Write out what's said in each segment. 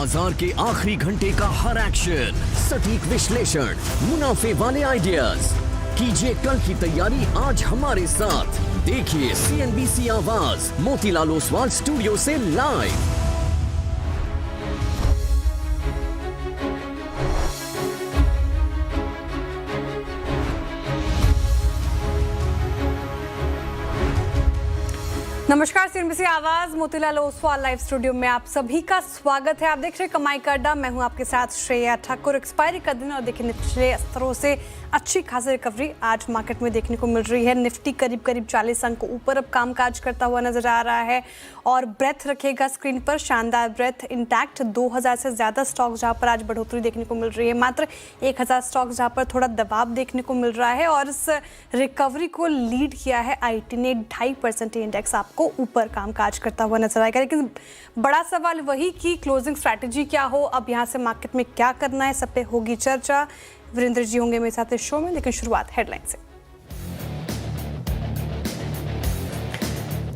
बाजार के आखिरी घंटे का हर एक्शन, सटीक विश्लेषण, मुनाफे वाले आइडियाज। कीजिए कल की तैयारी आज हमारे साथ। देखिए CNBC आवाज मोतीलाल ओसवाल स्टूडियो से लाइव। नमस्कार, CNBC आवाज मोतीलाल ओसवाल लाइव स्टूडियो में आप सभी का स्वागत है। आप देख रहे हैं कमाई का अड्डा, मैं हूं आपके साथ श्रेया ठाकुर। एक्सपायरी का दिन और देखिए निचले स्तरों से अच्छी खासी रिकवरी आज मार्केट में देखने को मिल रही है। निफ्टी करीब 40 अंक ऊपर अब कामकाज करता हुआ नजर आ रहा है और ब्रेथ रखेगा स्क्रीन पर, शानदार ब्रेथ इंटैक्ट। 2000 से ज्यादा स्टॉक जहां पर आज बढ़ोतरी देखने को मिल रही है, मात्र 1000 स्टॉक जहां पर थोड़ा दबाव देखने को मिल रहा है। और इस रिकवरी को लीड किया है IT ने। 2.5% इंडेक्स आपको ऊपर कामकाज करता हुआ नजर आएगा। लेकिन बड़ा सवाल वही कि क्लोजिंग स्ट्रैटेजी क्या हो, अब यहाँ से मार्केट में क्या करना है, सब पे होगी चर्चा। वीरेंद्र जी होंगे मेरे साथ इस शो में, लेकिन शुरुआत हेडलाइन से।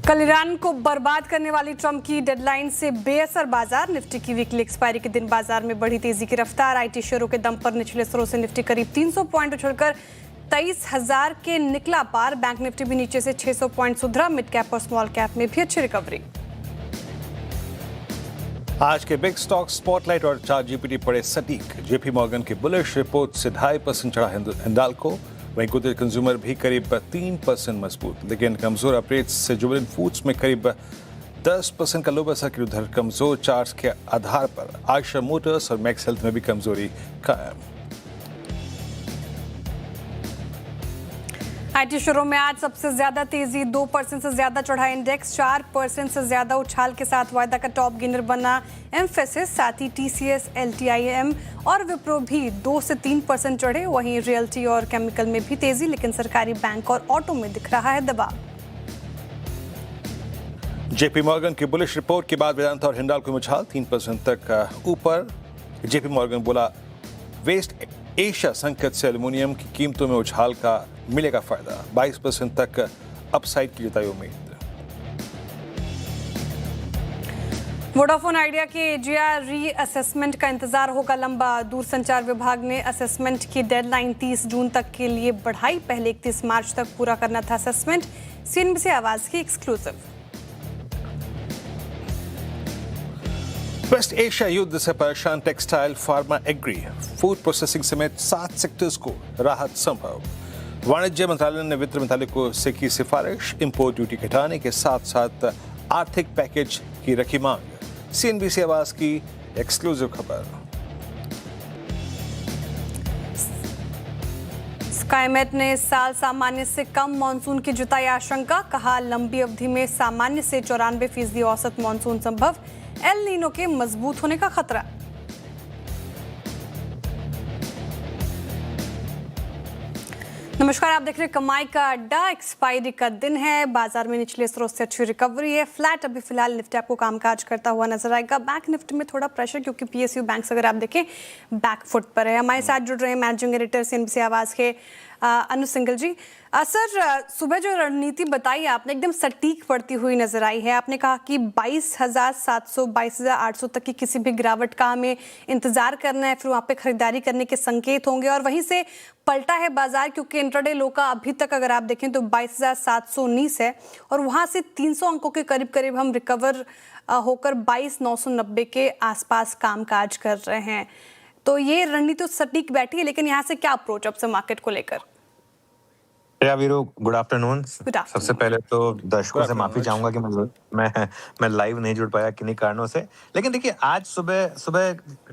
कल ईरान को बर्बाद करने वाली ट्रंप की डेडलाइन से बेअसर बाजार। निफ्टी की वीकली एक्सपायरी के दिन बाजार में बढ़ी तेजी की रफ्तार। IT शेयरों के दम पर निचले स्तरों से निफ्टी करीब 300 पॉइंट उछलकर 23,000 के निकला पार। बैंक निफ्टी भी नीचे से 600 पॉइंट सुधरा। मिड कैप और स्मॉल कैप में भी अच्छी रिकवरी। आज के बिग स्टॉक स्पॉटलाइट और ChatGPT पड़े सटीक। JP मॉर्गन की बुलिश रिपोर्ट से 2.5% चढ़ा हिंडाल्को। वहीं गुजर कंज्यूमर भी करीब 3% मजबूत, लेकिन कमजोर अपडेट्स से जुबिलेंट फूड्स में करीब 10% का लो बसा की उधर कमजोर चार्ट्स के आधार पर आयशर मोटर्स और मैक्स हेल्थ में भी कमजोरी कायम। IT शेयरों में आज सबसे ज्यादा तेजी, 2% से ज्यादा चढ़ा इंडेक्स। 4% से ज्यादा उछाल के साथ वायदा का टॉप गेनर बना एम्फेसिस। साथ ही TCS, LTIM और विप्रो भी 2 से 3% चढ़े। वहीं रियल्टी और केमिकल में भी तेजी, लेकिन सरकारी बैंक और ऑटो में दिख रहा है दबाव। JP मॉर्गन की बुलिश रिपोर्ट के बाद वेदांता और हिंडाल्को में उछाल 3% तक ऊपर। JP मॉर्गन बोला वेस्ट एशिया संकट से एल्युमिनियम की कीमतों में उछाल का मिलेगा फायदा। 22% तक अपसाइड की जताई उम्मीद। वोडाफोन आइडिया के AGR रीअसेसमेंट का इंतजार होगा लंबा। दूरसंचार विभाग ने असेसमेंट की डेडलाइन 30 जून तक के लिए बढ़ाई। पहले 31 मार्च तक पूरा करना था असेसमेंट। CNBC आवाज की एक्सक्लूसिव। वेस्ट एशिया युद्ध से परेशान textile, pharma, agri, food processing समेत 7 सेक्टर्स को राहत संभव। वाणिज्य मंत्रालय ने वित्त मंत्रालय को से की सिफारिश। इंपोर्ट ड्यूटी घटाने के साथ साथ आर्थिक पैकेज की रखी मांग। CNBC आवाज की एक्सक्लूसिव खबर। स्काईमेट ने इस साल सामान्य से कम मानसून की जताई आशंका। कहा लंबी अवधि में सामान्य से 94% औसत मानसून संभव। एल नीनो के मजबूत होने का खतरा। नमस्कार, आप देख रहे हैं कमाई का अड्डा। एक्सपायरी का दिन है, बाजार में निचले स्तरों से अच्छी रिकवरी है। फ्लैट अभी फिलहाल निफ्टी आपको कामकाज करता हुआ नजर आएगा। बैंक निफ्टी में थोड़ा प्रेशर, क्योंकि PSU बैंक अगर आप देखें बैकफुट पर है। हमारे साथ जुड़ रहे हैं मैनेजिंग एडिटर CNBC आवाज के अनु सिंगल जी। सर, सुबह जो रणनीति बताई आपने एकदम सटीक पड़ती हुई नजर आई है। आपने कहा कि 22,700 22,800 तक की किसी भी गिरावट का हमें इंतजार करना है, फिर वहां पे खरीदारी करने के संकेत होंगे। और वहीं से पलटा है बाजार, क्योंकि इंट्राडे लो का अभी तक अगर आप देखें तो 22,719 है और वहां से 300 अंकों के करीब करीब हम रिकवर होकर 22,990 के आसपास कामकाज कर रहे हैं। तो ये रणनीति तो सटीक बैठी है, लेकिन यहाँ से क्या अप्रोच अब से मार्केट को लेकर? Veeru, good afternoon. सबसे पहले तो दर्शकों से माफी चाहूंगा कि मैं लाइव नहीं जुड़ पाया किन्हीं कारणों से। लेकिन देखिए, आज सुबह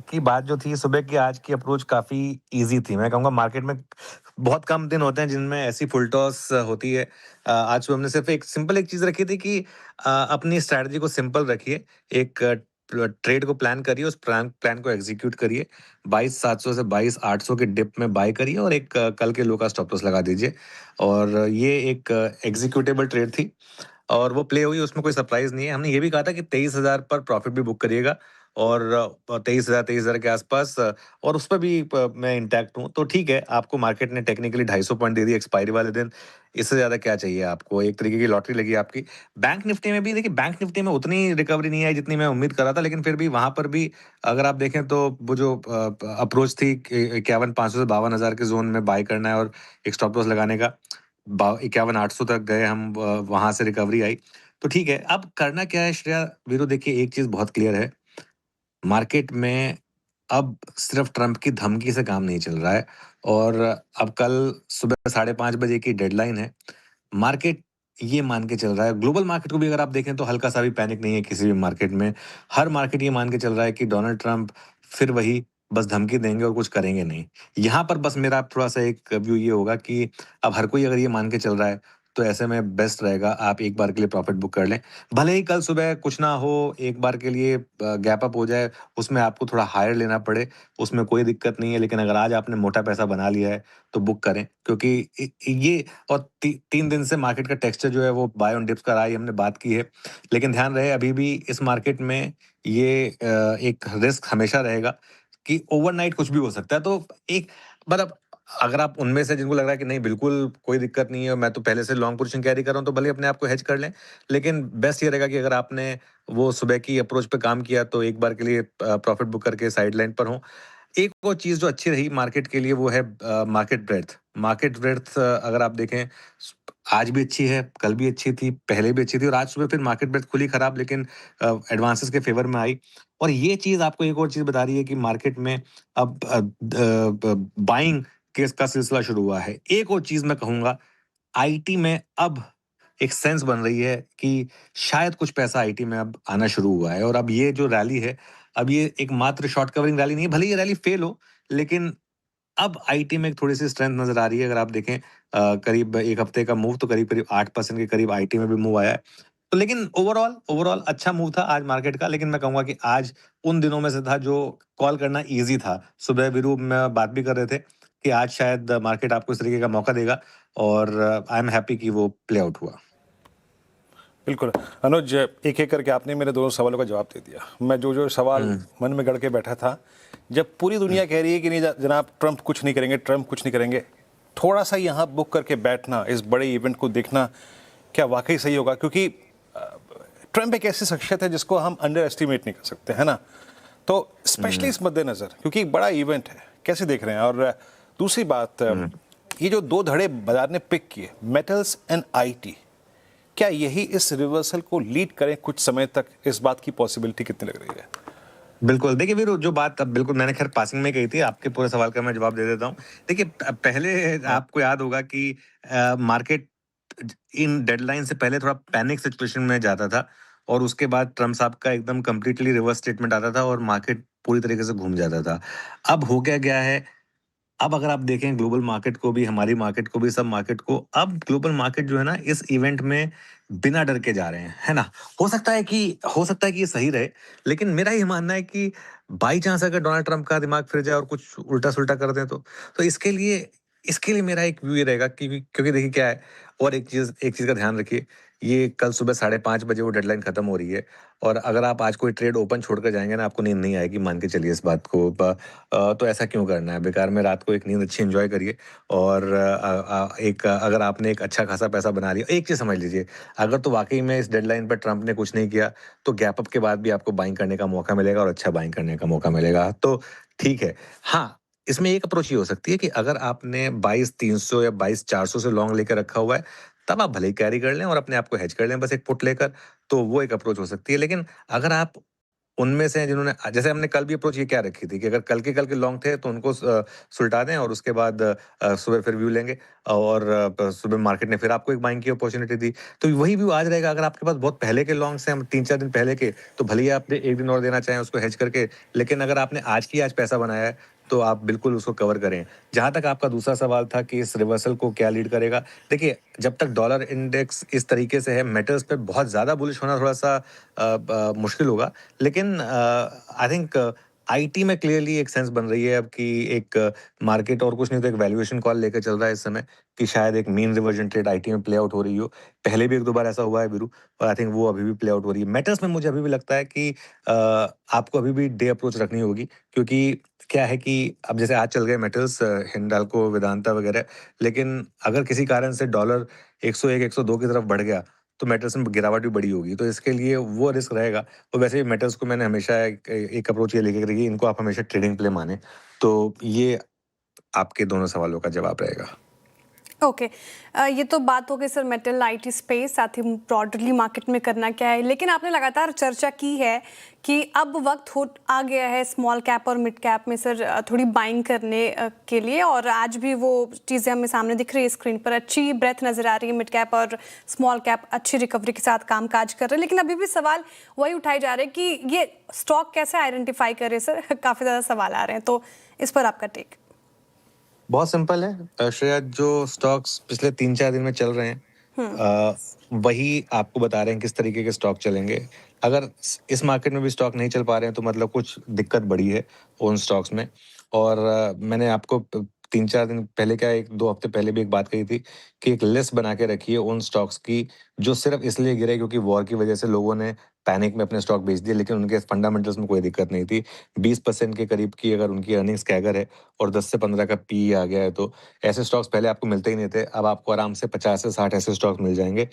की बात जो थी, सुबह की आज की अप्रोच काफी इजी थी। मैं कहूंगा मार्केट में बहुत कम दिन होते हैं जिनमें ऐसी फुल टॉस होती है। आज सुबह हमने सिर्फ एक चीज रखी थी कि अपनी स्ट्रैटेजी को सिंपल रखिए। एक ट्रेड को प्लान करिए, उस प्लान को एग्जीक्यूट करिए। 22,700 से 22,800 के डिप में बाय करिए और एक कल के लो का स्टॉप लॉस लगा दीजिए। और ये एक एग्जीक्यूटेबल ट्रेड थी और वो प्ले हुई, उसमें कोई सरप्राइज नहीं है। हमने ये भी कहा था कि 23,000 पर प्रॉफिट भी बुक करिएगा और 23,000 के आसपास, और उस पर भी मैं इंटैक्ट हूँ। तो ठीक है, आपको मार्केट ने टेक्निकली 250 पॉइंट दे दिया एक्सपायरी वाले दिन, इससे ज़्यादा क्या चाहिए आपको? एक तरीके की लॉटरी लगी आपकी। बैंक निफ्टी में भी देखिए, बैंक निफ्टी में उतनी रिकवरी नहीं आई जितनी मैं उम्मीद कर रहा था, लेकिन फिर भी वहाँ पर भी अगर आप देखें तो वो जो अप्रोच थी 51,500 से 52,000 के ज़ोन में बाय करना है और एक स्टॉप लॉस लगाने का, 51,800 तक गए हम, वहाँ से रिकवरी आई। तो ठीक है, अब करना क्या है श्रेया वीरू? देखिए, एक चीज़ बहुत क्लियर है, मार्केट में अब सिर्फ ट्रंप की धमकी से काम नहीं चल रहा है, और अब कल सुबह 5:30 बजे की डेडलाइन है। मार्केट ये मान के चल रहा है, ग्लोबल मार्केट को भी अगर आप देखें तो हल्का सा भी पैनिक नहीं है किसी भी मार्केट में। हर मार्केट ये मान के चल रहा है कि डोनाल्ड ट्रंप फिर वही बस धमकी देंगे और कुछ करेंगे नहीं। यहाँ पर बस मेरा थोड़ा-सा एक व्यू ये होगा कि अब हर कोई अगर ये मान के चल रहा है, तो ऐसे में बेस्ट रहेगा आप एक बार के लिए प्रॉफिट बुक कर लें। भले ही कल सुबह कुछ ना हो, एक बार के लिए गैप अप हो जाए, उसमें आपको थोड़ा हायर लेना पड़े, उसमें कोई दिक्कत नहीं है। लेकिन अगर आज आपने मोटा पैसा बना लिया है, तो बुक करें, क्योंकि ये और 3 दिन से मार्केट का टेक्सचर जो है वो बाय ऑन डिप्स का रहा है, ये हमने बात की है। लेकिन ध्यान रहे, अभी भी इस मार्केट में ये एक रिस्क हमेशा रहेगा कि ओवरनाइट कुछ भी हो सकता है। तो एक मतलब, अगर आप उनमें से जिनको लग रहा है कि नहीं बिल्कुल कोई दिक्कत नहीं है, मैं तो पहले से लॉन्ग पोजीशन कैरी कर रहा हूँ, तो भले ही अपने आप को हेज कर लें। लेकिन बेस्ट ये रहेगा कि अगर आपने वो सुबह की अप्रोच पे काम किया, तो एक बार के लिए प्रॉफिट बुक करके साइड लाइन पर हों। एक और चीज़ जो अच्छी रही मार्केट के लिए, वो है मार्केट ब्रेड्थ। मार्केट ब्रेड्थ अगर आप देखें, आज भी अच्छी है, कल भी अच्छी थी, पहले भी अच्छी थी, और आज सुबह फिर मार्केट ब्रेड्थ खुली खराब, लेकिन एडवांसेस के फेवर में आई। और ये चीज़ आपको एक और चीज़ बता रही है कि मार्केट में अब बाइंग केस का सिलसिला शुरू हुआ है। एक और चीज़ मैं कहूँगा, आईटी में अब एक सेंस बन रही है कि शायद कुछ पैसा आईटी में अब आना शुरू हुआ है, और अब ये जो रैली है, अब ये एक मात्र शॉर्ट कवरिंग रैली नहीं है, भले ही ये रैली फेल हो, लेकिन अब आईटी में एक थोड़ी-सी स्ट्रेंथ नज़र आ रही है। अगर आप देखें करीब 1 हफ्ते का मूव, तो करीब-करीब 8% के करीब आईटी में भी मूव आया है। तो लेकिन ओवरऑल ओवरऑल अच्छा मूव था आज मार्केट का, लेकिन मैं कहूँगा कि आज उन दिनों में से था जो कॉल करना ईज़ी था। सुबह वीरू में बात भी कर रहे थे कि आज शायद मार्केट आपको इस तरीके का मौका देगा, और आई एम हैप्पी कि वो प्ले आउट हुआ। बिल्कुल अनुज, एक-एक करके आपने मेरे दोनों सवालों का जवाब दे दिया। मैं जो सवाल मन में गढ़ के बैठा था, जब पूरी दुनिया कह रही है कि नहीं जनाब ट्रंप कुछ नहीं करेंगे, ट्रंप कुछ नहीं करेंगे, थोड़ा सा यहाँ बुक करके बैठना, इस बड़े इवेंट को देखना क्या वाकई सही होगा? क्योंकि ट्रंप एक ऐसी शख्सियत है जिसको हम अंडर एस्टिमेट नहीं कर सकते, है ना? तो स्पेशली इस मद्देनजर, क्योंकि एक बड़ा इवेंट है, कैसे देख रहे हैं? और दूसरी बात, ये जो 2 धड़े बाजार ने पिक किए, मेटल्स एंड आईटी, क्या यही इस रिवर्सल को लीड करें कुछ समय तक? इस बात की पॉसिबिलिटी कितनी लग रही है? बिल्कुल, देखिए वीरू, जो बात अब बिल्कुल मैंने खैर पासिंग में कही थी, आपके पूरे सवाल का मैं जवाब दे देता हूँ। देखिए, पहले आपको याद होगा कि मार्केट इन डेडलाइन से पहले थोड़ा पैनिक सिचुएशन में जाता था, और उसके बाद ट्रम्प साहब का एकदम कंप्लीटली रिवर्स स्टेटमेंट आता था और मार्केट पूरी तरीके से घूम जाता था। अब हो क्या गया है, अब अगर आप देखें ग्लोबल मार्केट को भी, हमारी मार्केट को भी, सब मार्केट को, अब ग्लोबल मार्केट जो है ना, इस इवेंट में बिना डर के जा रहे हैं, है ना? हो सकता है कि ये सही रहे, लेकिन मेरा ये मानना है कि बाई चांस अगर डोनाल्ड ट्रंप का दिमाग फिर जाए और कुछ उल्टा-सुल्टा कर दें, तो इसके लिए मेरा एक व्यू ये रहेगा कि, क्योंकि देखिए क्या है, और एक चीज़ का ध्यान रखिए, ये कल सुबह 5:30 बजे वो डेडलाइन खत्म हो रही है, और अगर आप आज कोई ट्रेड ओपन छोड़कर जाएँगे ना, आपको नींद नहीं आएगी, मान के चलिए इस बात को। तो ऐसा क्यों करना है? बेकार में रात को एक नींद अच्छी एन्जॉय करिए, और अगर आपने एक अच्छा खासा पैसा बना लिया, एक चीज़ समझ लीजिए, अगर तो वाक़ई में इस डेडलाइन पर ट्रंप ने कुछ नहीं किया, तो गैप अप के बाद भी आपको बाइंग करने का मौका मिलेगा, और अच्छा बाइंग करने का मौका मिलेगा, तो ठीक है। हाँ, इसमें एक अप्रोच ये हो सकती है कि अगर आपने 22,300 या 22,400 से लॉन्ग लेकर रखा हुआ है, तब आप भले ही कैरी कर लें और अपने आप को हेज कर लें बस एक पुट लेकर, तो वो एक अप्रोच हो सकती है। लेकिन अगर आप उनमें से हैं जिन्होंने, जैसे हमने कल भी अप्रोच ये क्या रखी थी कि अगर कल के लॉन्ग थे, तो उनको सुलटा दें, और उसके बाद सुबह फिर व्यू लेंगे, और सुबह मार्केट ने फिर आपको एक बाइंग की अपॉर्चुनिटी दी। तो वही व्यू आज रहेगा। अगर आपके पास बहुत पहले के लॉन्ग्स हैं, 3-4 दिन पहले के, तो भले ही आप 1 दिन और देना चाहें उसको हेज करके, लेकिन अगर आपने आज पैसा बनाया है, तो आप बिल्कुल उसको कवर करें। जहाँ तक आपका दूसरा सवाल था कि इस रिवर्सल को क्या लीड करेगा, देखिए, जब तक डॉलर इंडेक्स इस तरीके से है, मेटल्स पे बहुत ज़्यादा बुलिश होना थोड़ा-सा मुश्किल होगा। लेकिन आई थिंक आईटी में क्लियरली एक सेंस बन रही है अब कि एक मार्केट और कुछ नहीं तो एक वैल्यूएशन कॉल लेकर चल रहा है इस समय कि शायद एक मीन रिवर्जन ट्रेड आईटी में प्ले आउट हो रही हो। पहले भी एक दो बार ऐसा हुआ है वीरू, और आई थिंक वो अभी भी प्ले आउट हो रही है। मेटल्स में मुझे अभी भी लगता है कि आपको अभी भी डे अप्रोच रखनी होगी, क्योंकि क्या है कि अब जैसे आज चल गए मेटल्स, हिंडाल्को, वेदांता वगैरह, लेकिन अगर किसी कारण से डॉलर 101 102 की तरफ बढ़ गया तो मेटल्स में गिरावट भी बड़ी होगी, तो इसके लिए वो रिस्क रहेगा। और वैसे भी मेटल्स को मैंने हमेशा एक अप्रोच ये लेके रखी, इनको आप हमेशा ट्रेडिंग प्ले माने। तो ये आपके दोनों सवालों का जवाब रहेगा। ओके ये तो बात हो गई सर मेटल आईटी स्पेस, साथ ही ब्रॉडली मार्केट में करना क्या है, लेकिन आपने लगातार चर्चा की है कि अब वक्त आ गया है स्मॉल कैप और मिड कैप में सर थोड़ी बाइंग करने के लिए, और आज भी वो चीज़ें हमें सामने दिख रही है स्क्रीन पर, अच्छी ब्रेथ नज़र आ रही है, मिड कैप और स्मॉल कैप अच्छी रिकवरी के साथ काम काज कर रहे हैं। लेकिन अभी भी सवाल वही उठाए जा रहे हैं कि ये स्टॉक कैसे आइडेंटिफाई करें सर, काफ़ी ज़्यादा सवाल आ रहे हैं, तो इस पर आपका टेक। बहुत सिंपल है श्रेया, जो स्टॉक्स पिछले 3-4 दिन में चल रहे हैं वही आपको बता रहे हैं किस तरीके के स्टॉक चलेंगे। अगर इस मार्केट में भी स्टॉक नहीं चल पा रहे हैं तो मतलब कुछ दिक्कत बड़ी है उन स्टॉक्स में। और मैंने आपको 3-4 दिन पहले, क्या 1-2 हफ्ते पहले भी एक बात कही थी कि एक लिस्ट बना के रखिए उन स्टॉक्स की जो सिर्फ इसलिए गिरे क्योंकि वॉर की वजह से लोगों ने पैनिक में अपने स्टॉक बेच दिए, लेकिन उनके फंडामेंटल्स में कोई दिक्कत नहीं थी। 20% के करीब की अगर उनकी अर्निंग्स कैगर है और 10 से 15 का पी आ गया है, तो ऐसे स्टॉक्स पहले आपको मिलते ही नहीं थे। अब आपको आराम से 50 से 60 ऐसे स्टॉक्स मिल जाएंगे।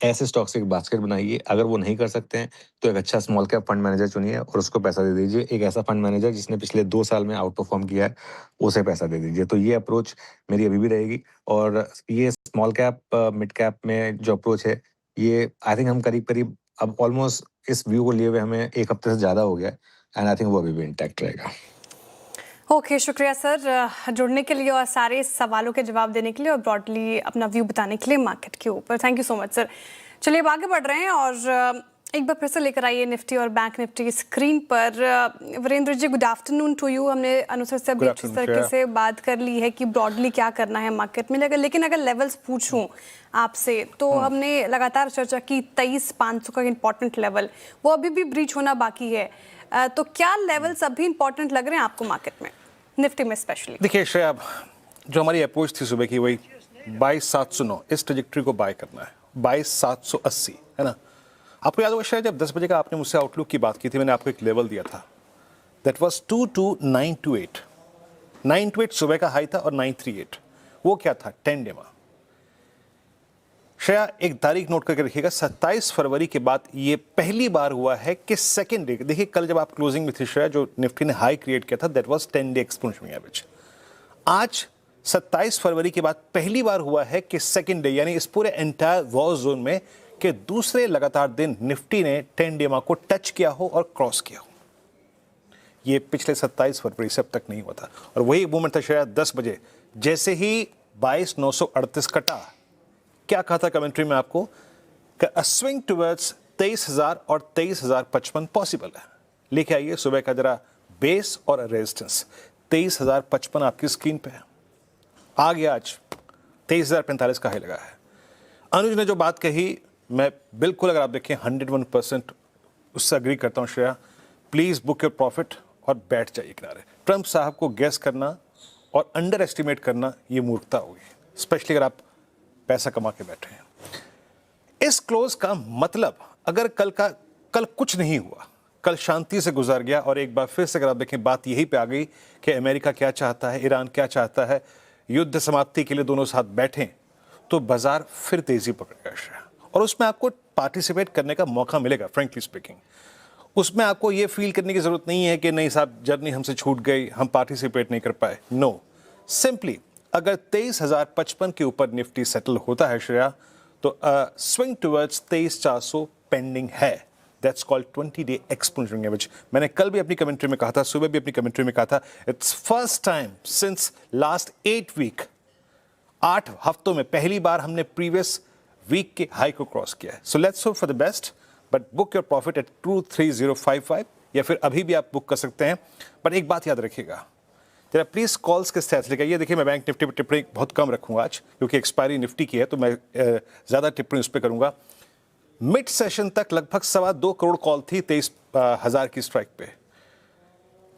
ऐसे स्टॉक्स की एक बास्केट बनाइए। अगर वो नहीं कर सकते हैं तो एक अच्छा स्मॉल कैप फंड मैनेजर चुनिए और उसको पैसा दे दीजिए। एक ऐसा फंड मैनेजर जिसने पिछले 2 साल में आउट परफॉर्म किया है, उसे पैसा दे दीजिए। तो ये अप्रोच मेरी अभी भी रहेगी। और ये स्मॉल कैप मिड कैप में जो अप्रोच है, ये आई थिंक हम करीब अब ऑलमोस्ट इस व्यू को लिए हुए हमें 1 हफ्ते से ज़्यादा हो गया है, एंड आई थिंक वो अभी भी इंटैक्ट रहेगा। ओके शुक्रिया सर जुड़ने के लिए और सारे सवालों के जवाब देने के लिए और ब्रॉडली अपना व्यू बताने के लिए मार्केट के ऊपर। Thank you so much sir. चलिए अब आगे बढ़ रहे हैं और एक बार फिर से लेकर आइए निफ्टी और बैंक निफ्टी स्क्रीन पर। Virendra ji good afternoon to you. हमने अनुसर से अभी अच्छी तरीके से बात कर ली है कि ब्रॉडली क्या करना है मार्केट में, लेकिन अगर लेवल्स पूछूं आपसे तो हमने लगातार चर्चा की 23,500 का इंपॉर्टेंट लेवल, वो अभी भी ब्रीच होना बाकी है, तो क्या लेवल्स अभी इंपॉर्टेंट लग रहे हैं आपको मार्केट में, निफ्टी में स्पेशली? देखिए श्रेया, जो हमारी अप्रोच थी सुबह की वही 22,709 इस ट्रेजेक्टरी को बाय करना है, 22,780 है ना। आपको याद होगा शायद जब 10 बजे का आपने मुझसे आउटलुक की बात की थी, मैंने आपको एक लेवल दिया था, दैट वाज 22928। 928 सुबह का हाई था और 938 वो क्या था, 10 डेमा। श्रेया एक तारीख नोट करके रखिएगा, 27 फरवरी के बाद ये पहली बार हुआ है कि सेकेंड डे, देखिए कल जब आप क्लोजिंग में थी श्रेया, जो निफ्टी ने हाई क्रिएट किया था that was 10 day exponential average. आज 27 फरवरी के बाद पहली बार हुआ है कि सेकेंड डे, यानी इस पूरे एंटायर वॉर जोन में, कि दूसरे लगातार दिन निफ्टी ने 10 डेमा को टच किया हो और क्रॉस किया हो। ये पिछले 27 फरवरी से अब तक नहीं हुआ था। और वही मूवमेंट था शायद 10 बजे, जैसे ही 22,938 कटा, क्या कहा था कमेंट्री में आपको, कि स्विंग टुवर्ड्स 23,000 और 23,055 पॉसिबल है। लेके आइए सुबह का जरा बेस और रेजिस्टेंस, 23,055 आपकी स्क्रीन पे है। आ गया आज 23,045 का हाई लगा है। अनुज ने जो बात कही, मैं बिल्कुल, अगर आप देखें 101% उससे अग्री करता हूं Shreya. Please book your profit और बैठ जाइए किनारे। ट्रंप साहब को गैस करना और अंडर एस्टिमेट करना ये मूर्खता होगी, स्पेशली अगर आप पैसा कमा के बैठे हैं। इस क्लोज का मतलब, अगर कल कुछ नहीं हुआ, कल शांति से गुजर गया और एक बार फिर से अगर आप देखें बात यहीं पे आ गई कि अमेरिका क्या चाहता है, ईरान क्या चाहता है, युद्ध समाप्ति के लिए दोनों साथ बैठें, तो बाजार फिर तेजी पकड़ेगा और उसमें आपको पार्टिसिपेट करने का मौका मिलेगा। फ्रेंकली स्पीकिंग, उसमें आपको ये फील करने की जरूरत नहीं है कि नहीं साहब जर्नी हमसे छूट गई, हम पार्टिसिपेट नहीं कर पाए। नो, सिंपली अगर 23,055 के ऊपर निफ्टी सेटल होता है श्रेया, तो स्विंग टुवर्ड्स 23,400 पेंडिंग है। That's called 20 day exponential average. मैंने कल भी अपनी कमेंट्री में कहा था, सुबह भी अपनी कमेंट्री में कहा था, it's first time since last 8 week, 8 हफ्तों में पहली बार हमने प्रीवियस वीक के हाई को क्रॉस किया है। So let's hope for the best, but book your profit at 23055, या फिर अभी भी आप बुक कर सकते हैं। बट एक बात याद रखिएगा जरा प्लीज, कॉल्स के साथ लेकर आइए। देखिए मैं बैंक निफ्टी पर टिप्पणी बहुत कम रखूंगा आज, क्योंकि एक्सपायरी निफ्टी की है, तो मैं ज्यादा टिप्पणी उस पर करूंगा। मिड सेशन तक लगभग 2.25 करोड़ कॉल थी 23,000 की स्ट्राइक पे।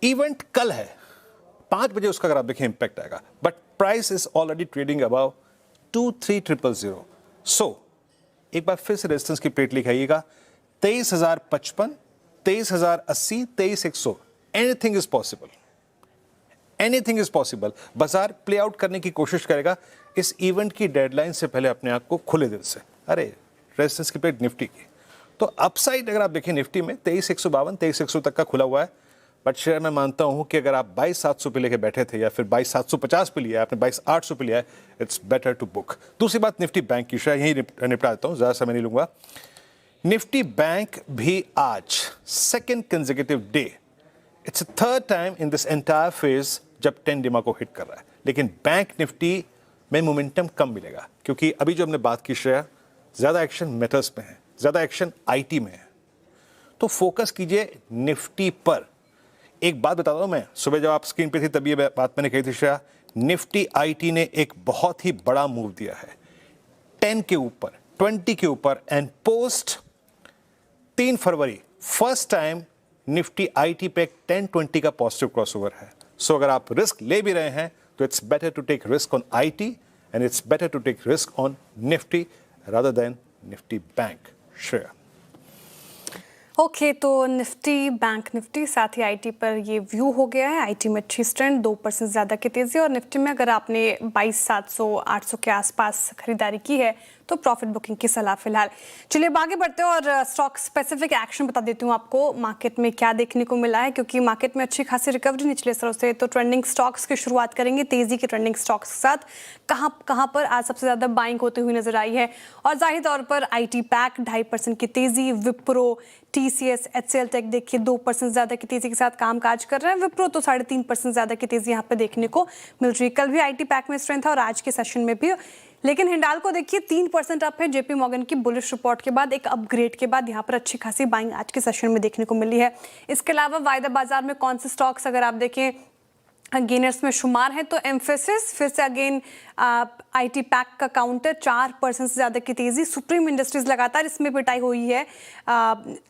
इवेंट कल है, 5 बजे उसका अगर आप देखें इम्पैक्ट आएगा, but price is already trading about 23,000. So एक बार फिर से रेजिस्टेंस की प्लेट लिखाइएगा, 23,055, 23,080, 23,100. Anything is possible, anything is possible. बाजार प्ले आउट करने की कोशिश करेगा इस इवेंट की डेडलाइन से पहले अपने आप को खुले दिल से. अरे रेजिस्टेंस की प्लेट निफ्टी की, तो अपसाइड अगर आप देखें निफ्टी में 23,152, 23,100 तक का खुला हुआ है. बट शेयर मैं मानता हूं कि अगर आप 22,700 पे लेके बैठे थे या फिर 22,750 पे लिया है, आपने 22,800 पे लिया है, इट्स बेटर टू बुक. दूसरी बात निफ्टी बैंक की, शेयर यही निपटा देता हूं, ज़्यादा समय नहीं लूंगा. निफ्टी बैंक भी आज second consecutive day, it's third time in this entire phase जब 10 डिमा को हिट कर रहा है. लेकिन बैंक निफ्टी में मोमेंटम कम मिलेगा क्योंकि अभी जो हमने बात की शेयर, ज़्यादा एक्शन मेटल्स में है, ज़्यादा एक्शन आईटी में है. तो फोकस कीजिए निफ्टी पर. एक बात बताता हूं मैं, सुबह जब आप स्क्रीन पे थी तभी ये बात मैंने कही थी श्रेया, निफ्टी आईटी ने एक बहुत ही बड़ा मूव दिया है 10 के ऊपर, 20 के ऊपर, and post 3 February first time Nifty IT पे 10-20 का पॉजिटिव क्रॉसओवर है. सो अगर आप रिस्क ले भी रहे हैं तो it's better to take risk on IT and it's better to take risk on Nifty rather than Nifty bank. Shreya. Okay तो निफ्टी, बैंक निफ्टी, साथ ही आईटी पर ये व्यू हो गया है. आईटी में अच्छी स्ट्रेंथ, 2% ज़्यादा की तेज़ी, और निफ्टी में अगर आपने 22,700, 800 के आसपास खरीदारी की है तो प्रॉफिट बुकिंग की सलाह फिलहाल. चलिए अब आगे बढ़ते हैं और स्टॉक स्पेसिफिक एक्शन बता देती हूँ आपको मार्केट में क्या देखने को मिला है, क्योंकि मार्केट में अच्छी खासी रिकवरी निचले स्तरों से. तो ट्रेंडिंग स्टॉक्स की शुरुआत करेंगे, तेज़ी के ट्रेंडिंग स्टॉक्स के साथ. कहाँ पर आज सबसे ज़्यादा बाइंग होती हुई नजर आई है, और जाहिर तौर पर आईटी पैक 2.5% की तेज़ी, विप्रो, टीसीएस, एचसीएल टेक देखिए 2% ज़्यादा की तेज़ी के साथ कामकाज कर रहे हैं. विप्रो तो 3.5% ज़्यादा की तेज़ी यहाँ पे देखने को मिल रही है. कल भी आईटी पैक में स्ट्रेंथ था और आज के सेशन में भी. लेकिन हिंडाल्को देखिए 3% अप है. जेपी मॉर्गन की बुलिश रिपोर्ट के बाद, एक अपग्रेड के बाद यहाँ पर अच्छी खासी बाइंग आज के सेशन में देखने को मिली है. इसके अलावा वायदा बाजार में कौन से स्टॉक्स अगर आप देखें गेनर्स में शुमार है तो एम्फेसिस फिर से अगेन आईटी पैक का काउंटर 4% से ज़्यादा की तेज़ी. सुप्रीम इंडस्ट्रीज लगातार इसमें पिटाई हुई है,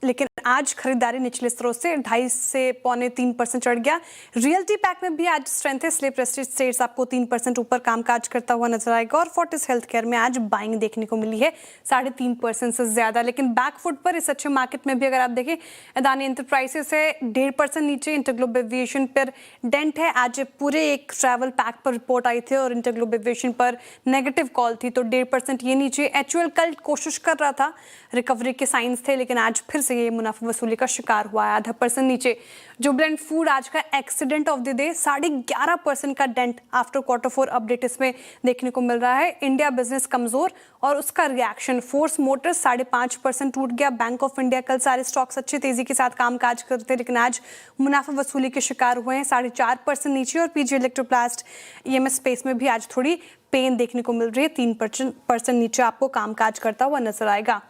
लेकिन आज खरीदारी निचले स्तरों से 2.5 से 2.25-3% चढ़ गया. रियल्टी पैक में भी आज स्ट्रेंथ है. स्ले प्रेस्टीज स्टेट्स आपको 3% ऊपर कामकाज करता हुआ नजर आएगा, और फोर्टिस हेल्थ केयर में आज बाइंग देखने को मिली है 3.5% से ज़्यादा. लेकिन बैकफुट पर इस अच्छे मार्केट में भी अगर आप देखें, अदानी एंटरप्राइजेस है 1.5% नीचे, इंटरग्लोब एविएशन पर डेंट है. आज पूरे एक ट्रैवल पैक पर रिपोर्ट आई थी और इंटरग्लोब एविएशन पर नेगेटिव कॉल थी, तो 1.5% ये नीचे. एचयूएल कल कोशिश कर रहा था, रिकवरी के साइंस थे, लेकिन आज फिर से ये मुनाफा वसूली का शिकार हुआ है, 0.5% नीचे. जुबिलेंट फूड आज का एक्सीडेंट ऑफ द डे, 11.5% का डेंट आफ्टर Q4 अपडेट इसमें देखने को मिल रहा है. इंडिया बिजनेस कमजोर और उसका रिएक्शन. फोर्स मोटर्स 5.5% टूट गया. बैंक ऑफ इंडिया, कल सारे स्टॉक्स अच्छी तेजी के साथ कामकाज करते, लेकिन आज मुनाफा वसूली के शिकार हुए हैं, 4.5% नीचे. और पीजी इलेक्ट्रोप्लास्ट ईएमएस स्पेस में भी आज थोड़ी पेन देखने को मिल रही है, 3% नीचे आपको कामकाज करता हुआ नजर आएगा.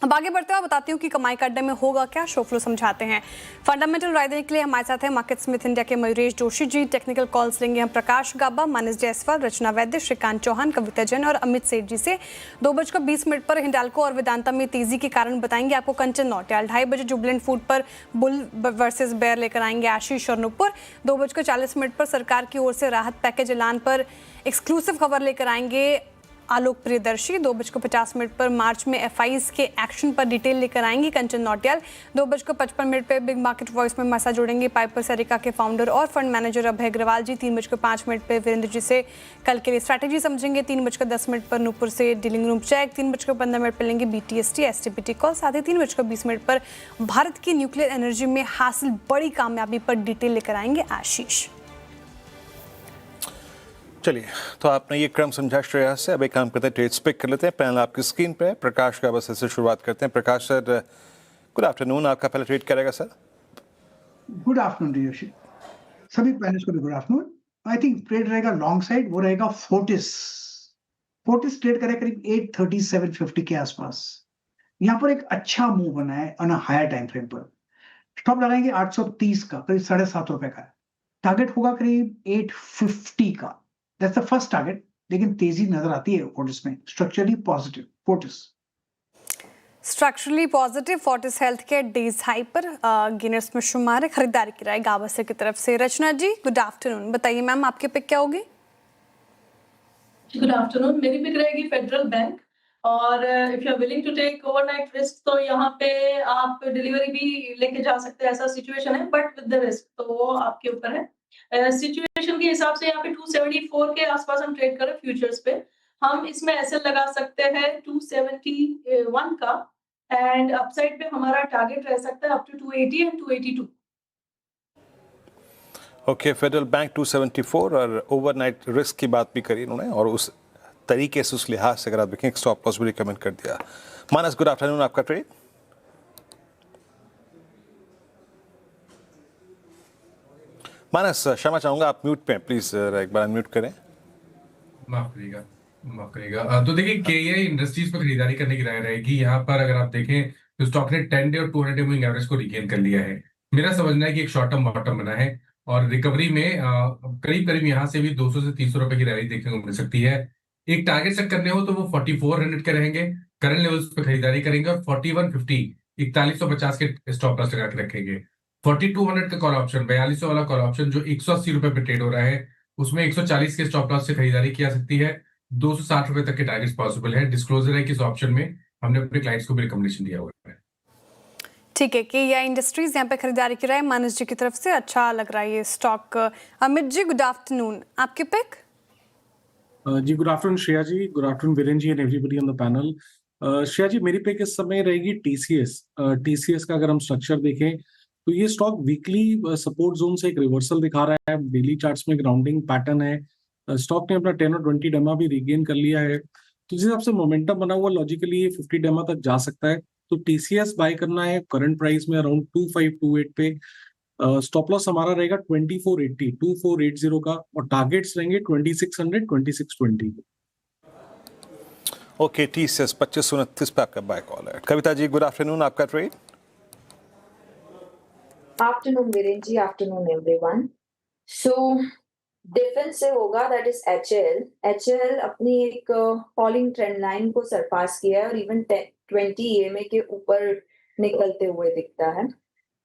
अब आगे बढ़ते हुए बताती हूँ कि कमाई का अड्डे में होगा क्या, शो फ्लो समझाते हैं. फंडामेंटल राय देने के लिए हमारे साथ है मार्केट स्मिथ इंडिया के मयूरेश जोशी जी. टेक्निकल कॉल्स लेंगे हम प्रकाश गाबा, मानस जायसवाल, रचना वैद्य, श्रीकांत चौहान, कविता जैन और अमित सेठ जी से. 2:20 पर हिंडाल्को और वेदांता में तेजी के कारण बताएंगे आपको कंचन नौटियाल. 2:30 बजे जुबिलेंट फूड पर बुल वर्सेस बेयर लेकर आएंगे आशीष और नुपुर. 2:40 पर सरकार की ओर से राहत पैकेज ऐलान पर एक्सक्लूसिव खबर लेकर आएंगे आलोक प्रियदर्शी. 2:50 पर मार्च में एफआईज के एक्शन पर डिटेल लेकर आएंगी कंचन नौटियाल. 2:55 पर बिग मार्केट वॉइस में मसा जोड़ेंगे पाइपर सरिका के फाउंडर और फंड मैनेजर अभय अग्रवाल जी. 3:05 पर वीरेंद्र जी से कल के लिए स्ट्रैटेजी समझेंगे. 3:10 पर नूपुर से डीलिंग रूम चेक. 3:15 पर लेंगे बीटीएसटी एसटीपीटी कॉल. साथ ही 3:20 पर भारत की न्यूक्लियर एनर्जी में हासिल बड़ी कामयाबी पर डिटेल लेकर आएंगे आशीष. चलिए, तो आपने ये क्रम समझा श्रेया से. अब एक काम करते हैं, ट्रेड्स पिक कर लेते हैं. पैनल आपकी स्क्रीन पे है. प्रकाश का बस से शुरुआत करते हैं. प्रकाश सर, गुड आफ्टरनून. आपका पहला ट्रेड क्या रहेगा सर? गुड आफ्टरनून ऋषि, सभी पैनलिस्ट को भी good afternoon. I think trade रहेगा लॉन्ग साइड, वो रहेगा फोर्टिस. फोर्टिस ट्रेड करेगा करीब 837.50 के आसपास. यहाँ पर एक अच्छा मूव बना है on a higher time frame पर. स्टॉप लगाएंगे 830 का, करीब 7.5 रुपए का. टारगेट होगा करीब 850 का. That's the first target. लेकिन तेजी नजर आती है फोर्टिस में, structurally positive Fortis. Structurally positive Fortis health care days high पर गेनर्स में शुमार है। खरीदारी की राय गावस्कर की तरफ से। रचना जी गुड आफ्टरनून, बताइए मैम आपकी पिक क्या होगी? गुड आफ्टरनून, मेरी पिक रहेगी फेडरल बैंक। और if you are willing to take overnight risk तो यहाँ पे आप डिलीवरी भी लेके जा सकते हैं, ऐसा सिचुएशन है, बट विद द रिस्क तो वो आपके ऊपर है। सिचुएशन के हिसाब से यहाँ पे 274 के आसपास हम ट्रेड करें फ्यूचर्स पे। हम इसमें ऐसे लगा सकते हैं 271 का, एंड अपसाइड पे हमारा टारगेट रह सकता है up to 280 and 282। Okay, Federal Bank 274 और ओवरनाइट रिस्क की बात भी करी इन्होंने, और उस तरीके से, उस लिहाज से अगर आप देखें स्टॉप लॉस भी रिकमेंड कर दिया। मानस गुड आफ्टरनून, आपका ट्रेड? मानस क्षमा चाहूंगा, आप म्यूट पे हैं, प्लीज एक बार अनम्यूट करें। माफ करिएगा। तो देखिए केईआई इंडस्ट्रीज पर खरीदारी करने की राय रहेगी। यहाँ पर अगर आप देखें तो स्टॉक ने 10 डे और 200 डे मूविंग एवरेज को रिगेन कर लिया है। मेरा समझना है कि एक शॉर्ट टर्म बॉटम बना है और रिकवरी में करीब करीब यहाँ से भी 200 से 300 रुपए की रैली देखने को मिल सकती है। एक टारगेट सेट करने हो तो वो 4400 के रहेंगे, करंट लेवल्स पे खरीदारी करेंगे, और 4150 4150 के स्टॉप लॉस लगा के रखेंगे। 4200 का कॉल ऑप्शन, 4200 वाला कॉल ऑप्शन जो 180 रुपए पे ट्रेड हो रहा है, उसमें 140 के स्टॉप लॉस से खरीदारी की जा सकती है। 260 रुपए तक के टारगेट्स पॉसिबल है। डिस्क्लोजर है कि इस ऑप्शन में हमने अपने क्लाइंट्स को भी रिकमेंडेशन दिया हुआ है। ठीक है, केईआई इंडस्ट्रीज यहाँ पे खरीदारी की राय मानस जी की तरफ से। अच्छा लग रहा है ये stock. Amit ji good afternoon, आपके पिक? जी good afternoon Shreya ji, good afternoon Viren ji and everybody on the panel. Shreya ji, मेरी पिक इस समय रहेगी टीसीएस। टीसीएस का अगर हम स्ट्रक्चर देखें तो ये स्टॉक वीकली सपोर्ट जोन से एक रिवर्सल दिखा रहा है, डेली चार्ट्स में ग्राउंडिंग पैटर्न है। स्टॉक ने अपना 10 और 20 डेमा भी रिगेन कर लिया है, तो जिस हिसाब से मोमेंटम बना हुआ लॉजिकली ये 50 डेमा तक जा सकता है। तो टीसीएस बाय करना है करंट प्राइस में अराउंड 2528 पे। स्टॉप लॉस हमारा रहेगा 2480 का, और टारगेट्स रहेंगे 2600 2620। ओके, टीसीएस 2529 पे आपका बाय कॉल है। कविता जी गुड आफ्टरनून, आपका ट्रेड? आफ्टरनून वीरेन जी, आफ्टरनून एवरीवन। सो डिफेंस से होगा, दैट इज एचएल। एचएल अपनी एक फॉलिंग ट्रेंड लाइन को सरपास किया है और इवन 20 ईएमए के ऊपर निकलते हुए दिखता है।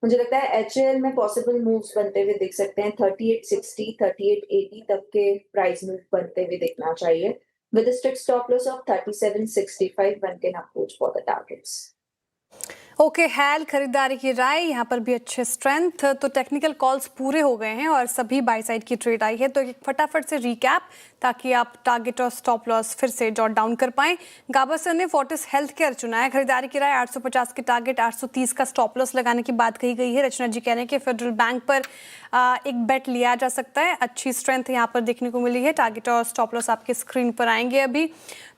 मुझे लगता है एचएल में पॉसिबल मूव्स बनते हुए दिख सकते हैं। 3860 3880 तक के प्राइस मूव बनते हुए दिखना चाहिए, with a strict stop loss of 3765 one can approach for the targets. Okay, हैल खरीदारी की राय, यहाँ पर भी अच्छे स्ट्रेंथ। तो टेक्निकल कॉल्स पूरे हो गए हैं और सभी बाय साइड की ट्रेड आई है। तो एक फटाफट से रिकैप ताकि आप टारगेट और स्टॉप लॉस फिर से जॉट डाउन कर पाएं। गावस्कर ने फोर्टिस हेल्थ केयर चुना है। खरीदारी की राय 850 के टारगेट, 830 का स्टॉप लॉस लगाने की बात कही गई है। रचना जी कह रहे हैं कि फेडरल बैंक पर एक बेट लिया जा सकता है। अच्छी स्ट्रेंथ यहाँ पर देखने को मिली है। टारगेट और स्टॉप लॉस आपके स्क्रीन पर आएंगे अभी।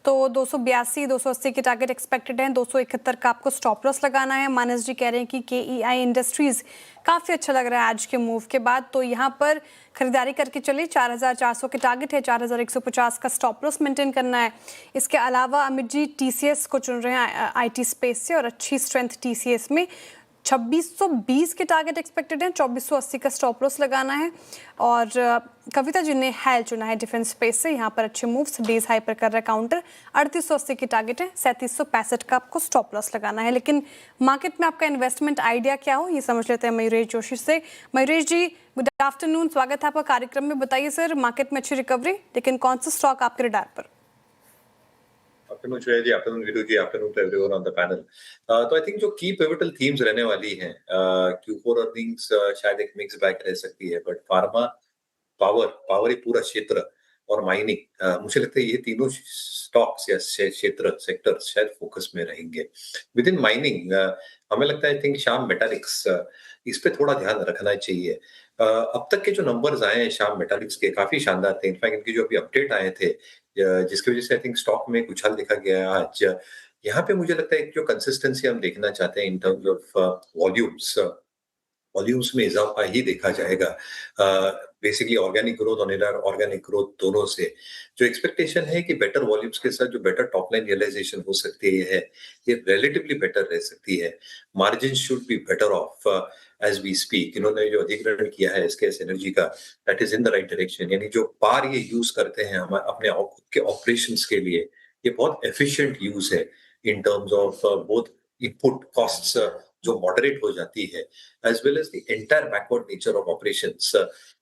तो 282 280 के टारगेट एक्सपेक्टेड हैं, 271 का आपको स्टॉप लॉस लगाना है। मानस जी कह रहे हैं कि केईआई इंडस्ट्रीज काफ़ी अच्छा लग रहा है आज के मूव के बाद, तो यहाँ पर खरीदारी करके चलिए। 4400 के टारगेट है, 4150 का स्टॉप लॉस मेंटेन करना है। इसके अलावा अमित जी टीसीएस को चुन रहे हैं आईटी स्पेस से, और अच्छी स्ट्रेंथ टीसीएस में 2620 के टारगेट एक्सपेक्टेड हैं, 2480 का स्टॉप लॉस लगाना है। और कविता जी ने हैल चुना है डिफेंस स्पेस से, यहाँ पर अच्छे मूव्स, डेज हाई पर कर रहा है काउंटर। 3880 के टारगेट है, 3765 का आपको स्टॉप लॉस लगाना है। लेकिन मार्केट में आपका इन्वेस्टमेंट आइडिया क्या हो, ये समझ लेते हैं मयूरेश जोशी से। मयूरेश जी गुड आफ्टरनून, स्वागत है आपका कार्यक्रम में। बताइए सर, मार्केट में अच्छी रिकवरी, लेकिन कौन सा स्टॉक आपके रडार पर? Afternoon Shreya ji, afternoon Veeru ji, afternoon to everyone on the panel. तो आई थिंक जो की पिवटल थीम्स रहने वाली हैं, Q4 अर्निंग्स शायद एक मिक्स बैग रह सकती है, बट फार्मा, पावर एक पूरा क्षेत्र, और माइनिंग, मुझे लगता है ये तीनों स्टॉक्स या क्षेत्र सेक्टर्स शायद फोकस में रहेंगे। विद इन माइनिंग हमें लगता है आई थिंक श्याम मेटालिक्स, इस पे थोड़ा ध्यान रखना चाहिए। अब तक के जो नंबर्स आए हैं श्याम मेटालिक्स के काफी शानदार थे। इनफैक्ट इनकी जो अभी अपडेट आए थे, जिसकी वजह से आई थिंक स्टॉक में उछाल देखा गया है आज। यहाँ पे मुझे लगता है एक जो कंसिस्टेंसी हम देखना चाहते हैं इन टर्म्स ऑफ वॉल्यूम्स में इजाफा ही देखा जाएगा। बेसिकली ऑर्गेनिक ग्रोथ और ऑर्गेनिक ग्रोथ दोनों से जो एक्सपेक्टेशन है कि बेटर वॉल्यूम्स के साथ जो बेटर टॉप लाइन रियलाइजेशन हो सकती है, ये रिलेटिवली बेटर रह सकती है। Margin should be better off as we speak. इन्होंने जो अधिग्रहण किया है एसकेएस एनर्जी का, that is in the right direction. यानी जो पार ये यूज करते हैं हम अपने खुद के ऑपरेशंस के लिए, ये बहुत एफिशिएंट यूज है in terms of both input costs जो मॉडरेट हो जाती है, as well as the entire backward nature of operations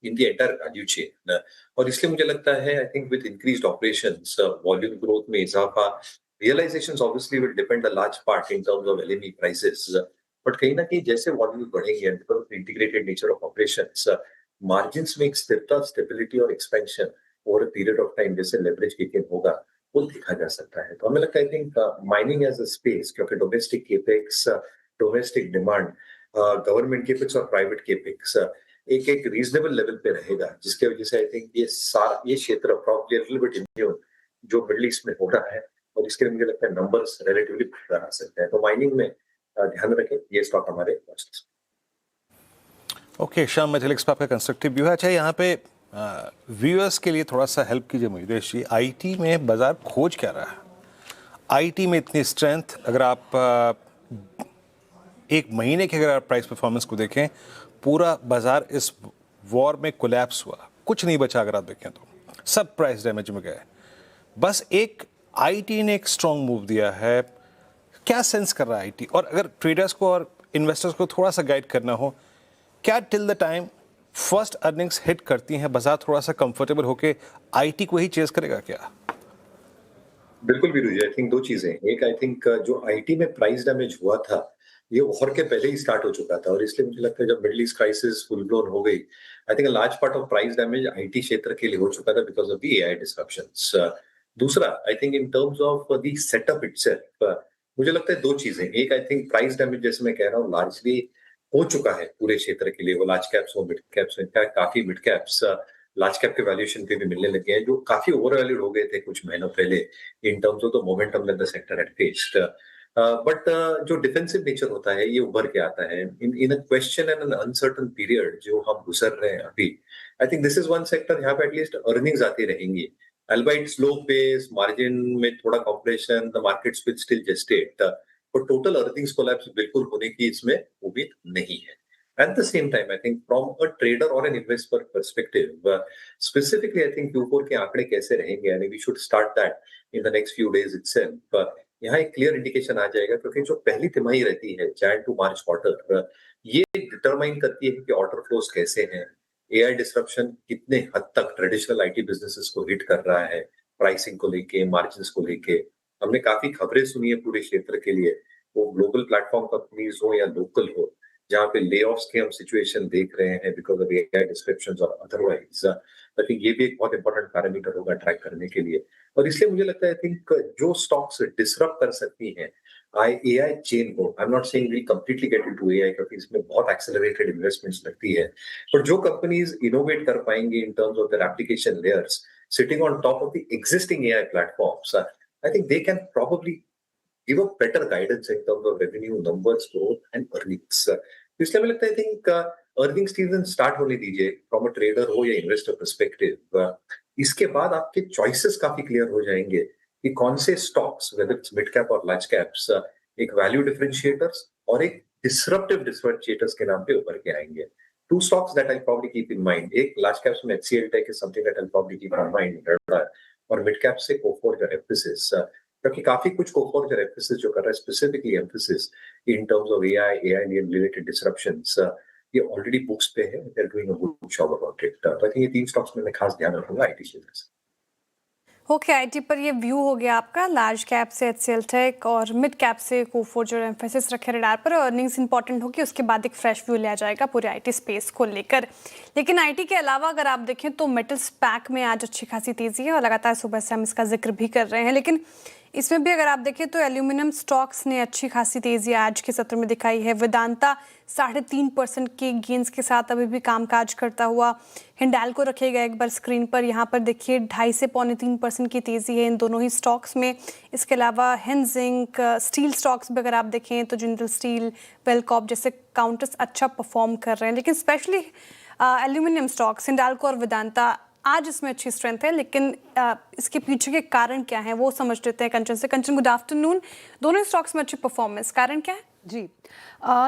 in the entire value chain. और इसलिए मुझे लगता है I think with increased operations, volume growth में इजाफा, realizations obviously will depend a large part in terms of LME prices, but कहीं ना कहीं जैसे वॉल्यूम बढ़ेंगे and because of the integrated nature of operations, margins में एक स्थिरता, stability और expansion over a period of time जैसे leverage kick in होगा वो देखा जा सकता है। तो हमें लगता है I think mining as a space, क्योंकि domestic capex, domestic demand, government capex और प्राइवेट केपेक्स एक रीजनेबल लेवल पे रहेगा, जिसके वजह से आई थिंक ये क्षेत्र प्रॉब्ली लिटिल बिट इम्यून जो मिडिल ईस्ट में हो रहा है, और इसके लिए मुझे लगता है नंबर्स रिलेटिवली बेहतर आ सकते हैं। तो माइनिंग में ध्यान रखें, ये स्टॉक हमारे पास। ओके श्याम मेटेलिक्स पे आपका कंस्ट्रक्टिव व्यू है। अच्छा, यहाँ पे व्यूअर्स के लिए थोड़ा सा हेल्प कीजिए मुकेश जी, आईटी में बाजार खोज क्या रहा है? आईटी में इतनी स्ट्रेंथ, अगर आप एक महीने के अगर आप प्राइस परफॉर्मेंस को देखें, पूरा बाजार इस वॉर में कोलैप्स हुआ, कुछ नहीं बचा। अगर आप देखें तो सब प्राइस डैमेज में गए। बस एक आईटी ने एक स्ट्रॉन्ग मूव दिया है। क्या सेंस कर रहा है आईटी? और अगर ट्रेडर्स को और इन्वेस्टर्स को थोड़ा सा गाइड करना हो, क्या till the time first earnings hit करती हैं बाजार थोड़ा सा कंफर्टेबल होके आईटी को ही चेस करेगा क्या? बिल्कुल भी रुझे, आई थिंक दो चीजें। एक, आई थिंक जो आईटी में प्राइस डैमेज हुआ था ये वॉर के पहले ही स्टार्ट हो चुका था, और इसलिए मुझे लगता है जब middle east crisis full blown हो गई, I think a large part of price damage IT क्षेत्र के लिए हो चुका था बिकॉज ऑफ द एआई डिस्रप्शंस। दूसरा, I think in terms of the setup itself, मुझे लगता है दो चीजें। एक, आई थिंक प्राइस डैमेज जैसे मैं कह रहा हूँ लार्जली हो चुका है पूरे क्षेत्र के लिए, वो लार्ज कैप्स हो मिड कैप्स, इनफैक्ट काफी मिड कैप्स लार्ज कैप के वैल्यूएशन पे भी मिलने लगे हैं जो काफी ओवर वैल्यूड हो गए थे कुछ महीनों पहले in terms of the momentum that the sector had faced. But जो डिफेंसिव नेचर होता है ये उभर के आता है in a question and an uncertain period जो हम गुजर रहे हैं अभी। I think this is one sector जहाँ पे एटलीस्ट अर्निंग्स आती रहेंगी, albeit slow pace, margin में थोड़ा compression, the markets will still gestate, but total earnings collapse बिल्कुल होने की इसमें उम्मीद नहीं है। At the same time, I think from a trader or an investor perspective, specifically I think Q4 के आंकड़े कैसे रहेंगे, and we should start that in the next few days itself। यहाँ एक क्लियर इंडिकेशन आ जाएगा, क्योंकि जो पहली तिमाही रहती है Jan to March क्वार्टर, ये डिटरमाइन करती है कि ऑर्डर फ्लोज कैसे हैं, एआई डिसरप्शन कितने हद तक ट्रेडिशनल आईटी बिजनेसेस को हिट कर रहा है, प्राइसिंग को लेके, मार्जिन्स को लेके। हमने काफी खबरें सुनी है पूरे क्षेत्र के लिए, वो ग्लोबल प्लेटफॉर्म कंपनीज हो या लोकल हो, जहाँ पे ले ऑफ्स के हम सिचुएशन देख रहे हैं बिकॉज ऑफ एआई डिस्क्रिप्शंस और अदरवाइज। आई थिंक ये भी एक बहुत इंपॉर्टेंट पैरामीटर होगा ट्रैक करने के लिए, और इसलिए मुझे लगता है आई थिंक जो स्टॉक्स डिसरप्ट कर सकती हैं एआई चेन को, I am not saying we completely get into AI क्योंकि इसमें बहुत एक्सेलरेटेड इन्वेस्टमेंट्स लगती है, पर जो कंपनीज इनोवेट कर पाएंगी इन terms of their application layers sitting on top of the existing AI platforms, I think they can probably give a better guidance in terms of revenue numbers, growth and earnings। इसलिए मुझे लगता है I think earning season start होने दीजिए from a trader हो या investor perspective. इसके बाद आपके चॉइसेस काफी क्लियर हो जाएंगे कि कौन से stocks, whether it's mid cap और लार्ज कैप्स, एक वैल्यू डिफरेंशिएटर्स और एक डिसरप्टिव डिफरेंशिएटर्स के नाम पे उभर के आएंगे। Two stocks that I probably keep in mind, एक लार्ज कैप्स में HCL Tech is something that I probably keep in mind, और मिड कैप से कोफोर्ज और एम्फेसिस, क्योंकि काफी कुछ कोफोर्ज और एम्फेसिस जो कर रहा है, specifically Mphasis in terms of AI related disruptions, ये ऑलरेडी बुक्स पे है, they are doing a good job about it. तो आई थिंक ये तीन स्टॉक्स में मैं खास ध्यान रखूंगा आईटी क्षेत्र से। ओके, आईटी पर ये व्यू हो गया आपका, लार्ज कैप से HCL Tech और मिड कैप से कोफोर्ज और एम्फेसिस रखे रडार पर। अर्निंग्स इंपॉर्टेंट होगी, उसके बाद एक फ्रेश व्यू लिया जाएगा पूरे आईटी स्पेस को लेकर। लेकिन आईटी के अलावा अगर आप देखें तो मेटल्स पैक में आज अच्छी खासी तेजी है और लगातार सुबह से हम इसका जिक्र भी कर रहे हैं। लेकिन इसमें भी अगर आप देखें तो एल्यूमिनियम स्टॉक्स ने अच्छी खासी तेजी आज के सत्र में दिखाई है। वेदांता 3.5% के गेंस के साथ अभी भी कामकाज करता हुआ। हिंडाल्को रखेगा एक बार स्क्रीन पर, यहाँ पर देखिए 2.5 से 3.25% की तेजी है इन दोनों ही स्टॉक्स में। इसके अलावा हिंजिंक, स्टील स्टॉक्स भी अगर आप देखें तो जिंदल स्टील, वेलकॉप जैसे काउंटर्स अच्छा परफॉर्म कर रहे हैं। लेकिन स्पेशली एल्यूमिनियम स्टॉक्स हिंडाल्को और वेदांता आज इसमें अच्छी स्ट्रेंथ है। लेकिन इसके पीछे के कारण क्या है वो समझ लेते हैं कंचन से। कंचन, गुड आफ्टरनून। दोनों स्टॉक्स में अच्छी परफॉर्मेंस, कारण क्या है? जी,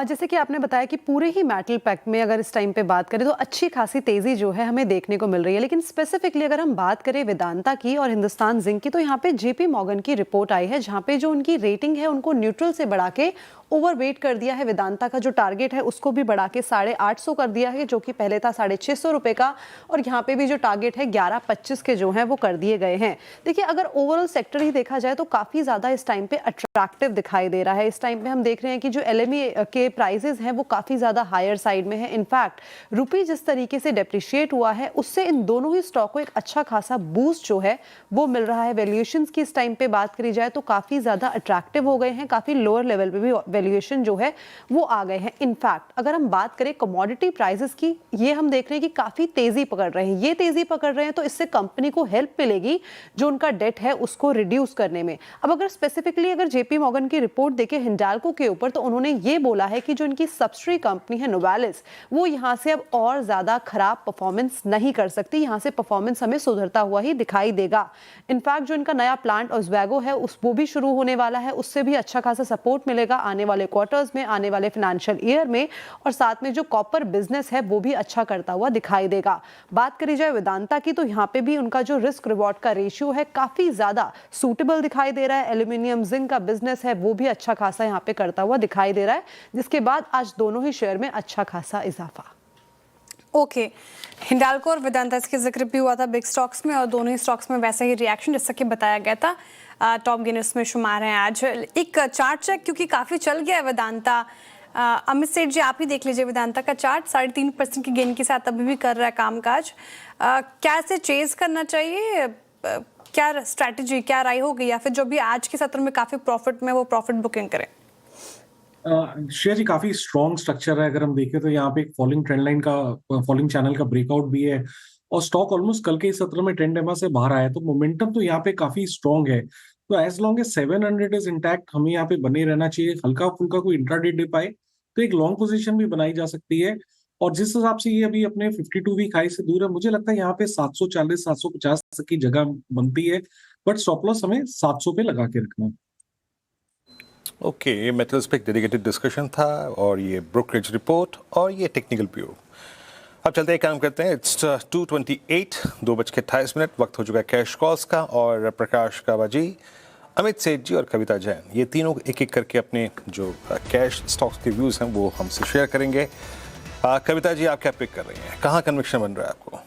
जैसे कि आपने बताया कि पूरे ही मेटल पैक में अगर इस टाइम पे बात करें तो अच्छी खासी तेज़ी जो है हमें देखने को मिल रही है। लेकिन स्पेसिफिकली अगर हम बात करें वेदांता की और हिंदुस्तान जिंक की, तो यहाँ पे JP मॉर्गन की रिपोर्ट आई है जहाँ पे जो उनकी रेटिंग है उनको न्यूट्रल से बढ़ा के ओवरवेट कर दिया है। वेदांता का जो टारगेट है उसको भी बढ़ा के 850 कर दिया है, जो कि पहले था 650 रुपए का, और यहाँ पे भी जो टारगेट है 1125 के जो हैं वो कर दिए गए हैं। देखिए अगर ओवरऑल सेक्टर ही देखा जाए तो काफ़ी ज़्यादा इस टाइम पे अट्रैक्टिव दिखाई दे रहा है। इस टाइम पे हम देख रहे हैं कि जो LME के प्राइजेस हैं वो काफ़ी ज़्यादा हायर साइड में है। इनफैक्ट रुपी जिस तरीके से डेप्रिशिएट हुआ है उससे इन दोनों ही स्टॉक को एक अच्छा खासा बूस्ट जो है वो मिल रहा है। वैल्यूएशंस की इस टाइम पे बात करी जाए तो काफ़ी ज़्यादा अट्रैक्टिव हो गए हैं, काफ़ी लोअर लेवल पे भी वैल्यूएशन जो है वो आ गए हैं। इनफैक्ट अगर हम बात करें कमोडिटी प्राइसेस की, ये हम देख रहे हैं कि काफ़ी तेज़ी पकड़ रहे हैं। ये तेज़ी पकड़ रहे हैं तो इससे कंपनी को हेल्प मिलेगी जो उनका डेट है उसको रिड्यूस करने में। अब अगर स्पेसिफिकली अगर JP मॉर्गन की रिपोर्ट देखें हिंडाल्को के ऊपर, तो उन्होंने ये बोला है कि जो इनकी सब्सिडरी कंपनी है नोवालिस, वो यहाँ से अब और ज़्यादा खराब परफॉर्मेंस नहीं कर सकती, यहाँ से परफॉर्मेंस हमें सुधरता हुआ ही दिखाई देगा। इनफैक्ट जो इनका नया प्लांट ओस्वेगो है वो भी शुरू होने वाला है, उससे भी अच्छा खासा सपोर्ट मिलेगा आने वाले क्वार्टर्स में, आने वाले फाइनेंशियल ईयर में, और साथ में जो कॉपर बिजनेस है वो भी अच्छा करता हुआ दिखाई देगा। बात करी जाए वेदांता की तो यहाँ पे भी उनका जो रिस्क रिवॉर्ड का रेशियो है काफ़ी ज़्यादा सूटेबल दिखाई दे रहा है। एल्यूमिनियम जिंक का बिजनेस है वो भी अच्छा खासा यहाँ पे करता हुआ दिखाई दे रहा है, जिसके बाद आज दोनों ही शेयर में अच्छा खासा इजाफा। ओके, हिंडाल्को और वेदांता इसके जिक्र भी हुआ था बिग स्टॉक्स में, और दोनों ही स्टॉक्स में वैसा ही रिएक्शन जैसा कि बताया गया था। टॉप गेनर्स में शुमार हैं आज। एक चार्ट चेक क्योंकि काफ़ी चल गया है वेदांता। अमित सेठ जी आप ही देख लीजिए वेदांता का चार्ट 3.5% की गेन के साथ अभी भी कर रहा है कामकाज। क्या इसे चेज करना चाहिए, क्या स्ट्रैटेजी, क्या राय होगी, या फिर जो भी आज के सत्र में काफ़ी प्रॉफिट में वो प्रॉफिट बुकिंग करें? शेयर जी काफी स्ट्रॉन्ग स्ट्रक्चर है। अगर हम देखें तो यहाँ पे एक फॉलिंग ट्रेंड लाइन का, फॉलिंग चैनल का ब्रेकआउट भी है, और स्टॉक ऑलमोस्ट कल के ही सत्र में ट्रेंड एमा से बाहर आया, तो मोमेंटम तो यहाँ पे काफी स्ट्रॉन्ग है। तो as long as 700 is intact हमें यहाँ पे बने रहना चाहिए। हल्का फुल्का कोई इंट्राडे डिप आए तो एक लॉन्ग पोजीशन भी बनाई जा सकती है, और जिस हिसाब से ये अभी अपने 52 वीक हाई से दूर है, मुझे लगता है यहाँ पे 740 750 तक की जगह बनती है, बट स्टॉप लॉस हमें 700 पे लगा के रखना है। ओके, ये मेटल्स पे एक डेडिकेटेड डिस्कशन था, और ये ब्रोकरेज रिपोर्ट, और ये टेक्निकल व्यू। अब चलते हैं, काम करते हैं। इट्स 2:28, 2:28, वक्त हो चुका है कैश कॉल्स का, और प्रकाश कावाजी, अमित सेठ जी और कविता जैन, ये तीनों एक एक करके अपने जो कैश स्टॉक्स के व्यूज़ हैं वो हमसे शेयर करेंगे। कविता जी आप क्या पिक कर रही हैं, कहाँ कन्विक्शन बन रहा है आपको?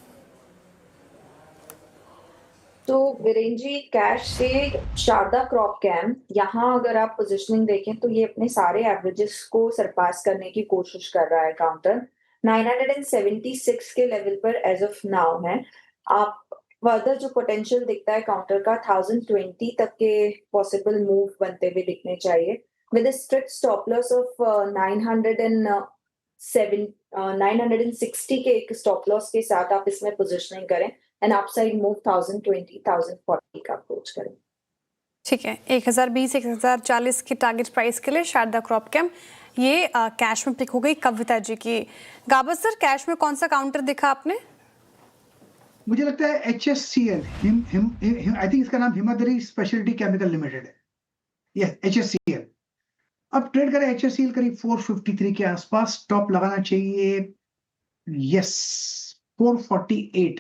तो वीरेन जी कैश से शारदा क्रॉप कैम, यहाँ अगर आप पोजीशनिंग देखें तो ये अपने सारे एवरेजेस को सरपास करने की कोशिश कर रहा है। काउंटर 976 के लेवल पर एज ऑफ नाउ है। आप फर्दर जो पोटेंशियल दिखता है काउंटर का 1020 तक के पॉसिबल मूव बनते हुए दिखने चाहिए, with a strict stop loss of 960 के एक स्टॉप लॉस के साथ आप इसमें पोजीशनिंग करें, एंड अपसाइड मूव 1020 1040 का अप्रोच करें। ठीक है, 1020 1040 की टारगेट प्राइस के लिए शारदा क्रॉप कैम ये कैश में पिक हो गई कविता जी की। गाबर सर, कैश में कौन सा काउंटर देखा आपने? मुझे लगता है HSCL, आई थिंक इसका नाम हिमाद्री स्पेशलिटी केमिकल लिमिटेड है। Yes, HSCL। अब ट्रेड करें HSCL करीब 453 के आसपास, स्टॉप लगाना चाहिए यस 448,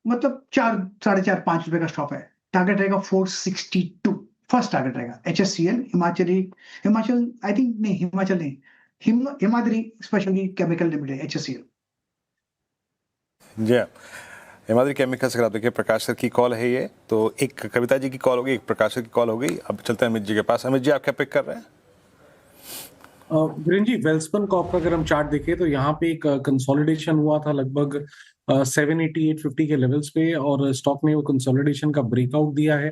मतलब 4 साढ़े 4 5 रुपए का स्टॉप है। टारगेट रहेगा 462, फर्स्ट टारगेट रहेगा HSCL। हिमाचल आई थिंक नहीं, हिमाचल नहीं, Himadri speciality chemical limited HSCL। जी, हिमाद्री केमिकल्स। अगर आप देखिए प्रकाश सर की कॉल है ये, तो एक कविता जी की कॉल होगी, एक प्रकाश सर की कॉल होगी। अब चलते हैं अमित जी के पास। अमित जी आप क्या पिक कर रहे हैं? वीरेन जी वेल्सपन कॉर्प का अगर हम चार्ट देखें तो यहाँ पे एक कंसोलिडेशन हुआ था लगभग 780-850 के लेवल्स पे, और स्टॉक ने वो कंसोलिडेशन का ब्रेकआउट दिया है।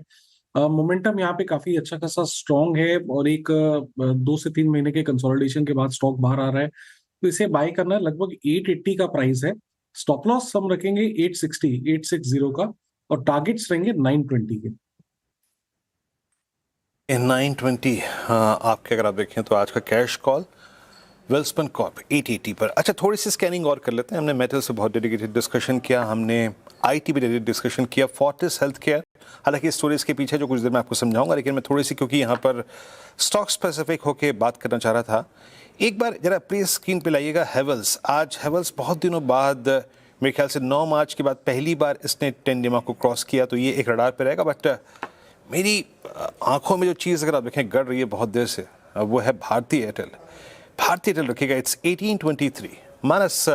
मोमेंटम यहाँ पे काफी अच्छा खासा स्ट्रॉन्ग है, और एक 2 से 3 महीने के कंसोलिडेशन के बाद स्टॉक बाहर आ रहा है, तो इसे बाय करना है। लगभग 880 का प्राइस है। स्टॉप लॉस हम रखेंगे 860 का, और टारगेट्स रहेंगे 920 के। 920 आपके अगर आप देखें तो आज का कैश कॉल वेल्सपन कॉर्प 880 पर। अच्छा, थोड़ी सी स्कैनिंग और कर लेते हैं। हमने मेटल से बहुत डेडिकेटेड डिस्कशन किया, हमने IT भी डेडिकेटेड डिस्कशन किया, फोर्टिस हेल्थ केयर। हालांकि स्टोरीज के पीछे जो कुछ देर में आपको समझाऊंगा, लेकिन मैं थोड़ी सी क्योंकि यहाँ पर स्टॉक स्पेसिफिक होके बात करना चाह रहा था। एक बार जरा प्लीज स्क्रीन पे लाइएगा हेवल्स। आज हेवल्स बहुत दिनों बाद, मेरे ख्याल से 9 मार्च के बाद पहली बार इसने 10 डिमा को क्रॉस किया, तो ये एक रडार पे रहेगा। बट मेरी आंखों में जो चीज़ अगर आप देखें गड़ रही है बहुत देर से, वो है भारती एयरटेल। भारती एयरटेल रखिएगा, इट्स 1823। मानस,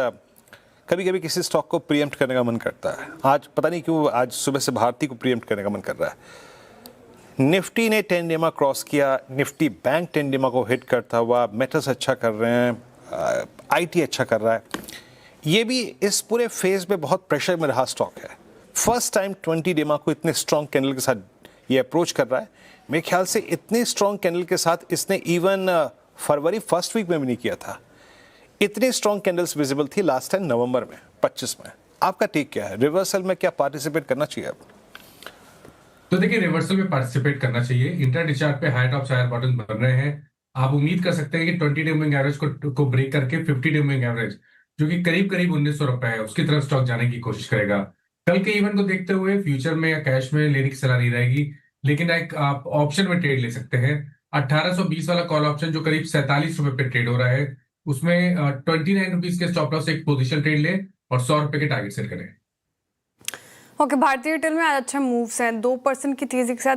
कभी कभी किसी स्टॉक को प्रीएम्प्ट करने का मन करता है। आज पता नहीं क्यों आज सुबह से भारती को प्रीएम्प्ट करने का मन कर रहा है। निफ्टी ने 10 डेमा क्रॉस किया, निफ्टी बैंक 10 डेमा को हिट करता हुआ, मेटल्स अच्छा कर रहे हैं, आईटी अच्छा कर रहा है। ये भी इस पूरे फेज में बहुत प्रेशर में रहा स्टॉक है। फर्स्ट टाइम 20 डेमा को इतने स्ट्रॉन्ग कैंडल के साथ ये अप्रोच कर रहा है। मेरे ख्याल से इतने स्ट्रॉन्ग कैंडल के साथ इसने इवन फरवरी फर्स्ट वीक में भी नहीं किया था। इतनी स्ट्रॉन्ग कैंडल्स विजिबल थी लास्ट टाइम नवंबर में 25 में। आपका टेक क्या है? रिवर्सल में क्या पार्टिसिपेट करना चाहिए अब? तो देखिए, रिवर्सल में पार्टिसिपेट करना चाहिए। इंट्राडे चार्ट पे हाई टॉप हायर बॉटम बन रहे हैं। आप उम्मीद कर सकते हैं कि 20 डे मूविंग एवरेज को ब्रेक करके 50 डे मूविंग एवरेज जो कि करीब 1900 रुपए है उसकी तरफ स्टॉक जाने की कोशिश करेगा। कल के इवेंट को देखते हुए फ्यूचर में या कैश में लेने की सलाह नहीं रहेगी, लेकिन एक आप ऑप्शन में ट्रेड ले सकते हैं। 1820 वाला कॉल ऑप्शन जो करीब 47 रुपए पे ट्रेड हो रहा है, उसमें 29 रुपीज के स्टॉप लॉस एक पोजीशन ट्रेड ले और 100 रुपए के टारगेट सेट करें। ओके, भारतीय एयरटेल में आज अच्छा मूव्स हैं। 2% की तेजी के साथ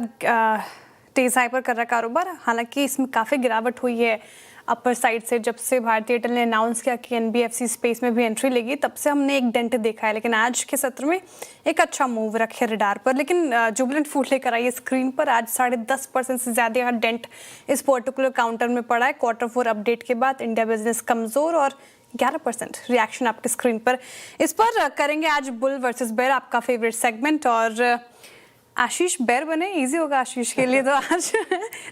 तेज हाई पर कर रहा कारोबार। हालांकि इसमें काफ़ी गिरावट हुई है अपर साइड से। जब से भारतीय एयरटेल ने अनाउंस किया कि एनबीएफसी स्पेस में भी एंट्री लेगी, तब से हमने एक डेंट देखा है। लेकिन आज के सत्र में एक अच्छा मूव रखे रडार पर। लेकिन जुबिलेंट फूड लेकर आई स्क्रीन पर। आज 10.5% से ज़्यादा का डेंट इस पर्टिकुलर काउंटर में पड़ा है। Q4 अपडेट के बाद इंडिया बिजनेस कमज़ोर और 11% रिएक्शन आपके स्क्रीन पर। इस पर करेंगे आज बुल वर्सेस बेयर, आपका फेवरेट सेगमेंट। और आशीष बेयर बने, इजी होगा आशीष के लिए तो आज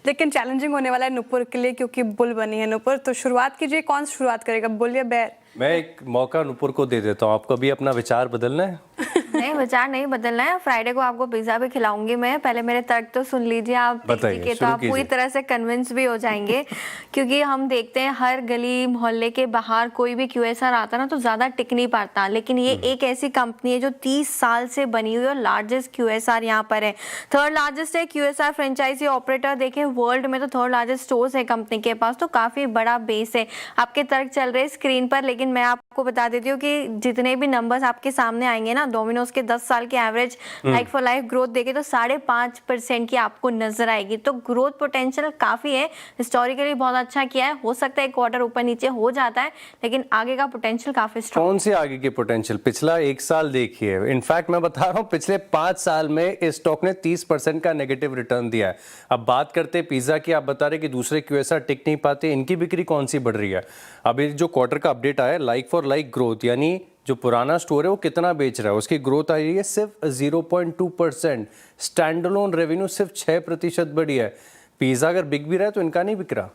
लेकिन चैलेंजिंग होने वाला है नुपुर के लिए, क्योंकि बुल बनी है नुपुर। तो शुरुआत कीजिए, कौन शुरुआत करेगा, बुल या बेयर? मैं एक मौका नुपुर को दे देता हूँ। आपको भी अपना विचार बदलना है? नहीं, विचार नहीं बदलना है। फ्राइडे को आपको पिज्जा भी खिलाऊंगी मैं। पहले मेरे तर्क तो सुन लीजिए आप के, तो आप पूरी तरह से कन्विंस भी हो जाएंगे। क्योंकि हम देखते हैं हर गली मोहल्ले के बाहर कोई भी QSR आता ना तो ज्यादा टिक नहीं पाता, लेकिन ये एक ऐसी कंपनी है जो 30 साल से बनी हुई और लार्जेस्ट QSR यहाँ पर है। थर्ड लार्जेस्ट है QSR फ्रेंचाइजी ऑपरेटर। देखें वर्ल्ड में तो थर्ड लार्जेस्ट स्टोर्स है कंपनी के पास, तो काफी बड़ा बेस है। आपके तर्क चल रहे स्क्रीन पर, लेकिन मैं आपको बता देती हूँ कि जितने भी नंबर्स आपके सामने आएंगे ना, डोमिनोज के 10 साल के average like for life growth देखे तो 5.5% की आपको नजर आएगी। तो ग्रोथ पोटेंशियल काफी है, हिस्टोरिकली बहुत अच्छा किया है। हो सकता है क्वार्टर ऊपर नीचे हो जाता है, लेकिन आगे का पोटेंशियल काफी स्ट्रॉन्ग। कौन सी आगे की पोटेंशियल? पिछला 1 साल देखिए। इनफैक्ट मैं बता रहा हूँ, पिछले 5 साल में इस स्टॉक ने 30% का नेगेटिव रिटर्न दिया है। अब बात करते हैं पिज्जा की। आप बता रहे कि दूसरे QSR टिक नहीं पाते, इनकी बिक्री कौन सी बढ़ रही है? अभी जो क्वार्टर का अपडेट आया, लाइक फॉर लाइक ग्रोथ, यानी जो पुराना स्टोर है वो कितना बेच रहा है, उसकी ग्रोथ आई है सिर्फ 0.2%। स्टैंड अलोन रेवेन्यू सिर्फ 6% बढ़ी है। पिज्जा अगर बिक भी रहा है तो इनका नहीं बिक रहा।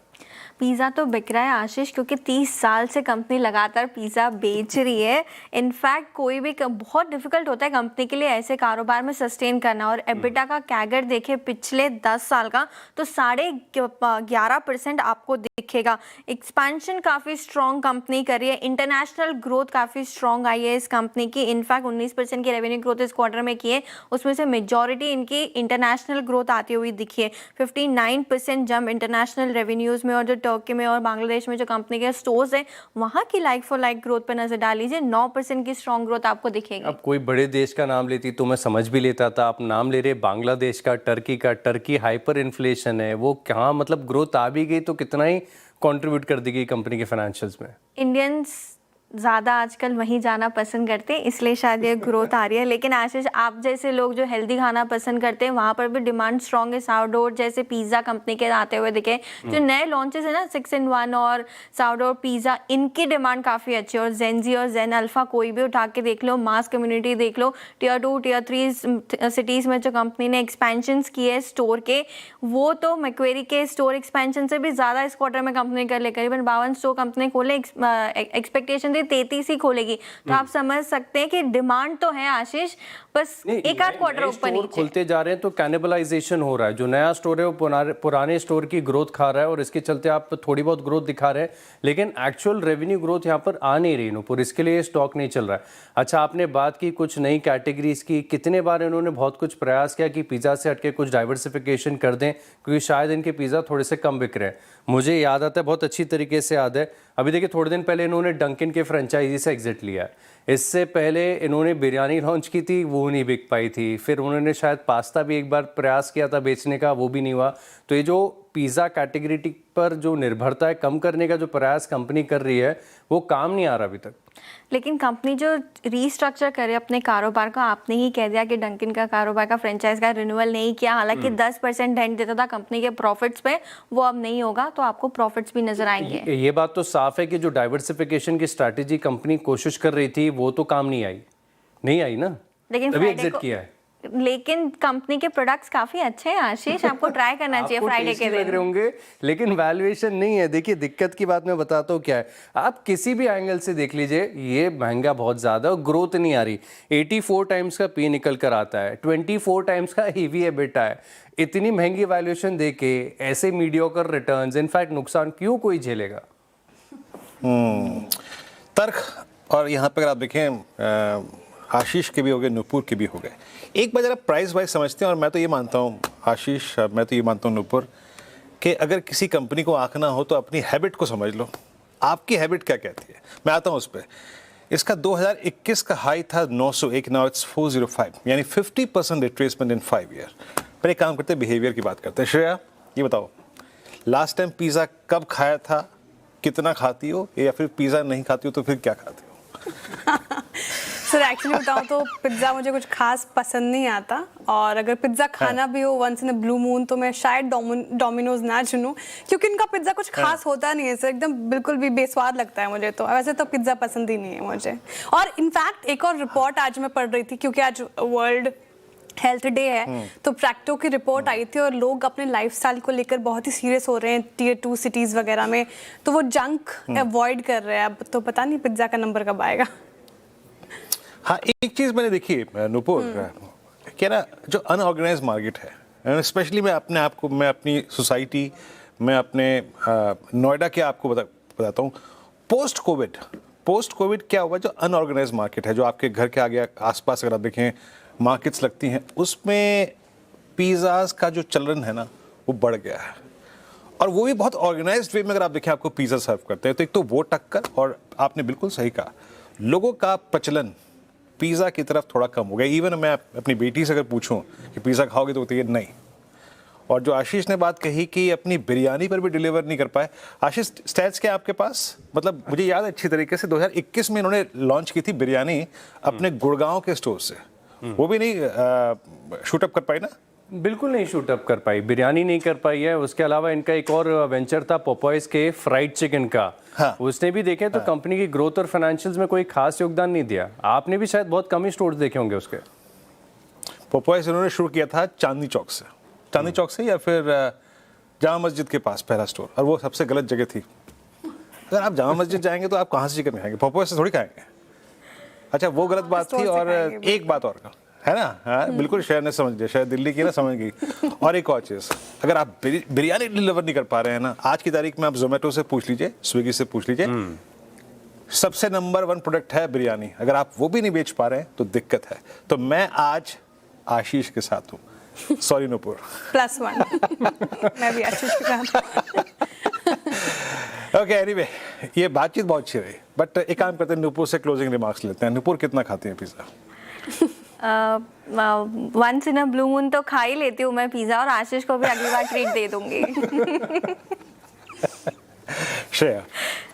पिज़्ज़ा तो बिक रहा है आशीष, क्योंकि 30 साल से कंपनी लगातार पिज़्ज़ा बेच रही है। इनफैक्ट कोई भी बहुत डिफिकल्ट होता है कंपनी के लिए ऐसे कारोबार में सस्टेन करना। और एबिटा का कैगर देखे पिछले 10 साल का तो 11.5% आपको दिखेगा। एक्सपेंशन काफ़ी स्ट्रॉन्ग कंपनी कर रही है। इंटरनेशनल ग्रोथ काफ़ी स्ट्रॉन्ग आई है इस कंपनी की। इनफैक्ट 19% की रेवेन्यू ग्रोथ इस क्वार्टर में की है, उसमें से मेजॉरिटी इनकी इंटरनेशनल ग्रोथ आती हुई दिखी है। 59% जंप इंटरनेशनल रेवेन्यूज़ में। और जो टर्की में और बांग्लादेश में जो कंपनी के स्टोर्स हैं वहां की लाइक फॉर लाइक ग्रोथ पे नजर डाल लीजिए, 9% की स्ट्रॉन्ग ग्रोथ आपको दिखेगी। अब कोई बड़े देश का नाम लेती तो मैं समझ भी लेता था। आप नाम ले रहे बांग्लादेश का, टर्की का। टर्की हाइपर इन्फ्लेशन है, वो क्या मतलब ग्रोथ आ भी गई तो कितना ही कंट्रीब्यूट कर देगी कंपनी के फाइनेंशियल्स में। इंडियंस ज़्यादा आजकल वहीं जाना पसंद करते हैं, इसलिए शायद ये ग्रोथ आ रही है। लेकिन आशीष, आप जैसे लोग जो हेल्दी खाना पसंद करते हैं वहाँ पर भी डिमांड स्ट्रॉन्ग है। साउडोर जैसे पिज़्ज़ा कंपनी के आते हुए दिखे। जो नए लॉन्चेस है ना 6-in-1 और साउडोर पिज़्ज़ा, इनकी डिमांड काफ़ी अच्छी है। और जेनजी और जेन अल्फा कोई भी उठा के देख लो, मास कम्युनिटी देख लो, Tier 2 Tier 3 सिटीज़ में जो कंपनी ने एक्सपेंशन किए हैं स्टोर के, वो तो मैक्वेरी के स्टोर एक्सपेंशन से भी ज़्यादा इस क्वार्टर में कंपनी कर ले। करीबन 52 स्टोर कंपनी खोले, एक्सपेक्टेशन 33 ही खोलेगी। तो आप समझ सकते हैं कि डिमांड तो है आशीष, बस एक आध क्वार्टर ऊपर नीचे खुलते जा रहे हैं तो कैनिबलाइजेशन हो रहा है। जो नया स्टोर है वो पुराने स्टोर की ग्रोथ खा रहा है और इसके चलते आप थोड़ी बहुत ग्रोथ दिखा रहे हैं, लेकिन एक्चुअल रेवेन्यू ग्रोथ यहाँ पर आ नहीं रही नुपुर। इसके लिए स्टॉक नहीं चल रहा है। अच्छा, आपने बात की कुछ नई कैटेगरीज की। कितने बार इन्होंने बहुत कुछ प्रयास किया कि पिज्जा से हटके कुछ डाइवर्सिफिकेशन कर दें, क्योंकि शायद इनके पिज्जा थोड़े से कम बिक रहे हैं। मुझे याद आता है, बहुत अच्छी तरीके से याद है, अभी देखिए थोड़े दिन पहले इन्होंने डंकिन के फ्रेंचाइजी से एग्जिट लिया है। इससे पहले इन्होंने बिरयानी लॉन्च की थी, वो नहीं बिक पाई थी। फिर उन्होंने शायद पास्ता भी एक बार प्रयास किया था बेचने का, वो भी नहीं हुआ। तो ये जो पिज़्ज़ा कैटेगरी पर जो निर्भरता है कम करने का जो प्रयास कंपनी कर रही है वो काम नहीं आ रहा अभी तक। लेकिन कंपनी जो रीस्ट्रक्चर करे अपने कारोबार का, आपने ही कह दिया कि डंकिन का कारोबार का फ्रेंचाइज का रिन्यूअल नहीं किया, हालांकि 10% डेंट देता था कंपनी के प्रॉफिट्स पे, वो अब नहीं होगा, तो आपको प्रॉफिट्स भी नजर आएंगे। ये बात तो साफ है कि जो डाइवर्सिफिकेशन की स्ट्रैटेजी कंपनी कोशिश कर रही थी वो तो काम नहीं आई ना, लेकिन तभी एग्जिट किया है। लेकिन कंपनी के प्रोडक्ट्स काफी अच्छे हैं आशीष, आपको ट्राई करना चाहिए फ्राइडे के दिन। लग रहे होंगे लेकिन वैल्यूएशन नहीं है। देखिए दिक्कत की बात मैं बताता हूँ क्या है, आप किसी भी एंगल से देख लीजिए ये महंगा बहुत ज्यादा और ग्रोथ नहीं आ रही। 84 टाइम्स का पी निकल कर आता है, 24 टाइम्स का ईवी एबिटा है। इतनी महंगी वैल्यूएशन देके ऐसे मीडियोकर रिटर्न्स, इनफैक्ट नुकसान क्यों कोई झेलेगा। तर्क और यहाँ पे अगर आप देखें आशीष के भी हो गए, नुपुर के भी हो गए। एक बार जरा प्राइस वाइज समझते हैं, और मैं तो ये मानता हूँ आशीष, मैं तो ये मानता हूँ नुपुर, कि अगर किसी कंपनी को आंकना हो तो अपनी हैबिट को समझ लो। आपकी हैबिट क्या कहती है, मैं आता हूँ उस पर। इसका 2021 का हाई था 901, नाउ इट्स 405, यानी 50% रिट्रेसमेंट इन 5 ईयर। पर एक काम करते हैं, बिहेवियर की बात करते हैं। श्रेया ये बताओ, लास्ट टाइम पिज़्ज़ा कब खाया था, कितना खाती हो, या फिर पिज़्ज़ा नहीं खाती हो तो फिर क्या खाती हो? सर एक्चुअली बताऊँ तो पिज़्ज़ा मुझे कुछ खास पसंद नहीं आता, और अगर पिज़्ज़ा खाना भी हो once in a blue moon तो मैं शायद डोमिनोज ना चुनूं, क्योंकि इनका पिज़्ज़ा कुछ खास होता नहीं है सर, एकदम बिल्कुल भी बेस्वाद लगता है मुझे। तो वैसे तो पिज़्ज़ा पसंद ही नहीं है मुझे। और इनफैक्ट एक और रिपोर्ट आज मैं पढ़ रही थी, क्योंकि आज वर्ल्ड हेल्थ डे है, तो प्रैक्टो की रिपोर्ट आई थी और लोग अपने लाइफस्टाइल को लेकर बहुत ही सीरियस हो रहे हैं टियर 2 सिटीज़ वगैरह में, तो वो जंक अवॉइड कर रहे हैं। अब तो पता नहीं पिज़्ज़ा का नंबर कब आएगा। हाँ, एक चीज़ मैंने देखी नुपुर, क्या ना, जो अनऑर्गेनाइज मार्केट है, स्पेशली मैं अपनी सोसाइटी, मैं अपने नोएडा के आपको बताता हूँ। पोस्ट कोविड क्या हुआ, जो अनऑर्गेनाइज मार्केट है, जो आपके घर के आगे आसपास अगर आप देखें मार्केट्स लगती हैं, उसमें पिज़्ज़ाज का जो चलन है ना वो बढ़ गया है। और वो भी बहुत ऑर्गेनाइज्ड वे में अगर आप देखें आपको पिज़्ज़ा सर्व करते हैं। तो एक तो वो टक्कर, और आपने बिल्कुल सही कहा, लोगों का प्रचलन पिज़्ज़ा की तरफ थोड़ा कम हो गया। इवन मैं अपनी बेटी से अगर पूछूं कि पिज़्ज़ा खाओगे तो ये नहीं। और जो आशीष ने बात कही कि अपनी बिरयानी पर भी डिलीवर नहीं कर पाए, आशीष स्टैट्स क्या आपके पास? मतलब मुझे याद है अच्छी तरीके से 2021 में इन्होंने लॉन्च की थी बिरयानी अपने गुड़गांव के स्टोर से, वो भी नहीं शूटअप कर पाई ना? बिल्कुल नहीं शूटअप कर पाई, बिरयानी नहीं कर पाई है। उसके अलावा इनका एक और वेंचर था पोपॉयज के फ्राइड चिकन का, हाँ। उसने भी देखे तो कंपनी की ग्रोथ और फाइनेंशियल्स में कोई खास योगदान नहीं दिया। आपने भी शायद बहुत कम ही स्टोर्स देखे होंगे उसके। पोपॉयज उन्होंने शुरू किया था चांदनी चौक से या फिर जामा मस्जिद के पास पहला स्टोर, और वो सबसे गलत जगह थी। अगर आप जामा मस्जिद जाएंगे तो आप कहाँ से चिकन खाएंगे, पोपॉयज से थोड़ी खाएंगे। अच्छा, वो गलत बात थी। और एक बात और है ना, हाँ बिल्कुल, शहर ने समझ लिया, शहर दिल्ली की ना समझ गई। और एक और चीज़, अगर आप बिरयानी डिलीवर नहीं कर पा रहे हैं ना, आज की तारीख में आप जोमेटो से पूछ लीजिए, स्विगी से पूछ लीजिए, सबसे नंबर 1 प्रोडक्ट है बिरयानी। अगर आप वो भी नहीं बेच पा रहे हैं तो दिक्कत है। तो मैं आज आशीष के साथ हूँ, सॉरी नुपुर। +1 मैं भी आशीष के साथ। ओके, एनीवे ये बातचीत बहुत अच्छी रही, बट एक काम करते हैं, नुपुर से क्लोजिंग रिमार्क्स लेते हैं। नुपुर कितना खाती हैं pizza? Once in a blue moon तो खा ही लेती हूँ मैं पिज़्ज़ा, और आशीष को भी अगली बार ट्रीट दे दूंगी। श्रेया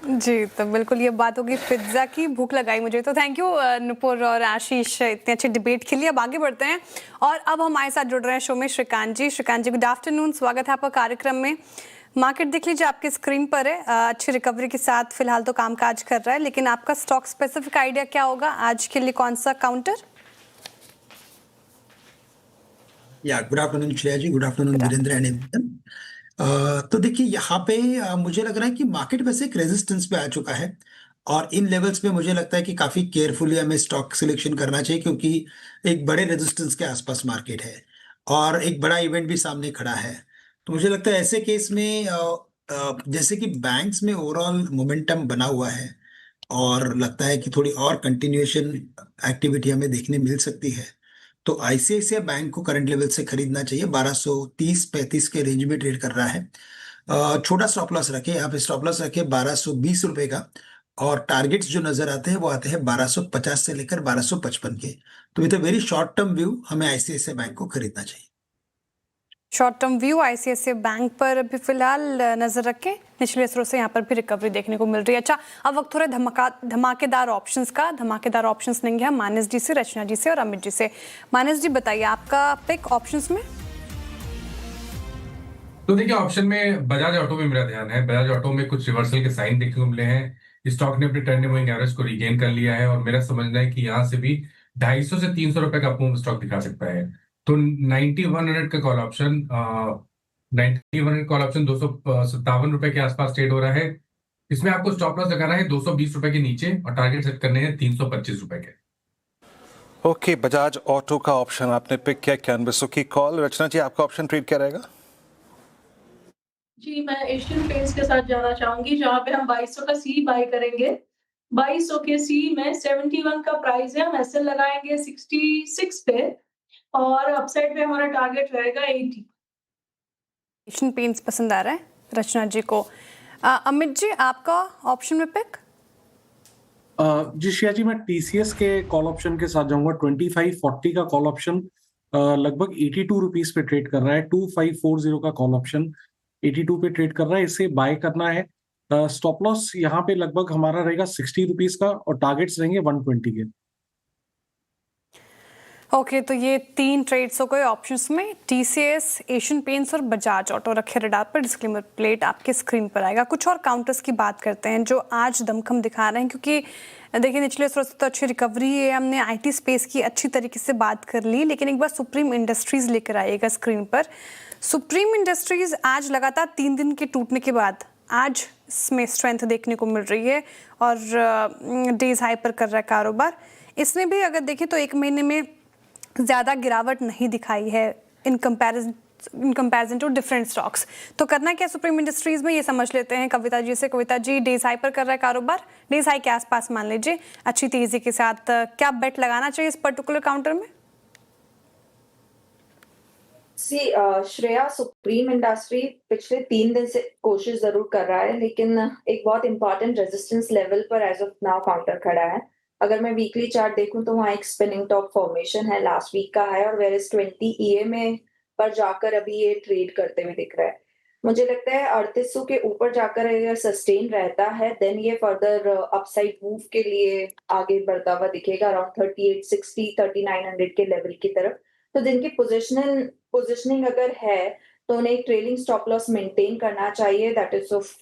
जी, तो बिल्कुल ये बात होगी पिज़्ज़ा की, भूख लगाई मुझे। तो थैंक यू नुपुर और आशीष, इतने अच्छे डिबेट के लिए। अब आगे बढ़ते हैं, और अब हमारे साथ जुड़ रहे हैं शो में श्रीकांत जी। गुड आफ्टरनून, स्वागत है आपका कार्यक्रम में। मार्केट देख लीजिए आपके स्क्रीन पर है, अच्छी रिकवरी के साथ फिलहाल तो कामकाज कर रहा है, लेकिन आपका स्टॉक स्पेसिफिक आइडिया क्या होगा आज के लिए, कौन सा काउंटर? या good afternoon Shreya ji, good afternoon Virendra and everyone. तो देखिए यहाँ पे मुझे लग रहा है कि मार्केट वैसे एक रेजिस्टेंस पे आ चुका है, और इन लेवल्स पे मुझे लगता है कि काफी केयरफुली हमें स्टॉक सिलेक्शन करना चाहिए, क्योंकि एक बड़े रेजिस्टेंस के आसपास मार्केट है और एक बड़ा इवेंट भी सामने खड़ा है। तो मुझे लगता है ऐसे केस में जैसे कि बैंक्स में ओवरऑल मोमेंटम बना हुआ है, और लगता है कि थोड़ी और कंटिन्यूएशन एक्टिविटी हमें देखने मिल सकती है, तो आईसीआईसीआई बैंक को करंट लेवल से खरीदना चाहिए। 1230-35 के रेंज में ट्रेड कर रहा है। छोटा स्टॉप लॉस रखे, यहाँ पे स्टॉप लॉस रखे 1220 रुपए का, और टारगेट्स जो नजर आते हैं वो आते हैं 1250 से लेकर 1255 के। तो with a very short term view हमें आईसीआईसीआई बैंक को खरीदना चाहिए। Short term view ICICI bank पर अभी फिलहाल नजर रखें, निचले स्रोत से यहाँ पर भी रिकवरी देखने को मिल रही है। अच्छा, अब वक्त हो रहा है धमाकेदार ऑप्शंस का। धमाकेदार ऑप्शंस लेंगे हम मानस जी से, रचना जी से और अमित जी से। मानस जी बताइए, आपका पिक ऑप्शंस में? तो देखिए, ऑप्शन में बजाज ऑटो में मेरा ध्यान है। बजाज ऑटो में कुछ रिवर्सल के साइन देखने को मिले हैं। स्टॉक ने अपने ट्रेंड मूविंग एवरेज को रिगेन कर लिया है और मेरा समझना है कि यहाँ से भी 250 से 300 रुपए का अपमूव स्टॉक दिखा सकता है। तो 9100 का कॉल ऑप्शन 9100 कॉल ऑप्शन 257 रुपए के आसपास ट्रेड हो रहा है। इसमें आपको स्टॉप लॉस लगाना है 220 रुपए के नीचे और टारगेट सेट करने हैं 325 रुपए के। ओके, बजाज ऑटो का ऑप्शन आपने पिक किया 9100 की कॉल। रचना जी, आपका ऑप्शन ट्रेड क्या रहेगा? जी, मैं एशियन पेंट्स के साथ जाना चाहूंगी, जहां पे हम 2200 का सी बाय करेंगे। 2200 के सी में 71 का प्राइस है, हम एसएल लगाएंगे 66 पे और अपसाइड पे हमारा टारगेट रहेगा 80। एशियन पेंट्स पसंद आ रहा है रचना जी को। अमित जी, आपका ऑप्शन में पिक? जी श्रेया जी, मैं टीसीएस के कॉल ऑप्शन के साथ जाऊंगा। 2540 का कॉल ऑप्शन लगभग 82 रुपीज पे ट्रेड कर रहा है। 2540 का कॉल ऑप्शन 82 पे ट्रेड कर रहा है, इसे बाय करना है। स्टॉप लॉस यहाँ पे लगभग हमारा रहेगा 60 रुपीज का और टारगेट्स रहेंगे 120 के। ओके, तो ये 3 ट्रेड्स हो गए ऑप्शंस में। टीसीएस, एशियन पेंट्स और बजाज ऑटो रखे रडार पर। डिस्क्लेमर प्लेट आपके स्क्रीन पर आएगा। कुछ और काउंटर्स की बात करते हैं जो आज दमखम दिखा रहे हैं, क्योंकि देखिए निचले स्रोत से तो अच्छी रिकवरी है। हमने आईटी स्पेस की अच्छी तरीके से बात कर ली, लेकिन एक बार सुप्रीम इंडस्ट्रीज लेकर आइएगा स्क्रीन पर। सुप्रीम इंडस्ट्रीज आज लगातार 3 दिन के टूटने के बाद आज इसमें स्ट्रेंथ देखने को मिल रही है और डेज हाई पर कर रहा है कारोबार। इसने भी अगर देखें तो 1 महीने में ज़्यादा गिरावट नहीं दिखाई है in comparison to different stocks. तो करना क्या सुप्रीम इंडस्ट्रीज में, ये समझ लेते हैं कविता जी से। कविता जी, डेज हाई पर कर रहा है कारोबार, डेज हाई के आसपास मान लीजिए, अच्छी तेजी के साथ क्या बेट लगाना चाहिए इस पर्टिकुलर काउंटर में? श्रेया, सुप्रीम इंडस्ट्री पिछले 3 दिन से कोशिश जरूर कर रहा है, लेकिन एक बहुत इंपॉर्टेंट रेजिस्टेंस लेवल पर एज ऑफ नाउ काउंटर खड़ा है। अगर मैं वीकली चार्ट देखूं तो वहाँ एक स्पिनिंग टॉप फॉर्मेशन है, लास्ट वीक का है, और वेयर इज 20 EMA पर जाकर अभी ये ट्रेड करते हुए दिख रहा है। मुझे लगता है 3800 के ऊपर जाकर अगर सस्टेन रहता है देन ये फर्दर अपसाइड मूव के लिए आगे बढ़ता हुआ दिखेगा अराउंड 3860 3900 के लेवल की तरफ। तो जिनकी पोजिशनिंग अगर है तो उन्हें एक ट्रेलिंग स्टॉप लॉस मेंटेन करना चाहिए, दैट इज ऑफ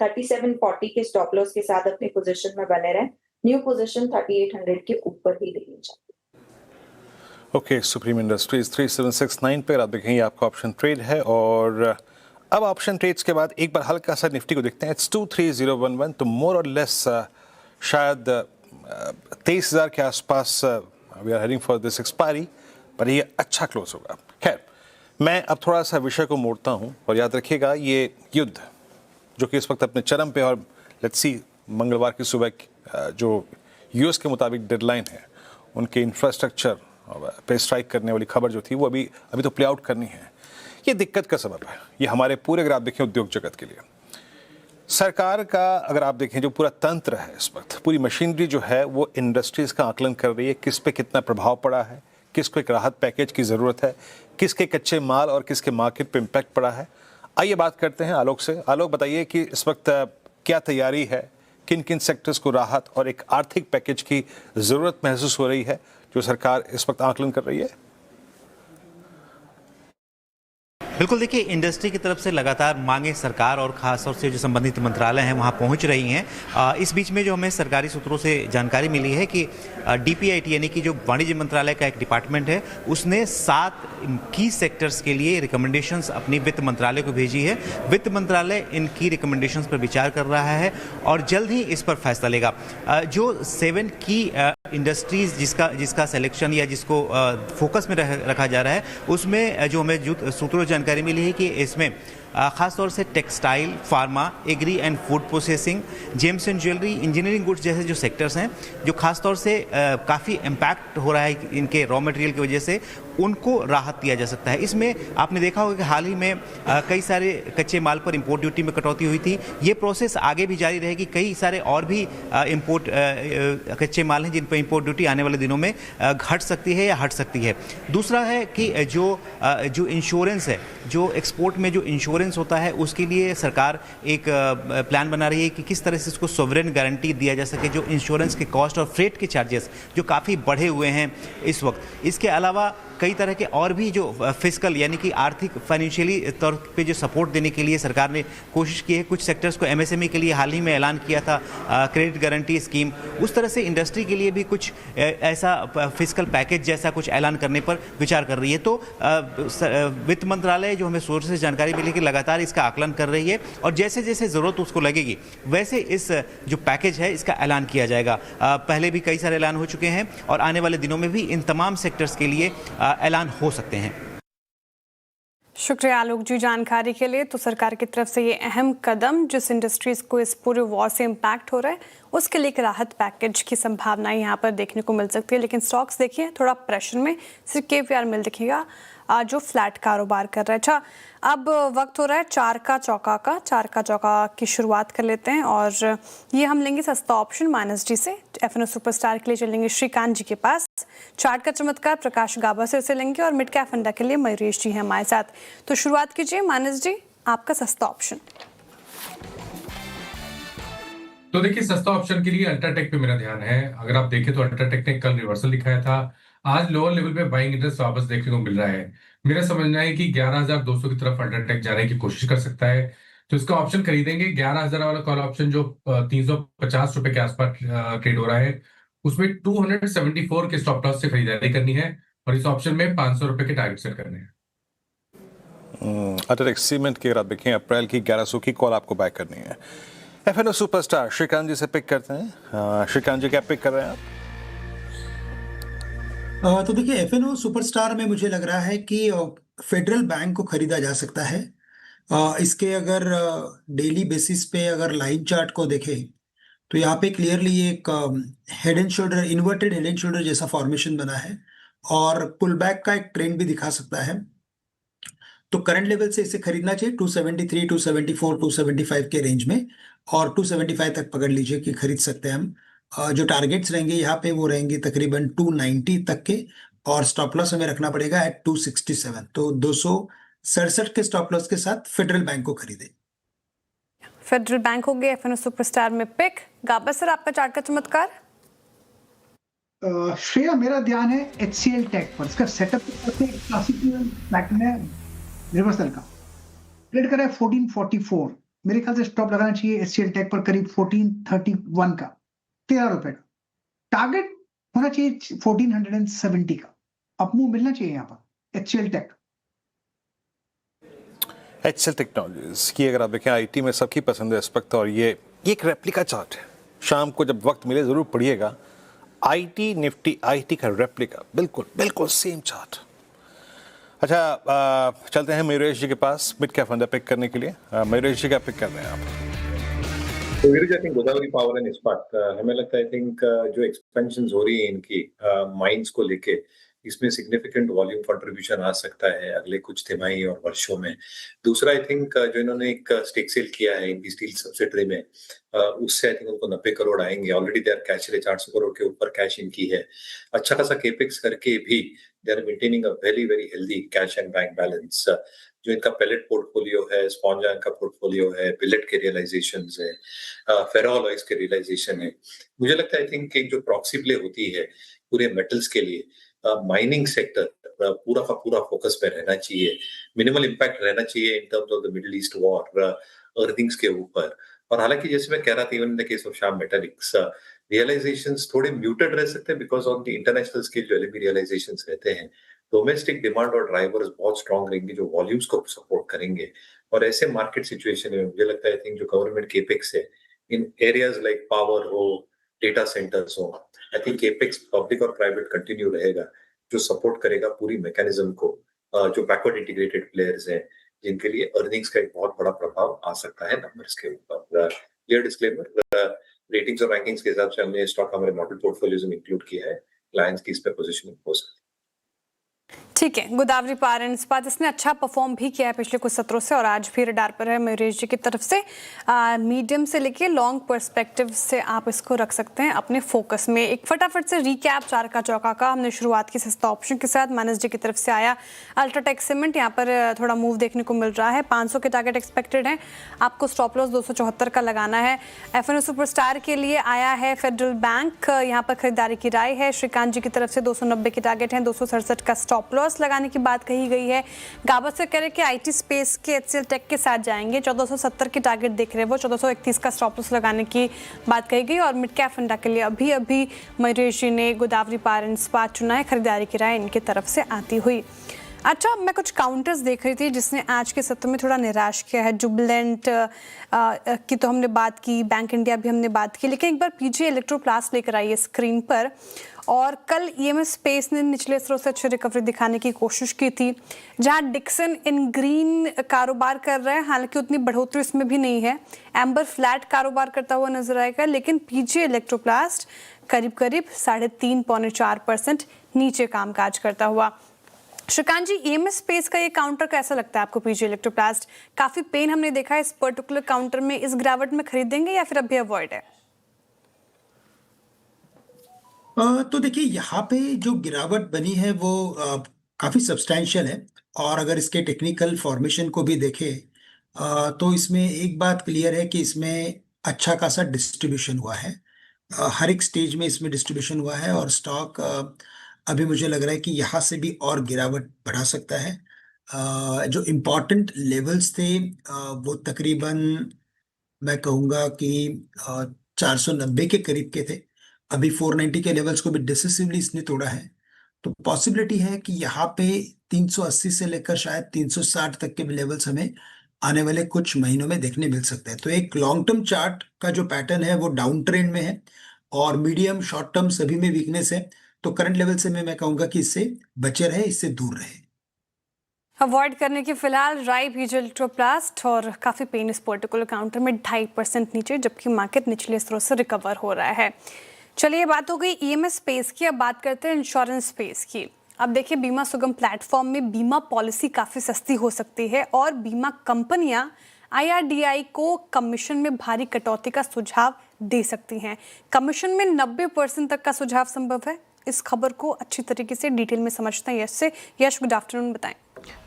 3740 के स्टॉप लॉस के साथ अपनी पोजीशन में बने रहें। न्यू पोजीशन 3800 के ऊपर ही लेनी चाहिए। ओके, सुप्रीम इंडस्ट्रीज 3769 पे आप देखेंगे आपका ऑप्शन ट्रेड है। और अब ऑप्शन ट्रेड्स के बाद एक बार हल्का सा निफ्टी को देखते हैं। इट्स 23011, तो मोर और लेस शायद 23,000 के आसपास we are heading for this expiry, पर ये अच्छा क्लोज होगा। खैर, मैं अब थोड़ा सा विषय को मोड़ता हूँ और याद रखिएगा ये युद्ध जो कि इस वक्त अपने चरम पे, और लेट्स सी मंगलवार की सुबह जो यूएस के मुताबिक डेडलाइन है उनके इंफ्रास्ट्रक्चर पे स्ट्राइक करने वाली खबर जो थी वो अभी तो प्ले आउट करनी है। ये दिक्कत का सबब है, ये हमारे पूरे, अगर आप देखें उद्योग जगत के लिए, सरकार का अगर आप देखें जो पूरा तंत्र है इस वक्त, पूरी मशीनरी जो है वो इंडस्ट्रीज का आकलन कर रही है, किस पे कितना प्रभाव पड़ा है, किसको एक राहत पैकेज की ज़रूरत है, किसके कच्चे माल और किसके मार्केट पे इम्पैक्ट पड़ा है। आइए बात करते हैं आलोक से। आलोक, बताइए कि इस वक्त क्या तैयारी है, किन किन सेक्टर्स को राहत और एक आर्थिक पैकेज की ज़रूरत महसूस हो रही है जो सरकार इस वक्त आकलन कर रही है? बिल्कुल, देखिए इंडस्ट्री की तरफ से लगातार मांगे सरकार और खास तौर से जो संबंधित मंत्रालय हैं वहाँ पहुँच रही हैं। इस बीच में जो हमें सरकारी सूत्रों से जानकारी मिली है कि DPIT यानी कि जो वाणिज्य मंत्रालय का एक डिपार्टमेंट है उसने 7 की सेक्टर्स के लिए रिकमेंडेशंस अपनी वित्त मंत्रालय को भेजी है। वित्त मंत्रालय इन की रिकमेंडेशंस पर विचार कर रहा है और जल्द ही इस पर फैसला लेगा। जो 7 की इंडस्ट्रीज जिसका सिलेक्शन या जिसको फोकस में रखा जा रहा है उसमें जो हमें सूत्रों जानकारी मिली है कि इसमें खासतौर से textile, pharma, agri and food processing, gems and jewellery, engineering goods जैसे जो सेक्टर्स हैं जो खासतौर से काफ़ी इम्पैक्ट हो रहा है इनके रॉ मटेरियल की वजह से, उनको राहत दिया जा सकता है। इसमें आपने देखा होगा कि हाल ही में कई सारे कच्चे माल पर इंपोर्ट ड्यूटी में कटौती हुई थी। ये प्रोसेस आगे भी जारी रहेगी। कई सारे और भी इंपोर्ट कच्चे माल हैं जिन पर इंपोर्ट ड्यूटी आने वाले दिनों में घट सकती है या हट सकती है। दूसरा है कि जो इंश्योरेंस है, जो एक्सपोर्ट में जो इंश्योरेंस होता है, उसके लिए सरकार एक प्लान बना रही है कि किस तरह से इसको सोवरेन गारंटी दिया जा सके। जो इंश्योरेंस के कॉस्ट और फ्रेट के चार्जेस जो काफ़ी बढ़े हुए हैं इस वक्त। इसके अलावा कई तरह के और भी जो फिस्कल यानी कि आर्थिक फाइनेंशियली तौर पे जो सपोर्ट देने के लिए सरकार ने कोशिश की है। कुछ सेक्टर्स को एमएसएमई के लिए हाल ही में ऐलान किया था क्रेडिट गारंटी स्कीम। उस तरह से इंडस्ट्री के लिए भी कुछ ऐसा फिस्कल पैकेज जैसा कुछ ऐलान करने पर विचार कर रही है। तो वित्त मंत्रालय जो हमें सोर्स से जानकारी मिली कि लगातार इसका आकलन कर रही है और जैसे जैसे ज़रूरत उसको लगेगी वैसे इस जो पैकेज है इसका ऐलान किया जाएगा। पहले भी कई सारे ऐलान हो चुके हैं और आने वाले दिनों में भी इन तमाम सेक्टर्स के लिए ऐलान हो सकते हैं। शुक्रिया आलोक जी जानकारी के लिए। तो सरकार की तरफ से ये अहम कदम जिस इंडस्ट्रीज को इस पूरे वॉर से इम्पैक्ट हो रहा है उसके लिए एक राहत पैकेज की संभावना यहाँ पर देखने को मिल सकती है। लेकिन स्टॉक्स देखिए थोड़ा प्रेशर में, सिर्फ KVR मिल दिखेगा जो फ्लैट कारोबार कर रहा है। अच्छा, अब वक्त हो रहा है चार का चौका की शुरुआत कर लेते हैं और ये हम लेंगे सस्ता ऑप्शन -D से। FNO सुपरस्टार के लिए चलेंगे श्रीकांत जी के पास। चार्ट का चमत्कार प्रकाश गाभासे से लेंगे और मिड कैप फंडा के लिए मयूरेश जी हैं हमारे साथ। तो शुरुआत कीजिए -D, आपका सस्ता ऑप्शन। तो देखिए सस्ता ऑप्शन के लिए अल्ट्राटेक पे मेरा ध्यान है। अगर आप देखें तो अल्ट्राटेक ने कल रिवर्सल दिखाया था। आज लोअर लेवल पे बाइंग इंटरेस्ट वापस देखने को मिल रहा है। मेरा समझना है कि 11,200 की तरफ अल्ट्राटेक जाने की कोशिश कर सकता है, तो इसका ऑप्शन खरीदेंगे। 11,000 वाला कॉल ऑप्शन जो 350 रुपए के आसपास ट्रेड हो रहा है, उसमें 274 के स्टॉप लॉस से खरीदारी करनी है और इस ऑप्शन में 500 रुपए के टारगेट सेट करने हैं। अल्ट्राटेक सीमेंट की अगर आप देखें अप्रैल की 1100 की कॉल आपको बाय करनी है। FNO सुपरस्टार श्रीकांत जी से पिक करते हैं। श्रीकांत जी क्या पिक कर रहे हैं आप? तो देखिए FNO सुपरस्टार में मुझे लग रहा है कि फेडरल बैंक को खरीदा जा सकता है। इसके अगर डेली बेसिस पे अगर लाइन चार्ट को देखें तो यहाँ पे क्लियरली एक head and shoulder, inverted head and shoulder जैसा फॉर्मेशन बना है और पुल बैक का एक ट्रेंड भी दिखा सकता है। तो करंट लेवल से इसे खरीदना चाहिए 273, 274, 275 के रेंज में और 275 तक पकड़ लीजिए कि खरीद सकते हैं हम। जो टारगेट्स रहेंगे यहाँ पे वो रहेंगे तकरीबन 290 तक के और स्टॉप लॉस हमें रखना पड़ेगा एट 267। तो 267 के स्टॉप लॉस के साथ फेडरल बैंक को खरीदे। फेडरल बैंक हो गए FNO सुपरस्टार में पिक। गाबा सर आपका चार्ट का चमत्कार। श्रेया मेरा ध्यान है HCL टेक पर। इसका सेटअप क्लासिकल पैटर्न है रिवर्सल का, ट्रेड कर रहा है 1444। मेरे ख्याल से स्टॉप लगाना चाहिए HCL टेक पर करीब 1431 का, 13 रुपए का। टारगेट होना चाहिए 1470 का। अब मूव मिलना चाहिए यहाँ पर HCL टेक। HCL टेक्नोलॉजीज की अगर आप देखें IT में सबकी पसंद है इस वक्त और ये एक रेप्लिका चार्ट है। शाम को जब वक्त मिले जरूर पढ़िएगा। IT निफ्टी IT का रेप्लिका, बिल्कुल सेम चार्ट। अच्छा, चलते हैं मयूरेश जी के पास मिड कैप फंडा पिक करने के लिए। मयूरेश जी क्या पिक कर रहे हैं आप? तो Viru ji, I think Godavari power and Ispat, हमें लगता है आई थिंक जो एक्सपेंशन हो रही है इनकी माइंस को लेके, इसमें सिग्निफिकेंट वॉल्यूम कंट्रीब्यूशन आ सकता है अगले कुछ तिमाही और वर्षों में। दूसरा आई थिंक जो इन्होंने एक स्टेक सेल किया है इनकी स्टील सब्सिडरी में, उससे आई थिंक उनको 90 करोड़ आएंगे। ऑलरेडी दे आर कैश रहे, 400 करोड़ के ऊपर कैश इनकी है। अच्छा खासा केपेक्स करके भी they are maintaining a very very healthy cash and bank balance. जो इनका पेलेट पोर्टफोलियो है, स्पॉन्जा का पोर्टफोलियो है, बिलेट के रियलाइजेशंस है, फेरोल ऑयल्स के रियलाइजेशन है। मुझे लगता है आई थिंक एक जो प्रॉक्सी प्ले होती है पूरे मेटल्स के लिए, माइनिंग सेक्टर पूरा का पूरा फोकस पे रहना चाहिए। मिनिमल इम्पैक्ट रहना चाहिए in terms of the middle east war earnings के ऊपर। और हालांकि जैसे मैं कह रहा था, even in the case of Shyam metallics, realisations थोड़े म्यूटेड रह सकते हैं because of the international scale जो LME रियलाइजेशंस रहते हैं। डोमेस्टिक डिमांड और ड्राइवर्स बहुत स्ट्रांग रहेंगे जो वॉल्यूम्स को सपोर्ट करेंगे। और ऐसे मार्केट सिचुएशन में मुझे लगता है आई थिंक जो गवर्नमेंट केपेक्स है इन एरियाज लाइक पावर हो, डेटा सेंटर्स हो, आई थिंक केपेक्स पब्लिक और प्राइवेट कंटिन्यू रहेगा जो सपोर्ट करेगा पूरी मैकेनिज्म को। जो बैकवर्ड इंटीग्रेटेड प्लेयर्स हैं जिनके लिए अर्निंग्स का एक बहुत बड़ा प्रभाव आ सकता है नंबर्स के ऊपर। क्लियर डिस्क्लेमर, रेटिंग्स और रैंकिंग्स के हिसाब से हमने स्टॉक हमारे मॉडल पोर्टफोलियोज में इंक्लूड किया है, क्लाइंट्स की इस पे पोजीशनिंग हो सकती है। ठीक है, गोदावरी पावर एंड इस्पात इसने अच्छा परफॉर्म भी किया है पिछले कुछ सत्रों से और आज भी रडार पर है मयूरेश जी की तरफ से। मीडियम से लेके लॉन्ग पर्सपेक्टिव से आप इसको रख सकते हैं अपने फोकस में। एक फटाफट से रिकैप चार का चौका का हमने शुरुआत की सस्ता ऑप्शन के साथ, मानस जी की तरफ से आया अल्ट्राटेक सीमेंट, यहाँ पर थोड़ा मूव देखने को मिल रहा है, 500 के टारगेट एक्सपेक्टेड है, आपको स्टॉप लॉस 274 का लगाना है। एफएनओ सुपरस्टार के लिए आया है फेडरल बैंक, यहाँ पर खरीदारी की राय है। श्रीकांत जी की तरफ से 290 की टारगेट है, 267 का स्टॉप लॉस लगाने की बात कही गई है। गाबा से कह रहे कि आईटी स्पेस के एचसीएल टेक के साथ जाएंगे, 1470 की टारगेट देख रहे हैं वो, 1431 का स्टॉप लॉस लगाने की बात कही गई। और मिड कैप फंडा के लिए अभी मयूरेश जी ने गोदावरी पावर एंड इस्पात चुना है, खरीदारी की राय इनकी तरफ से आती हुई। अच्छा, मैं कुछ काउंटर्स देख रही थी जिसने आज के सत्र में थोड़ा निराश किया है। जुबिलेंट की तो हमने बात की, बैंक इंडिया भी हमने बात की, लेकिन एक बार पीजी इलेक्ट्रोप्लास्ट लेकर आई है स्क्रीन पर। और कल ईएमएस स्पेस ने निचले स्तरों से अच्छी रिकवरी दिखाने की कोशिश की थी, जहां डिक्सन इन ग्रीन कारोबार कर रहा है, हालांकि उतनी बढ़ोतरी इसमें भी नहीं है। एम्बर फ्लैट कारोबार करता हुआ नजर आएगा, लेकिन पीजी इलेक्ट्रोप्लास्ट करीब 3.4% नीचे कामकाज करता हुआ। श्रीकांत जी, ईएमएस स्पेस का ये काउंटर कैसा लगता है आपको? पीजी इलेक्ट्रोप्लास्ट काफी पेन हमने देखा है इस पर्टिकुलर काउंटर में, इस गिरावट में खरीदेंगे या फिर अभी अवॉइड है? तो देखिए, यहाँ पे जो गिरावट बनी है वो काफी सब्सटैंशियल है, और अगर इसके टेक्निकल फॉर्मेशन को भी देखें तो इसमें एक बात क्लियर है कि इसमें अच्छा खासा डिस्ट्रीब्यूशन हुआ है। हर एक स्टेज में इसमें डिस्ट्रीब्यूशन हुआ है, और स्टॉक अभी मुझे लग रहा है कि यहाँ से भी और गिरावट बढ़ा सकता है। जो इम्पोर्टेंट लेवल्स थे वो तकरीबन मैं कहूँगा कि 490 के करीब के थे। अभी 490 के लेवल्स को भी डिसिसिवली इसने तोड़ा है, तो पॉसिबिलिटी है कि यहाँ पे 380 से लेकर शायद 360 तक के लेवल्स हमें आने वाले कुछ महीनों में देखने मिल सकते हैं। तो एक लॉन्ग टर्म चार्ट का जो पैटर्न है वो डाउन ट्रेंड में है, और मीडियम शॉर्ट टर्म सभी में वीकनेस है। तो करंट लेवल से मैं कहूँगा कि इससे बचे रहे, इससे दूर रहे। अवॉइड करने की फिलहाल राय पीजी इलेक्ट्रोप्लास्ट, और काफी पेन इस पर्टिकुलर काउंटर में 2.5% नीचे, जबकि मार्केट निचले स्तरों से रिकवर हो रहा है। चलिए, बात हो गई ईएमएस स्पेस की, अब बात करते हैं इंश्योरेंस स्पेस की। अब देखिए, बीमा सुगम प्लेटफॉर्म में बीमा पॉलिसी काफ़ी सस्ती हो सकती है, और बीमा कंपनियां आईआरडीआई को कमीशन में भारी कटौती का सुझाव दे सकती हैं। कमीशन में 90% तक का सुझाव संभव है। इस खबर को अच्छी तरीके से डिटेल में समझते हैं यश, गुड आफ्टरनून, बताएं।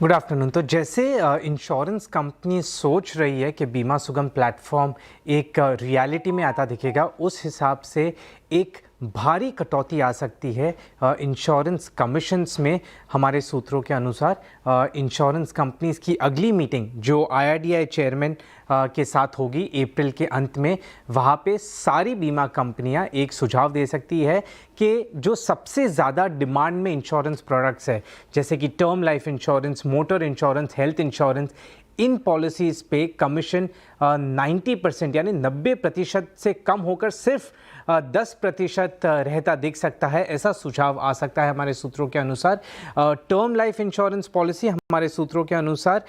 Good afternoon. तो जैसे इंश्योरेंस कंपनी सोच रही है कि बीमा सुगम प्लेटफॉर्म एक रियलिटी में आता दिखेगा, उस हिसाब से एक भारी कटौती आ सकती है इंश्योरेंस कमीशंस में। हमारे सूत्रों के अनुसार इंश्योरेंस कंपनीज की अगली मीटिंग जो आईआरडीआई चेयरमैन के साथ होगी अप्रैल के अंत में, वहाँ पे सारी बीमा कंपनियाँ एक सुझाव दे सकती है कि जो सबसे ज़्यादा डिमांड में इंश्योरेंस प्रोडक्ट्स है, जैसे कि term life insurance, motor insurance, health insurance, इन पॉलिसीज़ पे कमीशन 90% यानी 90% से कम होकर सिर्फ 10% रहता दिख सकता है, ऐसा सुझाव आ सकता है हमारे सूत्रों के अनुसार। टर्म लाइफ इंश्योरेंस पॉलिसी हमारे सूत्रों के अनुसार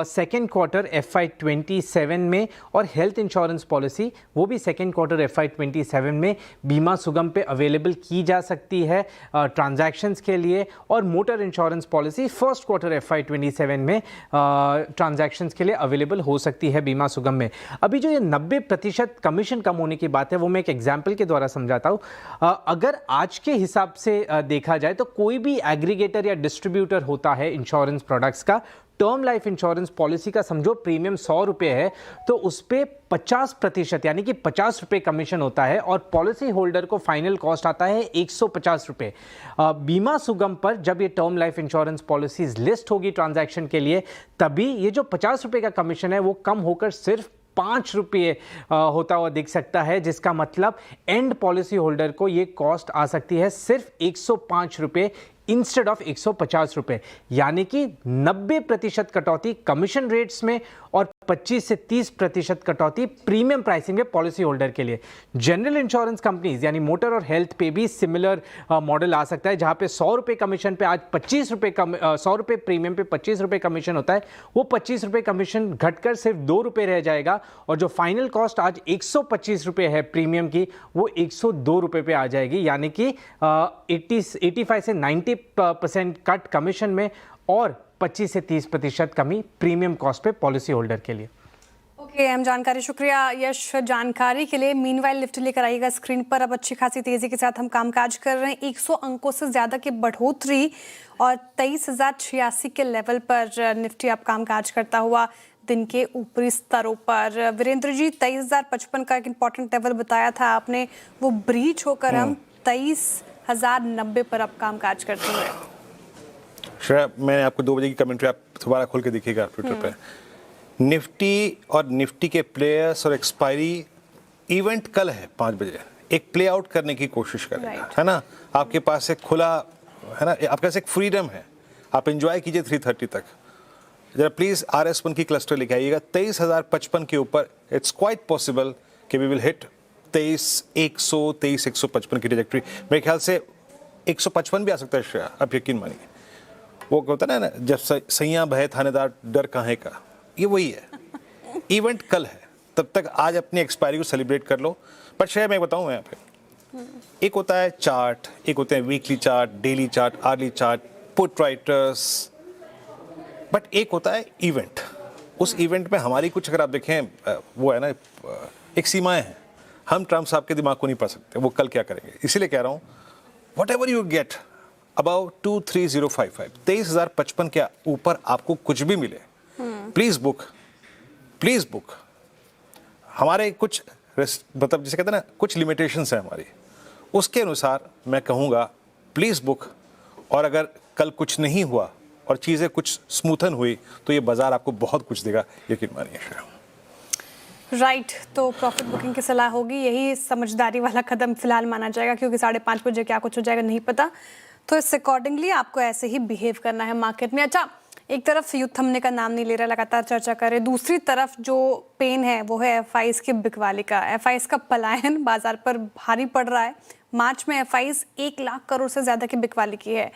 सेकेंड क्वार्टर FY27 में, और हेल्थ इंश्योरेंस पॉलिसी वो भी सेकेंड क्वार्टर FY27 में बीमा सुगम पे अवेलेबल की जा सकती है ट्रांजैक्शंस के लिए, और motor insurance policy first quarter FY27 में ट्रांजैक्शंस के लिए अवेलेबल हो सकती है बीमा सुगम में। अभी जो ये 90% कमीशन कम होने की बात है वो मैं एक एग्जाम्पल के द्वारा समझाता हूँ। अगर आज के हिसाब से देखा जाए तो कोई भी एग्रीगेटर या डिस्ट्रीब्यूटर होता है इंश्योरेंस प्रोडक्ट्स का, टर्म लाइफ इंश्योरेंस पॉलिसी का समझो प्रीमियम 100 रुपये है, तो उस पर 50% यानी कि 50 रुपये कमीशन होता है, और पॉलिसी होल्डर को फाइनल कॉस्ट आता है 150 रुपये। बीमा सुगम पर जब ये term life insurance policies list होगी ट्रांजैक्शन के लिए, तभी ये जो 50 रुपये का कमीशन है वो कम होकर सिर्फ 5 रुपये होता हुआ दिख सकता है, जिसका मतलब एंड पॉलिसी होल्डर को ये कॉस्ट आ सकती है सिर्फ 105 रुपये इंस्टेड ऑफ 150 रुपये, यानी कि 90% कटौती कमीशन रेट्स में और 25 से 30% कटौती प्रीमियम प्राइसिंग में पॉलिसी होल्डर के लिए। जनरल इंश्योरेंस कंपनीज यानी मोटर और हेल्थ पे भी सिमिलर मॉडल आ सकता है, जहां पे 100 रुपये कमीशन पे आज 25 रुपये 100 रुपये प्रीमियम पे 25 रुपये कमीशन होता है, वो 25 रुपये कमीशन घटकर सिर्फ 2 रुपये रह जाएगा और जो फाइनल कॉस्ट आज 125 रुपये है प्रीमियम की, वो 102 रुपये पे आ जाएगी, यानी कि 85 से 90% कट कमीशन में और 25 से 30% कमी प्रीमियम कॉस्ट पे पॉलिसी होल्डर के लिए। ओके, अहम जानकारी, शुक्रिया यश जानकारी के लिए। मीनवाइल निफ्टी लेकर आइएगा स्क्रीन पर। अब अच्छी खासी तेजी के साथ हम कामकाज कर रहे हैं। 100 अंकों से ज्यादा की बढ़ोतरी और 23,086 के लेवल पर निफ्टी अब कामकाज करता हुआ दिन के ऊपरी स्तरों पर। वीरेंद्र जी, 23,055 का एक इंपॉर्टेंट लेवल बताया था आपने, वो ब्रीच होकर हम 23,090 पर अब कामकाज करते हुए। श्रेया, मैंने आपको 2 बजे की कमेंट्री आप दोबारा खोल के देखिएगा ट्विटर पे। निफ्टी और निफ्टी के प्लेयर्स और एक्सपायरी इवेंट कल है 5 बजे, एक प्ले आउट करने की कोशिश करेगा, है ना। आपके पास एक खुला, है ना, आपके पास एक फ्रीडम है, आप एंजॉय कीजिए 3:30 तक। जरा प्लीज RS1 की क्लस्टर लेके आइएगा 23,055 के ऊपर। इट्स क्वाइट पॉसिबल कि वी विल हिट 23,100 23,155 की ट्रैजेक्टरी। मेरे ख्याल से 155 भी आ सकता है श्रेया, आप यकीन मानिए। वो होता है ना, जब सैया बहे थानेदार डर काहे का, ये वही है। इवेंट कल है, तब तक आज अपनी एक्सपायरी को सेलिब्रेट कर लो। पर श्रेया, मैं बताऊं यहाँ पे, एक होता है चार्ट, एक होते हैं weekly chart, daily chart, hourly chart, put writers, but एक होता है इवेंट। उस इवेंट में हमारी कुछ, अगर आप देखें, वो है ना, एक सीमाएं हैं। हम ट्रम्प साहब के दिमाग को नहीं पढ़ सकते वो कल क्या करेंगे, इसीलिए कह रहा हूँ what ever you get about 23055, 23,055 के ऊपर आपको कुछ भी मिले, प्लीज बुक। हमारे कुछ मतलब जिसे कहते हैं ना, कुछ लिमिटेशंस है हमारी, उसके अनुसार मैं कहूँगा प्लीज बुक। और अगर कल कुछ नहीं हुआ और चीज़ें कुछ स्मूथन हुई तो ये बाजार आपको बहुत कुछ देगा, यकीन मानिए। राइट, तो प्रॉफिट बुकिंग की सलाह होगी, यही समझदारी वाला कदम फिलहाल माना जाएगा, क्योंकि 5:30 बजे क्या कुछ हो जाएगा नहीं पता। तो इस अकॉर्डिंगली आपको ऐसे ही बिहेव करना है मार्केट में। अच्छा, एक तरफ युद्ध थमने का नाम नहीं ले रहा, लगातार चर्चा करें, दूसरी तरफ जो पेन है वो है FIs की बिकवाली का। FIs का पलायन बाजार पर भारी पड़ रहा है। मार्च में FIs 1 लाख करोड़ से ज्यादा की बिकवाली की है।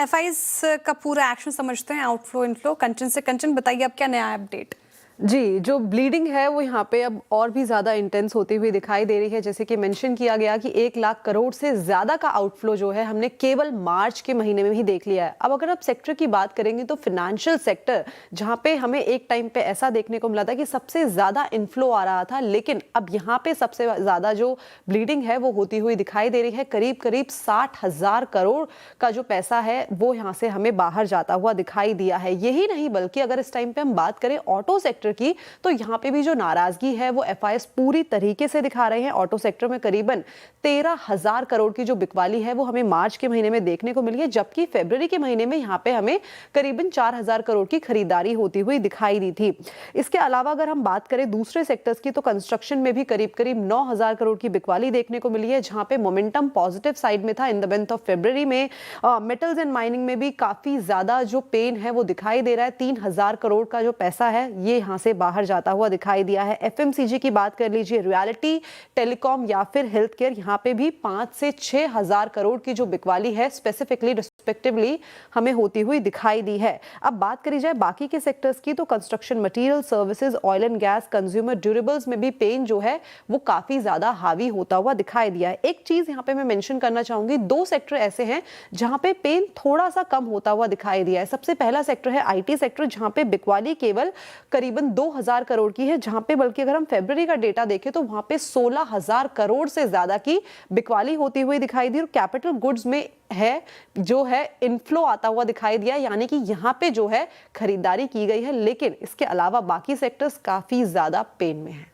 FIs का पूरा एक्शन समझते हैं, आउटफ्लो इनफ्लो, कंचन से कंचन बताइए अब क्या नया अपडेट। जी, जो ब्लीडिंग है वो यहाँ पे अब और भी ज़्यादा इंटेंस होती हुई दिखाई दे रही है। जैसे कि मेंशन किया गया कि 1 लाख करोड़ से ज़्यादा का आउटफ्लो जो है हमने केवल मार्च के महीने में ही देख लिया है। अब अगर आप सेक्टर की बात करेंगे तो फिनेंशियल सेक्टर, जहाँ पे हमें एक टाइम पे ऐसा देखने को मिला था कि सबसे ज़्यादा इनफ्लो आ रहा था, लेकिन अब यहाँ पे सबसे ज़्यादा जो ब्लीडिंग है वो होती हुई दिखाई दे रही है। करीब 60,000 करोड़ का जो पैसा है वो यहाँ से हमें बाहर जाता हुआ दिखाई दिया है। यही नहीं, बल्कि अगर इस टाइम पे हम बात करें ऑटो सेक्टर की, तो यहाँ पे भी जो नाराजगी है वो FIs पूरी तरीके से दिखा रहे हैं। ऑटो सेक्टर में करीबन 13,000 करोड़ की जो बिकवाली है वो हमें मार्च के महीने में देखने को मिली है, जबकि फरवरी के महीने में यहाँ पे हमें करीबन 4,000 करोड़ की खरीदारी होती हुई दिखाई दी थी। इसके अलावा अगर हम बात करें दूसरे सेक्टर्स की, तो कंस्ट्रक्शन में भी करीब 9,000 करोड़ की बिकवाली देखने को मिली है, जहाँ पे मोमेंटम पॉजिटिव साइड में था इन द मंथ ऑफ फरवरी में। मेटल्स एंड माइनिंग में भी काफी ज्यादा जो पेन है वो दिखाई दे रहा है। 3,000 करोड़ का जो पैसा है ये यहाँ से बाहर जाता हुआ दिखाई दिया है। FMCG की बात कर लीजिए, रियलिटी, टेलीकॉम या फिर हेल्थ केयर, यहाँ पे भी 5 से 6,000 करोड़ की जो बिकवाली है स्पेसिफिकली रिस्पेक्टिवली हमें होती हुई दिखाई दी है। अब बात करी जाए बाकी के सेक्टर्स की, तो construction material, services, oil and gas, consumer durables में भी पेन जो है वो काफी ज्यादा हावी होता हुआ दिखाई दिया है। एक चीज यहाँ पे मैं मेंशन करना चाहूंगी, 2 सेक्टर ऐसे हैं जहां पे पेन थोड़ा सा कम होता हुआ दिखाई दिया है। सबसे पहला सेक्टर है IT सेक्टर, जहां पे बिकवाली केवल करीबन 2,000 करोड़ की है, जहां पे बल्कि अगर हम फरवरी का डेटा देखें तो वहां पे 16,000 करोड़ से ज्यादा की बिकवाली होती हुई दिखाई दी। और कैपिटल गुड्स में है जो है इनफ्लो आता हुआ दिखाई दिया, यानी कि यहां पे जो है खरीदारी की गई है, लेकिन इसके अलावा बाकी सेक्टर्स काफी ज्यादा पेन में है।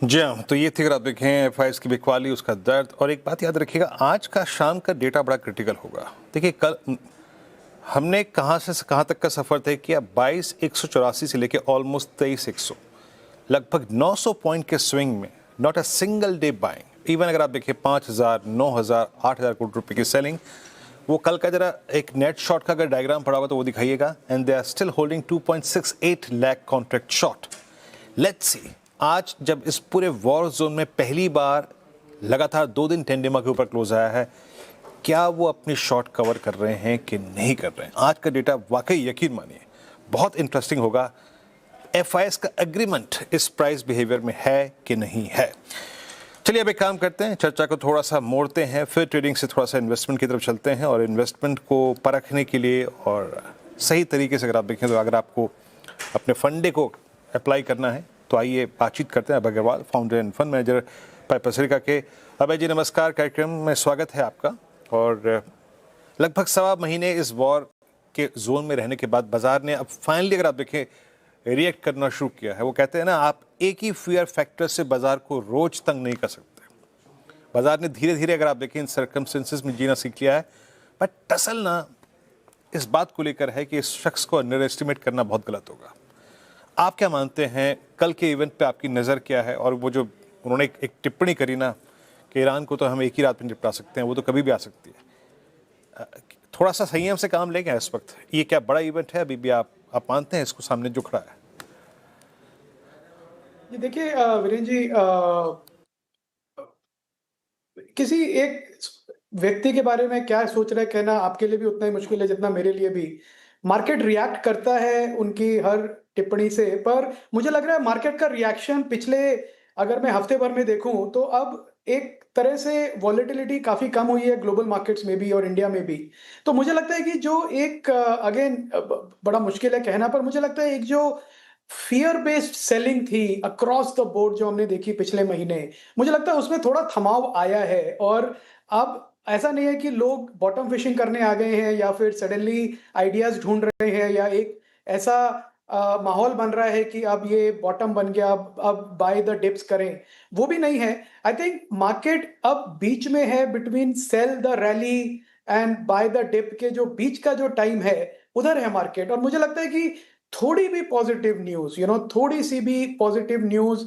जी हाँ, तो ये थी, अगर आप देखें FIs की बिकवाली, उसका दर्द। और एक बात याद रखिएगा, आज का शाम का डेटा बड़ा क्रिटिकल होगा। देखिए, कल हमने कहाँ से कहाँ तक का सफ़र तय किया, 22,184 से लेके ऑलमोस्ट 23,100, लगभग 900 पॉइंट के स्विंग में, not a single day buying, even अगर आप देखिए 5,000, 9,000, 8,000 करोड़ रुपए की सेलिंग, वो कल का जरा एक नेट शॉर्ट का अगर डायग्राम पड़ा हुआ तो वो दिखाइएगा। And they are still holding 2.68 lakh contract short. Let's see, आज जब इस पूरे वॉर जोन में पहली बार लगातार 2 दिन टेंडेमा के ऊपर क्लोज आया है, क्या वो अपनी शॉर्ट कवर कर रहे हैं कि नहीं कर रहे हैं? आज का डेटा वाकई यकीन मानिए बहुत इंटरेस्टिंग होगा। FIS का एग्रीमेंट इस प्राइस बिहेवियर में है कि नहीं है। चलिए अब एक काम करते हैं, चर्चा को थोड़ा सा मोड़ते हैं, फिर ट्रेडिंग से थोड़ा सा इन्वेस्टमेंट की तरफ चलते हैं। और इन्वेस्टमेंट को परखने के लिए और सही तरीके से अगर आप देखें तो अगर आपको अपने फंडे को अप्लाई करना है तो आइए बातचीत करते हैं Abhay Agarwal, founder and fund manager Piper Serica के। अभय जी नमस्कार, कार्यक्रम में स्वागत है आपका। और लगभग 1.25 महीने इस वॉर के जोन में रहने के बाद बाजार ने अब फाइनली अगर आप देखें रिएक्ट करना शुरू किया है। वो कहते हैं ना, आप एक ही फियर फैक्टर से बाजार को रोज तंग नहीं कर सकते। बाजार ने धीरे धीरे अगर आप देखें इन सर्कमस्टेंसेस में जीना सीख लिया है। बट टसल ना इस बात को लेकर है कि इस शख्स को अंडर एस्टिमेट करना बहुत गलत होगा। आप क्या मानते हैं, कल के इवेंट पे आपकी नज़र क्या है? और वो जो उन्होंने एक टिप्पणी करी ना कि ईरान को तो हम एक ही रात में निपटा सकते हैं, वो तो कभी भी आ सकती है। थोड़ा सा संयम से काम लेंगे इस वक्त। ये क्या बड़ा इवेंट है? अभी भी आप मानते हैं इसको सामने जो खड़ा है? ये देखिए वीरेन जी, किसी एक व्यक्ति के बारे में क्या सोच रहे कहना आपके लिए भी उतना ही मुश्किल है जितना मेरे लिए भी। मार्केट रिएक्ट करता है उनकी हर टिप्पणी से, पर मुझे लग रहा है मार्केट का रिएक्शन पिछले, अगर मैं हफ्ते भर में देखूं तो अब एक तरह से वॉलेटिलिटी काफी कम हुई है ग्लोबल मार्केट्स में भी और इंडिया में भी। तो मुझे लगता है कि जो एक अगेन बड़ा मुश्किल है कहना, पर मुझे लगता है एक जो फियर बेस्ड सेलिंग थी अक्रॉस द बोर्ड जो हमने देखी पिछले महीने, मुझे लगता है उसमें थोड़ा थमाव आया है। और अब ऐसा नहीं है कि लोग बॉटम फिशिंग करने आ गए हैं या फिर सडनली आइडियाज ढूंढ रहे हैं या एक ऐसा माहौल बन रहा है कि अब ये बॉटम बन गया, अब बाय द डिप्स करें, वो भी नहीं है। आई थिंक मार्केट अब बीच में है, between sell the rally and buy the dip के जो बीच का जो टाइम है उधर है मार्केट। और मुझे लगता है कि थोड़ी भी पॉजिटिव न्यूज, थोड़ी सी भी पॉजिटिव न्यूज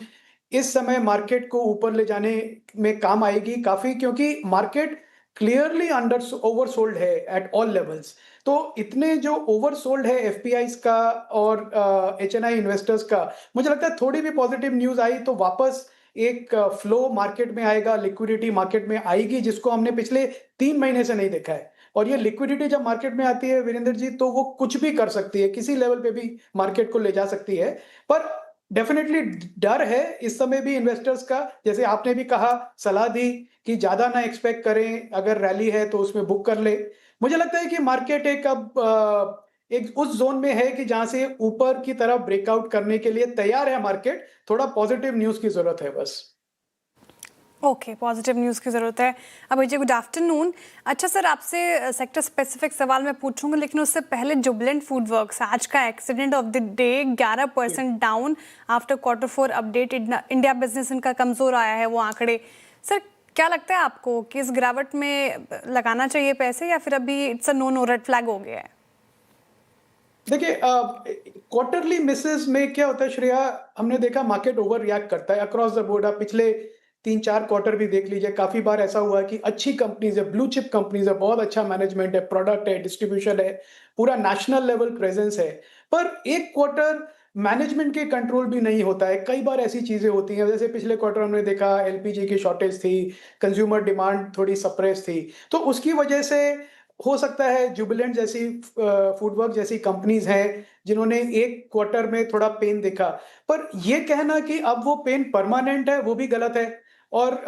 इस समय मार्केट को ऊपर ले जाने में काम आएगी काफी, क्योंकि मार्केट क्लियरली ओवरसोल्ड है एट ऑल लेवल्स। तो इतने जो ओवरसोल्ड है एफपीआईज का और एचएनआई इन्वेस्टर्स का, मुझे लगता है थोड़ी भी पॉजिटिव न्यूज आई तो वापस एक फ्लो मार्केट में आएगा, लिक्विडिटी मार्केट में आएगी, जिसको हमने पिछले 3 महीने से नहीं देखा है। और ये लिक्विडिटी जब मार्केट में आती है वीरेंद्र जी, तो वो कुछ भी कर सकती है, किसी लेवल पे भी मार्केट को ले जा सकती है। पर डेफिनेटली डर है इस समय भी इन्वेस्टर्स का, जैसे आपने भी कहा, सलाह दी कि ज्यादा ना एक्सपेक्ट करें, अगर रैली है तो उसमें बुक कर ले। मुझे लगता है कि मार्केट एक उस जोन में है कि जहां से ऊपर की तरफ ब्रेकआउट करने के लिए तैयार है मार्केट। थोड़ा पॉजिटिव न्यूज की जरूरत है बस। ओके, पॉजिटिव न्यूज़ की ज़रूरत है। अभय जी गुड आफ्टरनून। अच्छा सर, आपसे सेक्टर स्पेसिफिक सवाल मैं पूछूंगा, लेकिन उससे पहले जुबिलेंट फूड वर्क्स आज का accident of the day 11% down after Q4 update. India business इनका कमज़ोर आया है वो आंकड़े। सर क्या लगता है आपको कि इस गिरावट में लगाना चाहिए पैसे या फिर अभी it's a no red flag हो गया है? देखिए क्वार्टरली मिसेस में क्या होता है श्रेया, हमने देखा मार्केट ओवर रिएक्ट करता है अक्रॉस द बोर्ड। आप पिछले 3-4 क्वार्टर भी देख लीजिए, काफी बार ऐसा हुआ कि अच्छी कंपनीज है, ब्लू चिप कंपनीज है, बहुत अच्छा मैनेजमेंट है, प्रोडक्ट है, डिस्ट्रीब्यूशन है, पूरा नेशनल लेवल प्रेजेंस है, पर एक क्वार्टर मैनेजमेंट के कंट्रोल भी नहीं होता है। कई बार ऐसी चीजें होती हैं, जैसे पिछले क्वार्टर हमने देखा एलपीजी की शॉर्टेज थी, कंज्यूमर डिमांड थोड़ी सप्रेस थी, तो उसकी वजह से हो सकता है जुबिलेंट जैसी फूडवर्क जैसी कंपनीज हैं जिन्होंने एक क्वार्टर में थोड़ा पेन देखा, पर ये कहना कि अब वो पेन परमानेंट है वो भी गलत है। और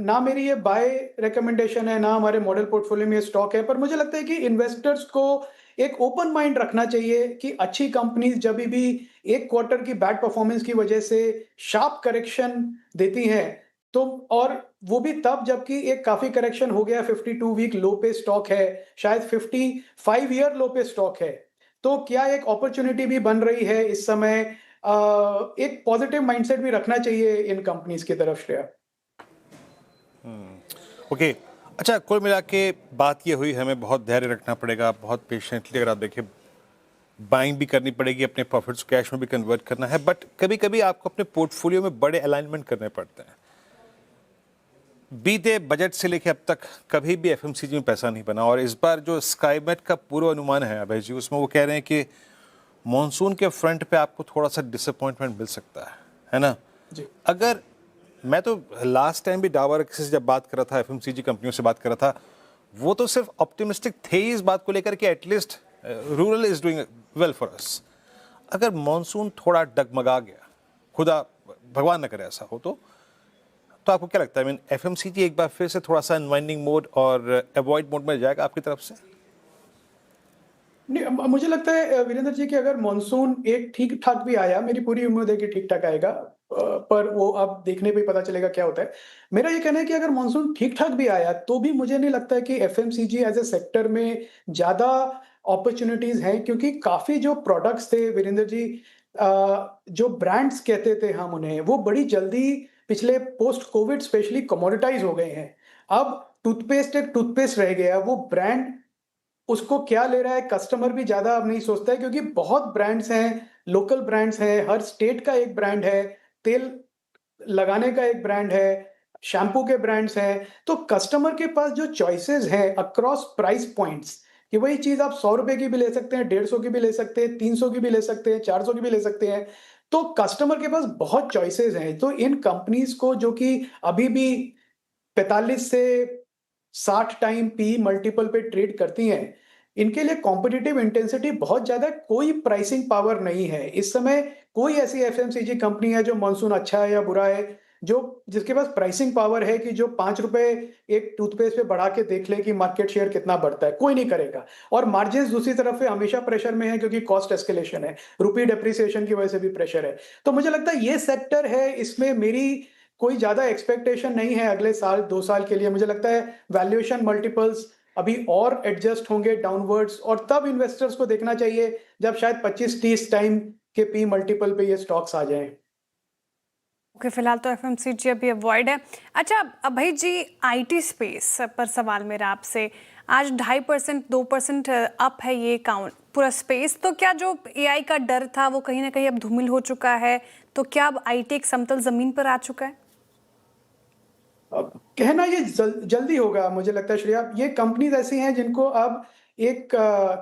ना मेरी ये बाय रिकमेंडेशन है, ना हमारे मॉडल पोर्टफोलियो में स्टॉक है, पर मुझे लगता है कि इन्वेस्टर्स को एक ओपन माइंड रखना चाहिए कि अच्छी कंपनीज जब भी एक क्वार्टर की बैड परफॉर्मेंस की वजह से शार्प करेक्शन देती हैं, तो और वो भी तब जबकि एक काफी करेक्शन हो गया, 52 वीक लो पे स्टॉक है, शायद 55 ईयर लो पे स्टॉक है, तो क्या एक अपॉर्चुनिटी भी बन रही है इस समय। एक पॉजिटिव माइंडसेट भी रखना चाहिए इन कंपनीज की तरफ श्रेया। ओके, अच्छा, कुल मिला के बात ये हुई, हमें बहुत धैर्य रखना पड़ेगा, बहुत पेशेंटली अगर आप देखिए बाइंग भी करनी पड़ेगी, अपने प्रॉफिट्स कैश में भी कन्वर्ट करना है, बट कभी कभी आपको अपने पोर्टफोलियो में बड़े अलाइनमेंट करने पड़ते हैं। बीते बजट से लेकर अब तक कभी भी एफएमसीजी में पैसा नहीं बना, और इस बार जो स्काईमेट का पूर्वानुमान है अभय जी, उसमें वो कह रहे हैं कि मॉनसून के फ्रंट पे आपको थोड़ा सा डिसअपॉइंटमेंट मिल सकता है ना? जी। अगर मैं तो लास्ट टाइम भी डाबर से जब बात कर रहा था, एफएमसीजी कंपनियों से बात कर रहा था, वो तो सिर्फ ऑप्टिमिस्टिक थे इस बात को लेकर कि at least rural is doing well for us. अगर मॉनसून थोड़ा डगमगा गया, खुदा भगवान न करे ऐसा हो, तो आपको क्या लगता है, मीन एफएमसीजी एक बार फिर से थोड़ा सा अनवाइंडिंग मोड और अवॉइड मोड में जाएगा आपकी तरफ से? नहीं, मुझे लगता है वीरेंद्र जी कि अगर मॉनसून एक ठीक ठाक भी आया, मेरी पूरी उम्मीद है कि ठीक ठाक आएगा, पर वो अब देखने पे ही पता चलेगा क्या होता है। मेरा ये कहना है कि अगर मॉनसून ठीक ठाक भी आया तो भी मुझे नहीं लगता है कि एफएमसीजी एज ए सेक्टर में ज्यादा अपॉर्चुनिटीज हैं, क्योंकि काफी जो प्रोडक्ट्स थे वीरेंद्र जी, जो ब्रांड्स कहते थे हम उन्हें, वो बड़ी जल्दी पिछले पोस्ट कोविड स्पेशली कमोडिटाइज हो गए हैं। अब टूथपेस्ट एक टूथपेस्ट रह गया, वो ब्रांड उसको क्या ले रहा है कस्टमर भी ज्यादा अब नहीं सोचता है, क्योंकि बहुत ब्रांड्स हैं, लोकल ब्रांड्स हैं, हर स्टेट का एक ब्रांड है, तेल लगाने का एक ब्रांड है, शैम्पू के ब्रांड्स हैं, तो कस्टमर के पास जो चॉइसेस हैं अक्रॉस प्राइस पॉइंट्स, कि वही चीज आप 100 रुपए की भी ले सकते हैं, 150 की भी ले सकते हैं, 300 की भी ले सकते हैं, 400 की भी ले सकते हैं, तो कस्टमर के पास बहुत चॉइसेस हैं। तो इन कंपनीज को जो कि अभी भी 45 से 60 टाइम पी मल्टीपल पे ट्रेड करती हैं, इनके लिए कॉम्पिटिटिव इंटेंसिटी बहुत ज्यादा है, कोई प्राइसिंग पावर नहीं है इस समय। कोई ऐसी एफएमसीजी कंपनी है जो मॉनसून अच्छा है या बुरा है, जो जिसके पास प्राइसिंग पावर है कि जो 5 रुपए एक टूथपेस्ट पे बढ़ा के देख ले कि मार्केट शेयर कितना बढ़ता है, कोई नहीं करेगा। और मार्जिन दूसरी तरफ पे हमेशा प्रेशर में है, क्योंकि कॉस्ट एस्केलेशन है, रुपी डेप्रिसिएशन की वजह से भी प्रेशर है। तो मुझे लगता है ये सेक्टर है, इसमें मेरी कोई ज्यादा एक्सपेक्टेशन नहीं है अगले साल 2 साल के लिए। मुझे लगता है वैल्यूएशन मल्टीपल्स अभी और एडजस्ट होंगे डाउनवर्ड्स, और तब इन्वेस्टर्स को देखना चाहिए जब शायद 25-30 टाइम के पी मल्टीपल पे ये स्टॉक्स आ जाएं। ओके, फिलहाल तो एफएमसीजी अभी अवॉइड है। अच्छा अभय जी, आईटी स्पेस पर सवाल मेरा आपसे, आज 2.5% 2% अप है ये काउंट पूरा स्पेस, तो क्या जो एआई का डर था वो कहीं ना कहीं अब धूमिल हो चुका है? तो क्या अब आईटी एक समतल जमीन पर आ चुका है? कहना ये जल्दी होगा मुझे लगता है श्रेया। ये कंपनीज ऐसी हैं जिनको अब एक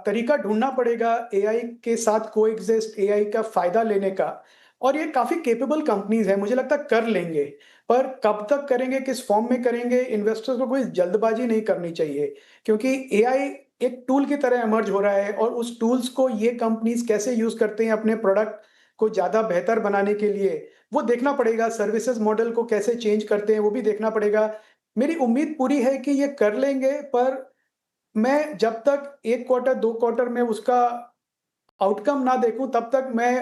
तरीका ढूंढना पड़ेगा एआई के साथ कोएग्जिस्ट, एआई का फायदा लेने का, और ये काफी केपेबल कंपनीज हैं, मुझे लगता है कर लेंगे, पर कब तक करेंगे, किस फॉर्म में करेंगे, इन्वेस्टर्स को कोई जल्दबाजी नहीं करनी चाहिए, क्योंकि एआई एक टूल की तरह इमर्ज हो रहा है, और उस टूल्स को ये कंपनीज कैसे यूज करते हैं अपने प्रोडक्ट को ज्यादा बेहतर बनाने के लिए, वो देखना पड़ेगा। सर्विसेज मॉडल को कैसे चेंज करते हैं वो भी देखना पड़ेगा। मेरी उम्मीद पूरी है कि ये कर लेंगे, पर मैं जब तक 1 क्वार्टर 2 क्वार्टर में उसका आउटकम ना देखूं तब तक मैं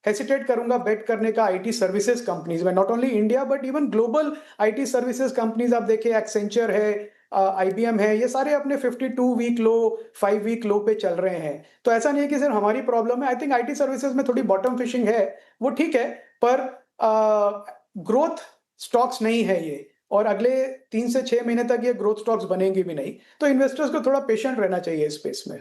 हेसिटेट करूंगा बेट करने का आईटी सर्विसेज कंपनीज में, not only India but even global IT services companies. आप देखिए एक्सेंचर है, आईबीएम है, ये सारे अपने 52 वीक लो, 5 वीक लो पे चल रहे हैं। तो ऐसा नहीं है कि सिर्फ हमारी प्रॉब्लम है। आई थिंक आईटी सर्विसेज में थोड़ी बॉटम फिशिंग है, वो ठीक है, पर ग्रोथ स्टॉक्स नहीं है ये, और अगले 3 से 6 महीने तक ये ग्रोथ स्टॉक्स बनेंगी भी नहीं। तो इन्वेस्टर्स को थोड़ा पेशेंट रहना चाहिए इस स्पेस में।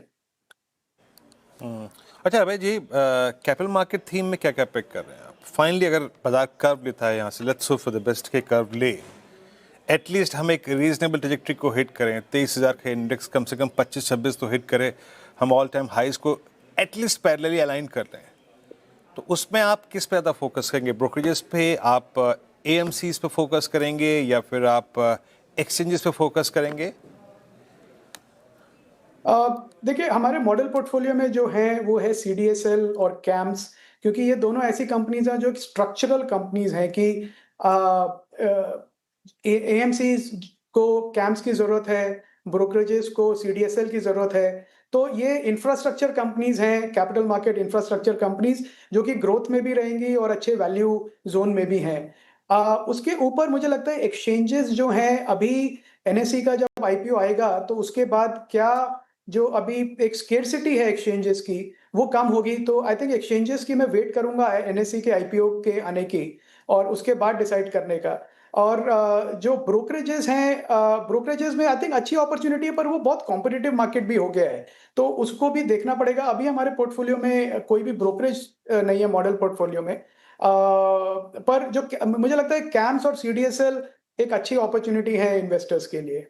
अच्छा अभय जी, कैपिटल मार्केट थीम में क्या क्या पिक कर रहे हैं आप? फाइनली अगर बाजार कर्व लेता है यहाँ से, let's hope for the best के कर्व ले, एटलीस्ट हम एक रीजनेबल ट्रेजेक्ट्री को हिट करें, 23,000 का इंडेक्स कम से कम 25-26 तो हिट करें, हम ऑल टाइम हाइज को एटलीस्ट पैरेलली अलाइन कर रहे हैं, तो उसमें आप किस पे ज़्यादा फोकस करेंगे? ब्रोकरेजेस पे, आप एएमसीज पे फोकस करेंगे, या फिर आप एक्सचेंजेस पे फोकस करेंगे? देखिए, हमारे मॉडल पोर्टफोलियो में जो है वो है सीडीएसएल और कैम्स, क्योंकि ये दोनों ऐसी कंपनीज हैं जो स्ट्रक्चरल कंपनीज हैं कि एएमसीज को कैम्स की जरूरत है, ब्रोकरेजेस को सीडीएसएल की जरूरत है। तो ये इंफ्रास्ट्रक्चर कंपनीज हैं, कैपिटल मार्केट इंफ्रास्ट्रक्चर कंपनीज, जो कि ग्रोथ में भी रहेंगी और अच्छे वैल्यू जोन में भी हैं। उसके ऊपर मुझे लगता है एक्सचेंजेस जो हैं, अभी एनएसई का जब आईपीओ आएगा तो उसके बाद क्या जो अभी एक स्केर्सिटी है एक्सचेंजेस की वो कम होगी। तो आई थिंक एक्सचेंजेस की मैं वेट करूंगा एनएसई के आईपीओ के आने की, और उसके बाद डिसाइड करने का। और जो ब्रोकरेजेस हैं, ब्रोकरेजेस में आई थिंक अच्छी अपॉर्चुनिटी है, पर वो बहुत कॉम्पिटिटिव मार्केट भी हो गया है, तो उसको भी देखना पड़ेगा। अभी हमारे पोर्टफोलियो में कोई भी ब्रोकरेज नहीं है मॉडल पोर्टफोलियो में, पर जो मुझे लगता है कैम्स और सीडीएसएल एक अच्छी अपॉर्चुनिटी है इन्वेस्टर्स के लिए।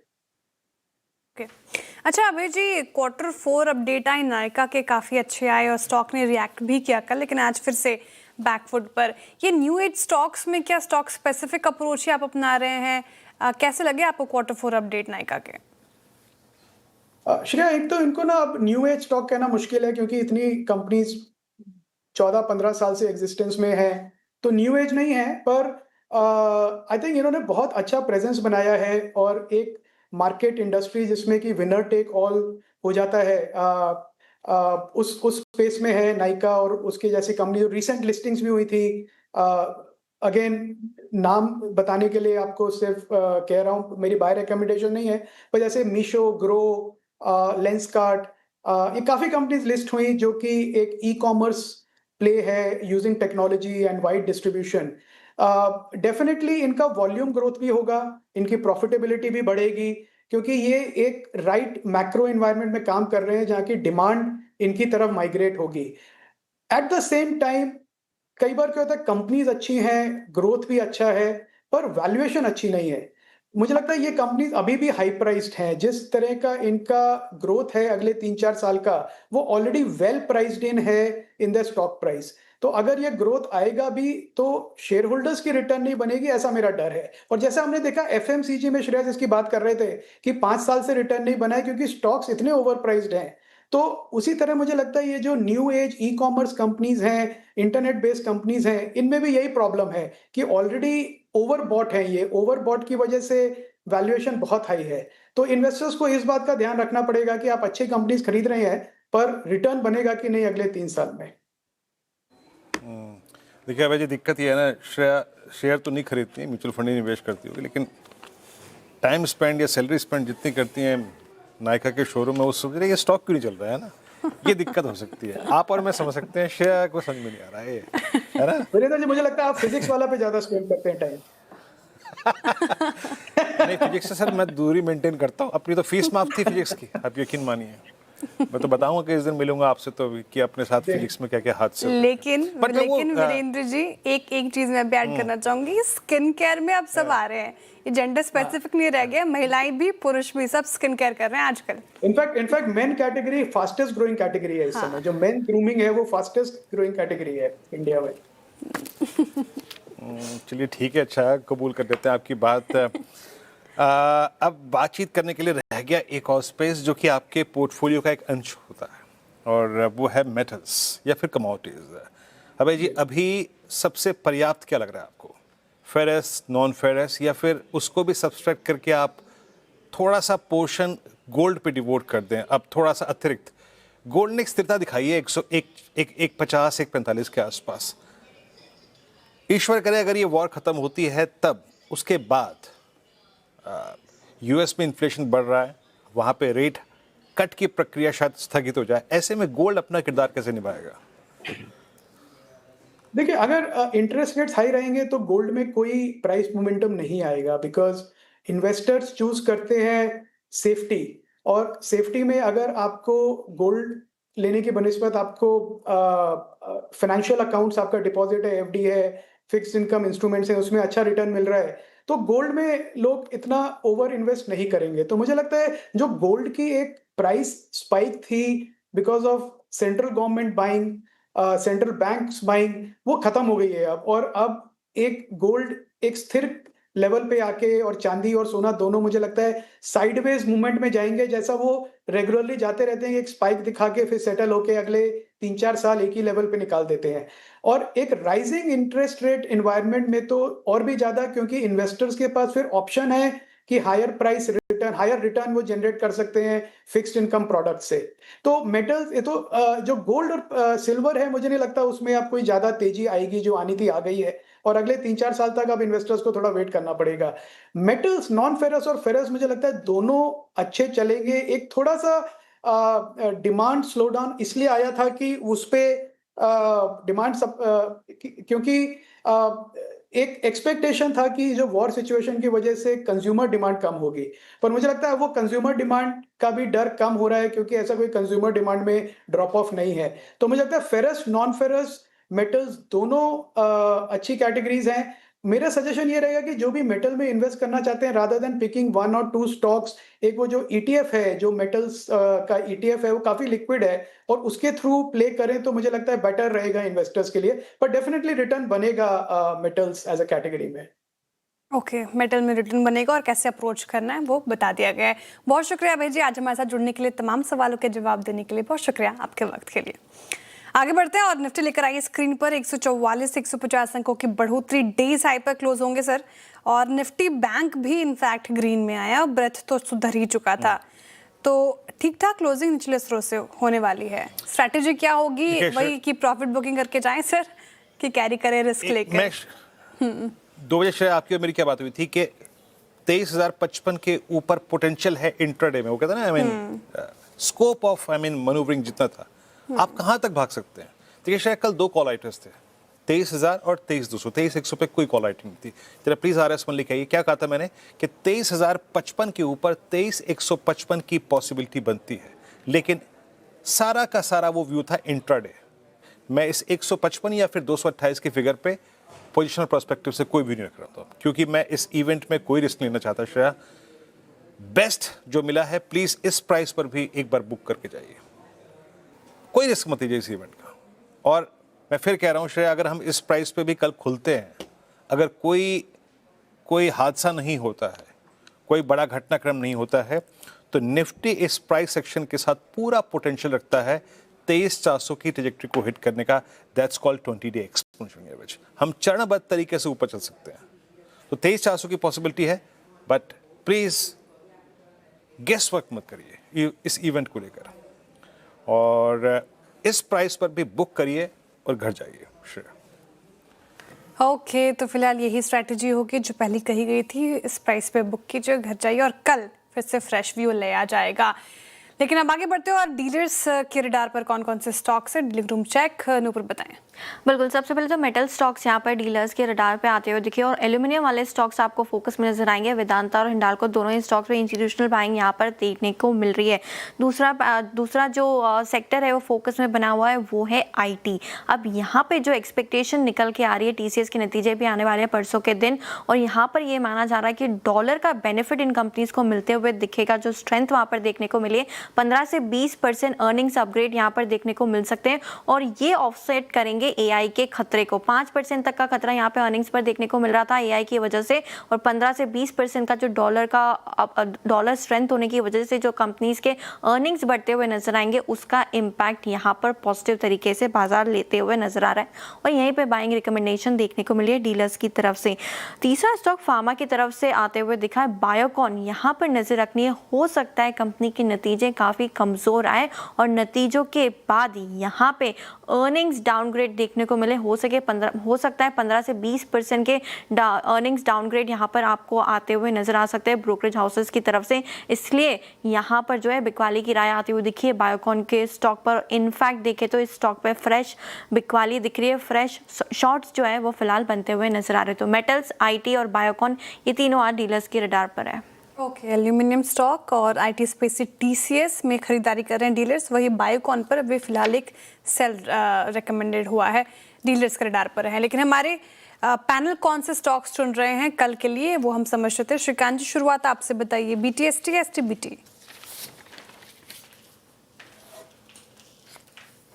अच्छा अभय जी, Q4 अपडेट आई नायका के काफ़ी अच्छे आए और स्टॉक ने रिएक्ट भी किया कल, लेकिन आज फिर से बैकफुट पर। ये न्यू एज स्टॉक्स में क्या स्टॉक स्पेसिफिक अप्रोच ही आप अपना रहे हैं? कैसे लगे आपको Q4 अपडेट नायका के? श्रेया, एक तो इनको ना अब न्यू एज स्टॉक कहना मुश्किल है क्योंकि इतनी कंपनीज 14-15 साल से एग्जिस्टेंस में है, तो न्यू एज नहीं है, पर आई थिंक इन्होंने बहुत अच्छा प्रेजेंस बनाया है और एक मार्केट इंडस्ट्री जिसमें कि विनर टेक ऑल हो जाता है, उस स्पेस में है नायका और उसके जैसी कंपनी जो रिसेंट लिस्टिंग्स भी हुई थी। अगेन नाम बताने के लिए आपको सिर्फ कह रहा हूँ, मेरी बाय रिकमेंडेशन नहीं है, पर जैसे मीशो, ग्रो, लेंसकार्ट, ये काफ़ी कंपनीज लिस्ट हुई जो कि एक ई कॉमर्स प्ले है using technology and wide distribution. Definitely इनका वॉल्यूम ग्रोथ भी होगा, इनकी प्रॉफिटेबिलिटी भी बढ़ेगी क्योंकि ये एक राइट मैक्रो एनवायरनमेंट में काम कर रहे हैं जहाँ की डिमांड इनकी तरफ माइग्रेट होगी। एट द सेम टाइम कई बार क्या होता है, कंपनीज अच्छी हैं, ग्रोथ भी अच्छा है, पर वैल्यूएशन अच्छी नहीं है। मुझे लगता है ये कंपनीज अभी भी हाई प्राइस्ड हैं। जिस तरह का इनका ग्रोथ है अगले 3-4 साल का, वो ऑलरेडी वेल प्राइस्ड इन है इन द स्टॉक प्राइस। तो अगर ये ग्रोथ आएगा भी तो शेयर होल्डर्स की रिटर्न नहीं बनेगी, ऐसा मेरा डर है। और जैसा हमने देखा एफएमसीजी में, श्रेयस इसकी बात कर रहे थे कि 5 साल से रिटर्न नहीं बना है क्योंकि स्टॉक्स इतने ओवर प्राइस्ड हैं। तो उसी तरह मुझे लगता है ये जो new age e commerce companies हैं, इंटरनेट बेस्ड कंपनीज हैं, इनमें भी यही प्रॉब्लम है कि ऑलरेडी ओवरबॉट है। ये ओवरबॉट की वजह से वैल्यूएशन बहुत हाई है। तो इन्वेस्टर्स को इस बात का ध्यान रखना पड़ेगा कि आप अच्छी कंपनीज खरीद रहे हैं, पर रिटर्न बनेगा कि नहीं अगले 3 साल में। देखिए अभय जी, दिक्कत ये है ना, श्रेया शेयर तो नहीं खरीदती, म्यूचुअल फंड ही निवेश करती होगी, लेकिन टाइम स्पेंड या सैलरी स्पेंड जितनी करती हैं नायका के शोरूम में, वो सोच रही है ये स्टॉक क्यों नहीं चल रहा है ना, ये दिक्कत हो सकती है। आप और मैं समझ सकते हैं, श्रेया को समझ में नहीं आ रहा है, है ना? वीरेंद्र जी, मुझे लगता है आप फिजिक्स वाला पे ज्यादा स्पेंड करते हैं टाइम। नहीं, फिजिक्स से सर मैं दूरी मेंटेन करता हूँ। अपनी तो फीस माफ थी फिजिक्स की, आप यकीन मानिए। मैं तो बताऊंगा कि इस दिन मिलूंगा आपसे तो कि अपने साथ फिजिक्स में क्या क्या हादसे। लेकिन वीरेंद्र जी, एक चीज मैं भी ऐड करना चाहूंगी, स्किन केयर में अब सब आ रहे हैं, ये जेंडर स्पेसिफिक नहीं रह गया, महिलाएं भी पुरुष भी सब स्किन केयर कर रहे हैं आजकल। In fact main category fastest growing category है इस समय। जो मेन ग्रूमिंग है वो फास्टेस्ट ग्रोइंग कैटेगरी है इंडिया में। चलिए ठीक है, अच्छा कबूल कर देते हैं आपकी बात। अब बातचीत करने के लिए रह गया एक और स्पेस जो कि आपके पोर्टफोलियो का एक अंश होता है, और वो है मेटल्स या फिर कमोडिटीज। अबे जी, अभी सबसे पर्याप्त क्या लग रहा है आपको? फेरस, नॉन फेरस, या फिर उसको भी सब्सट्रैक्ट करके आप थोड़ा सा पोर्शन गोल्ड पे डिवोट कर दें? अब थोड़ा सा अतिरिक्त गोल्ड ने स्थिरता दिखाई है 150, 145 के आसपास। ईश्वर करे अगर ये वॉर खत्म होती है तब उसके बाद यूएस में इन्फ्लेशन बढ़ रहा है, वहां पे रेट कट की प्रक्रिया शायद स्थगित हो जाए, ऐसे में गोल्ड अपना किरदार कैसे निभाएगा? देखिए, अगर इंटरेस्ट रेट्स हाई रहेंगे तो गोल्ड में कोई प्राइस मोमेंटम नहीं आएगा, बिकॉज इन्वेस्टर्स चूज करते हैं सेफ्टी, और सेफ्टी में अगर आपको गोल्ड लेने की बनिस्बत आपको फाइनेंशियल अकाउंट्स, आपका डिपॉजिट है, एफडी है, फिक्स्ड इनकम इंस्ट्रूमेंट्स है, उसमें अच्छा रिटर्न मिल रहा है, तो गोल्ड में लोग इतना ओवर इन्वेस्ट नहीं करेंगे। तो मुझे लगता है जो गोल्ड की एक प्राइस स्पाइक थी because of central government buying, central banks buying, वो खत्म हो गई है अब। और अब एक गोल्ड एक स्थिर लेवल पे आके, और चांदी और सोना दोनों मुझे लगता है साइडवेज मूवमेंट में जाएंगे, जैसा वो रेगुलरली जाते रहते हैं, एक स्पाइक दिखा के फिर सेटल होके अगले 3-4 साल एक ही लेवल पे निकाल देते हैं। और एक राइजिंग इंटरेस्ट रेट एनवायरनमेंट में तो और भी ज्यादा, क्योंकि इन्वेस्टर्स के पास फिर ऑप्शन है कि higher price return, higher return वो जनरेट कर सकते हैं फिक्स्ड इनकम प्रोडक्ट से। तो मेटल्स, ये तो जो गोल्ड और सिल्वर है, मुझे नहीं लगता उसमें अब कोई ज्यादा तेजी आएगी, जो आनी थी आ गई है, और अगले 3-4 साल तक अब इन्वेस्टर्स को थोड़ा वेट करना पड़ेगा। मेटल्स, नॉन फेरस और फेरस, मुझे लगता है दोनों अच्छे चलेंगे। एक थोड़ा सा डिमांड स्लो डाउन इसलिए आया था कि उस पे डिमांड क्योंकि एक एक्सपेक्टेशन था कि जो वॉर सिचुएशन की वजह से कंज्यूमर डिमांड कम होगी, पर मुझे लगता है वो कंज्यूमर डिमांड का भी डर कम हो रहा है, क्योंकि ऐसा कोई कंज्यूमर डिमांड में ड्रॉप ऑफ नहीं है। तो मुझे लगता है फेरस, नॉन फेरस, मेटल्स दोनों अच्छी कैटेगरीज हैं। मेरा सजेशन ये रहेगा कि जो भी मेटल में इन्वेस्ट करना चाहते हैं, रादर देन पिकिंग 1 और 2 स्टॉक्स, एक वो जो ईटीएफ है, जो मेटल्स का ईटीएफ है, वो काफी लिक्विड है और उसके थ्रू प्ले करें तो मुझे लगता है बेटर रहेगा इन्वेस्टर्स के लिए। पर डेफिनेटली रिटर्न बनेगा मेटल्स एज अ कैटेगरी में। ओके, मेटल में रिटर्न बनेगा और कैसे अप्रोच करना है वो बता दिया गया है। बहुत शुक्रिया अभय जी, आज हमारे साथ जुड़ने के लिए, तमाम सवालों के जवाब देने के लिए बहुत शुक्रिया आपके वक्त के लिए। आगे बढ़ते हैं और निफ्टी लेकर आइए स्क्रीन पर 144 से 150 अंकों की बढ़ोतरी, डेज हाई पर क्लोज होंगे सर। और निफ्टी बैंक भी इनफैक्ट ग्रीन में आया, ब्रेथ तो सुधर ही चुका था, तो ठीक ठाक क्लोजिंग निचले स्रोत से होने वाली है। स्ट्रैटेजी क्या होगी, वही कि प्रॉफिट बुकिंग करके जाएं सर, कि कैरी करें रिस्क लेकर? 2 बजे शेयर आपकी और मेरी क्या बात हुई थी कि 23,055 के ऊपर पोटेंशियल है इंट्राडे में, वो कहता है ना स्कोप ऑफ मैनूवरिंग जितना था, आप कहां तक भाग सकते हैं। देखिए शायद कल 2 कॉल आइटम्स थे, 23,000 और 23,200। 23,100 पे कोई कॉल आइटम नहीं थी। जरा प्लीज RS में लिखाइए क्या कहा था मैंने कि 23,055 के ऊपर 23,155 की पॉसिबिलिटी बनती है, लेकिन सारा का सारा वो व्यू था इंट्राडे। मैं इस 155 या फिर 228 के फिगर पे पोजिशनल पर्सपेक्टिव से कोई भी नहीं रख रहा था, क्योंकि मैं इस इवेंट में कोई रिस्क लेना चाहता। श्रेया, बेस्ट जो मिला है प्लीज इस प्राइस पर भी एक बार बुक करके जाइए, कोई रिस्क मत लीजिए इस इवेंट का। और मैं फिर कह रहा हूं श्रेया, अगर हम इस प्राइस पे भी कल खुलते हैं, अगर कोई हादसा नहीं होता है, कोई बड़ा घटनाक्रम नहीं होता है, तो निफ्टी इस प्राइस सेक्शन के साथ पूरा पोटेंशियल रखता है 23,400 की ट्रेजेक्टरी को हिट करने का। That's called 20-day exponential average. हम चरणबद्ध तरीके से ऊपर चल सकते हैं, तो 23,400 की पॉसिबिलिटी है, बट प्लीज गेस वर्क मत करिए इस इवेंट को लेकर, और इस प्राइस पर भी बुक करिए और घर जाइए। ओके, तो फिलहाल यही स्ट्रैटेजी होगी जो पहले कही गई थी, इस प्राइस पे बुक कीजिए, घर जाइए और कल फिर से फ्रेश व्यू ले आ जाएगा। लेकिन अब आगे बढ़ते हो और डीलर्स के रडार पर कौन कौन से स्टॉक्स है, डीलिंग रूम चेक, नूपुर बताएं। बिल्कुल, सबसे पहले तो मेटल स्टॉक्स यहाँ पर डीलर्स के रडार पे आते हुए दिखे और एल्यूमिनियम वाले स्टॉक्स आपको फोकस में नजर आएंगे। वेदांता और हिंडाल्को दोनों ही स्टॉक्स में इंस्टीट्यूशनल बाइंग यहाँ पर देखने को मिल रही है। दूसरा जो सेक्टर है वो फोकस में बना हुआ है वो है IT। अब यहाँ पे जो एक्सपेक्टेशन निकल के आ रही है, TCS के नतीजे भी आने वाले हैं परसों के दिन, और यहाँ पर ये माना जा रहा है कि डॉलर का बेनिफिट इन कंपनीज को मिलते हुए दिखेगा। जो स्ट्रेंथ वहाँ पर देखने को मिली है, 15 से 20% अर्निंग्स अपग्रेड यहाँ पर देखने को मिल सकते हैं, और ये ऑफसेट करेंगे AI के खतरे को। 5% तक का खतरा यहाँ पे अर्निंग्स पर देखने को मिल रहा था AI की वजह से, और 15 से 20% का जो डॉलर स्ट्रेंथ होने की वजह से जो कंपनीज के अर्निंग्स बढ़ते हुए नजर आएंगे, उसका इम्पैक्ट यहाँ पर पॉजिटिव तरीके से बाजार लेते हुए नजर आ रहा है, और यहीं पे बाइंग रिकमेंडेशन देखने को मिली है डीलर्स की तरफ से। तीसरा स्टॉक फार्मा की तरफ से आते हुए दिखा है बायोकॉन। यहाँ पर नजर रखनी है, हो सकता है कंपनी के नतीजे काफी कमजोर आए और नतीजों के बाद यहाँ पे अर्निंग्स डाउनग्रेड देखने को मिले। हो सकता है 15 से 20% के अर्निंग्स डाउनग्रेड यहाँ पर आपको आते हुए नजर आ सकते हैं ब्रोकरेज हाउसेस की तरफ से। इसलिए यहाँ पर जो है बिकवाली की राय आती हुई दिखी है बायोकॉन के स्टॉक पर। इनफैक्ट देखे तो इस स्टॉक पर फ्रेश बिकवाली दिख रही है, फ्रेश शॉर्ट्स जो है वो फिलहाल बनते हुए नजर आ रहे। तो मेटल्स, IT और बायोकॉन, ये तीनों आज डीलर्स की रडार पर है। ओके, एल्यूमिनियम स्टॉक और IT स्पेस से TCS में खरीदारी कर रहे हैं डीलर्स। वही बायोकॉन पर अभी फिलहाल एक सेल रिकमेंडेड हुआ है, डीलर्स के रडार पर है। लेकिन हमारे पैनल कौन से स्टॉक्स चुन रहे हैं कल के लिए वो हम समझ रहे थे। श्रीकांत जी, शुरुआत आपसे बताइए, BTST या STBT?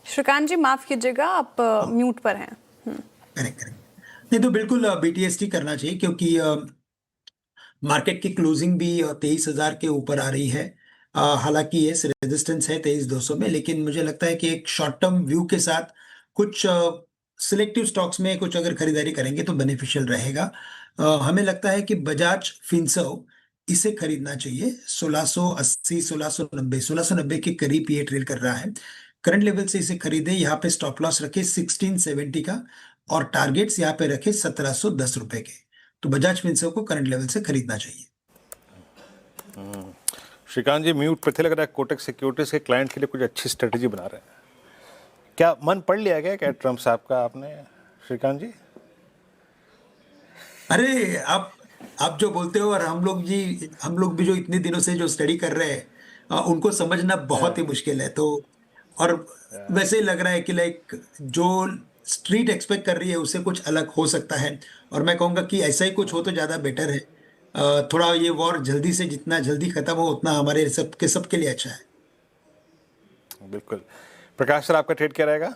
श्रीकांत जी माफ कीजिएगा, आप म्यूट पर हैं। करेक्ट। नहीं तो बिल्कुल BTST करना चाहिए, क्योंकि मार्केट की क्लोजिंग भी 23,000 के ऊपर आ रही है। हालांकि ये रेजिस्टेंस है 23,200 में, लेकिन मुझे लगता है कि एक शॉर्ट टर्म व्यू के साथ कुछ सिलेक्टिव स्टॉक्स में कुछ अगर खरीदारी करेंगे तो बेनिफिशियल रहेगा। हमें लगता है कि बजाज फिनसर्व, इसे खरीदना चाहिए। 1680, 1690 के करीब ये ट्रेड कर रहा है। करंट लेवल से इसे खरीदे। यहाँ पे स्टॉप लॉस रखे 1670 का, और टारगेट्स यहाँ पे रखे 1710 रुपए के। तो बजाज फिनसर्व को करंट लेवल से खरीदना चाहिए। श्रीकांत जी म्यूट पे थे, लग रहा है कोटक सिक्योरिटीज के क्लाइंट के लिए कुछ अच्छी स्ट्रेटेजी बना रहे हैं। क्या मन पढ़ लिया गया क्या ट्रम्प साहब का आपने, श्रीकांत जी? अरे आप जो बोलते हो, और हम लोग भी जो इतने दिनों से जो स्टडी कर रहे हैं, उनको समझना बहुत ही मुश्किल है। तो और वैसे ही लग रहा है कि लाइक जो स्ट्रीट एक्सपेक्ट कर रही है उससे कुछ अलग हो सकता है, और मैं कहूँगा कि ऐसा ही कुछ हो तो ज़्यादा बेटर है। थोड़ा ये वॉर जल्दी से जितना जल्दी खत्म हो उतना हमारे सबके लिए अच्छा है। बिल्कुल। प्रकाश सर, आपका ट्रेड क्या रहेगा?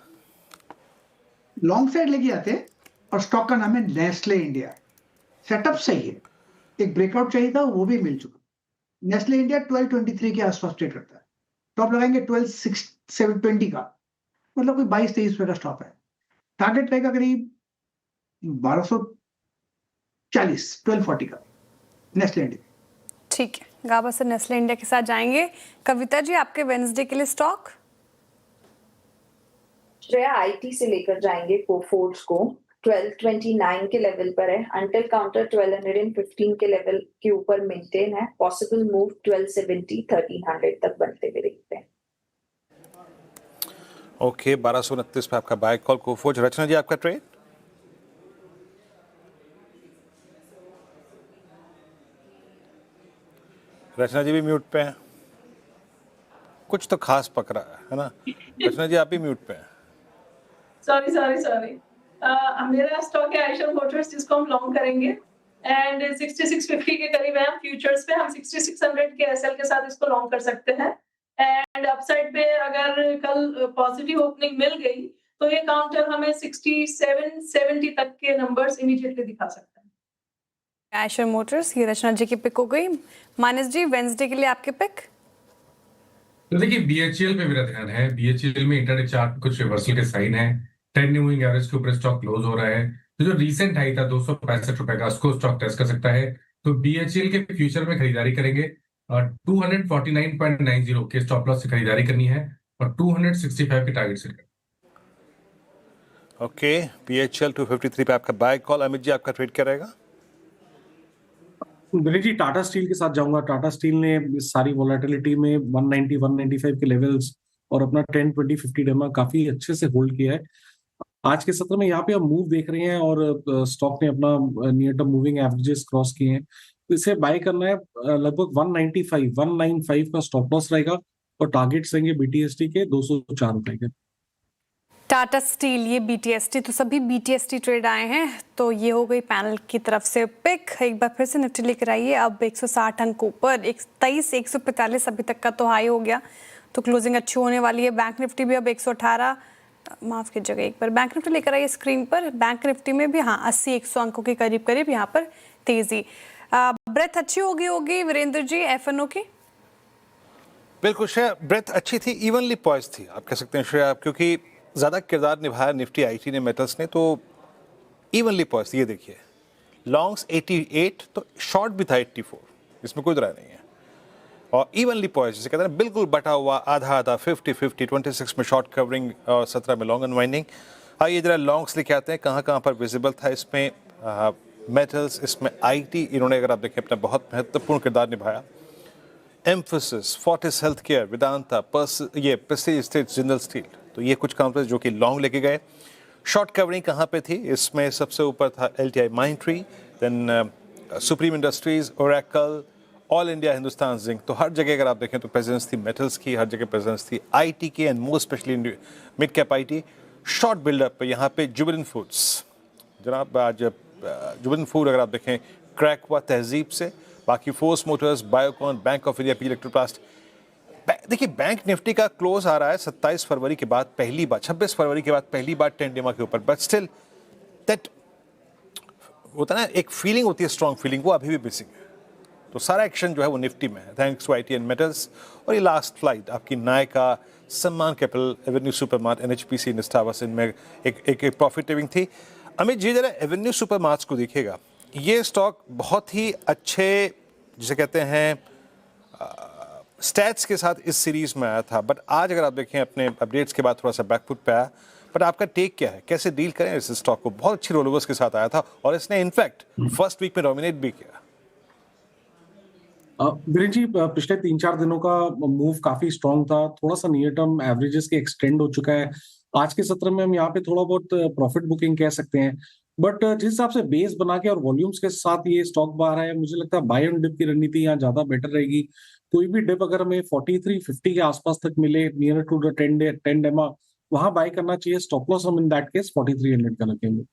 लॉन्ग साइड लेके आते हैं और स्टॉक का नाम है नेस्ले इंडिया। सेटअप सही है, एक ब्रेकआउट चाहिए था, वो भी मिल चुका। नेस्ले इंडिया 1223 के आसपास ट्रेड करता है, टॉप लगाएंगे 12,720 का, मतलब कोई 22-23 रुपए का स्टॉप है। टारगेट रहेगा करीब 1240, 1240 का नेस्ले इंडिया। ठीक है, गाबा से नेस्ले इंडिया के साथ जाएंगे। कविता जी, आपके वेडनेसडे के लिए स्टॉक? श्रेया आईटी से लेकर जाएंगे कोफोर्ज को, 1229 के लेवल पर है, अंटिल काउंटर 1215 के लेवल के ऊपर मेंटेन है, पॉसिबल मूव 1270 1300 तक बनते हुए दिखते हैं। ओके, 1229 पे आपका बाय कॉल कोफोर्ज। रचना जी, आपका ट्रेड? रचना जी भी म्यूट पे हैं, कुछ तो खास पक रहा है ना? रचना जी, आप भी म्यूट पे हैं। सॉरी मेरा स्टॉक है आइशर मोटर्स, जिसको हम लॉन्ग करेंगे एंड 6650 के करीब है। हम फ्यूचर्स पे हम 6600 के एसएल के साथ इसको लॉन्ग कर सकते हैं, एंड अपसाइड पे अगर कल पॉजिटिव ओपनिंग मिल गई तो ये काउंटर हमें 6770 तक के नंबर्स इमीडिएटली दिखा सकते हैं। आयशर मोटर्स, ये रचना जी की पिक हो गई। मानस जी, वेडनेसडे के लिए आपके पिक? तो देखिए, बीएचईएल पे मेरा ध्यान है। बीएचईएल में इंटरडे चार्ट पे कुछ रिवर्सल के साइन है। 10 मूविंग एवरेज के ऊपर स्टॉक क्लोज हो रहा है, तो जो रीसेंट हाई था 265 रुपए का, उसको स्टॉक टेस्ट कर सकता है। तो बीएचईएल के फ्यूचर में खरीदारी करेंगे और 249.90 के स्टॉप लॉस से खरीदारी करनी है और 265 के टारगेट सेट करना। ओके, बीएचईएल 253 पे आपका बाय कॉल। अमित जी, आपका ट्रेड क्या रहेगा? दिलीप जी, टाटा स्टील के साथ जाऊंगा। टाटा स्टील ने इस सारी वोलेटिलिटी में 190 195 के लेवल्स और अपना 10 20 50 डेमा काफी अच्छे से होल्ड किया है। आज के सत्र में यहाँ पे हम मूव देख रहे हैं और स्टॉक ने अपना near term moving averages cross किए हैं, तो इसे बाय करना है। लगभग 195 का स्टॉप लॉस रहेगा और टारगेट्स रहेंगे बीटीएसटी के 204 रुपए के। टाटा स्टील, ये बीटीएसटी, तो सभी बीटीएसटी ट्रेड आए हैं। तो ये हो गई पैनल की तरफ से पिक। एक बार फिर से निफ्टी लेकर आइए, अब 160 अंक ऊपर, 23,145 अभी तक का तो हाई हो गया, तो क्लोजिंग अच्छी होने वाली है। बैंक निफ्टी भी अब 118, माफ कीजिएगा एक बार, बैंक निफ्टी लेकर आइए स्क्रीन पर। बैंक निफ्टी में भी 80-100 अंकों के करीब यहाँ पर तेजी। ब्रेथ अच्छी होगी वीरेंद्र जी एफएनओ की? बिल्कुल श्रेया, ब्रेथ अच्छी थी, इवनली पॉइज थी आप कह सकते हैं श्रेया, क्योंकि ज़्यादा किरदार निभाया निफ्टी आईटी ने, मेटल्स ने, तो इवनली पॉइज। ये देखिए, लॉन्ग्स 88 तो शॉर्ट भी था 84, इसमें कोई राय नहीं है, और इवनली पॉइज जिसे कहते हैं बिल्कुल बटा हुआ, आधा 50-50, 26 में शॉर्ट कवरिंग और 17 में लॉन्ग अनवाइंडिंग। आइए जरा लॉन्ग्स लेके आते हैं, कहाँ पर विजिबल था इसमें मेटल्स, इसमें आईटी, इन्होंने अगर आप देखें अपना बहुत महत्वपूर्ण किरदार निभाया। Emphasis, Fortis health care, Vedanta, ये प्रेस्टीज स्टेट, जिंदल स्टील, तो ये कुछ कंपनीज जो कि लॉन्ग लेके गए। शॉर्ट कवरिंग कहाँ पे थी? इसमें सबसे ऊपर था LTI Mindtree, then supreme industries, oracle, all India Hindustan zinc. तो हर जगह अगर आप देखें तो प्रेजेंस थी मेटल्स की, हर जगह प्रेजेंस थी आईटी की, and more specially mid cap IT. Short build up पे यहाँ पे जुबिलेंट फूड्स, जनाब आज जुबिलेंट फूड अगर आप देखें क्रैक हुआ तहजीब से, बाकी force Motors, Biocon, bank of India, P Electroplast. देखिए, बैंक निफ्टी का क्लोज आ रहा है 27 फरवरी के बाद पहली बार, 26 फरवरी के बाद पहली बार 10 डेमा के ऊपर, बट स्टिल दैट होता है ना, एक फीलिंग होती है, स्ट्रॉन्ग फीलिंग, वो अभी भी मिसिंग है। तो सारा एक्शन जो है वो निफ्टी में है, thanks to IT and metals. और ये लास्ट फ्लाइट आपकी Nykaa, Sammaan capital, avenue supermart, NHPC, निस्टावस, इनमें एक प्रॉफिट टेविंग थी। अमित जी जरा एवेन्यू सुपरमार्ट्स को देखिएगा, ये स्टॉक बहुत ही अच्छे जिसे कहते हैं स्टैट्स के साथ इस सीरीज में आया था, बट आज अगर आप देखें अपने अपडेट्स के बाद थोड़ा सा बैकफुट पे आया। बट आपका टेक क्या है, कैसे डील करें इस स्टॉक को? बहुत अच्छी रोलोवर्स के साथ आया था और इसने इनफैक्ट फर्स्ट वीक में डोमिनेट भी किया। वीरेंद्र जी, पिछले 3-4 दिनों का मूव काफी स्ट्रांग था, थोड़ा सा नियर टर्म एवरेजेस के एक्सटेंड हो चुका है। आज के सत्र में हम यहाँ पे थोड़ा बहुत प्रॉफिट बुकिंग कह सकते हैं, बट जिस हिसाब से बेस बना के और वॉल्यूम्स के साथ ये स्टॉक बाहर है, मुझे लगता है बाय एंड डिप की रणनीति यहाँ ज्यादा बेटर रहेगी। कोई भी डिप अगर हमें 4350 के आसपास तक मिले, नियर टू द 10 डेमा, वहां बाय करना चाहिए। स्टॉप लॉस हम इन दैट केस 4300 का रखेंगे।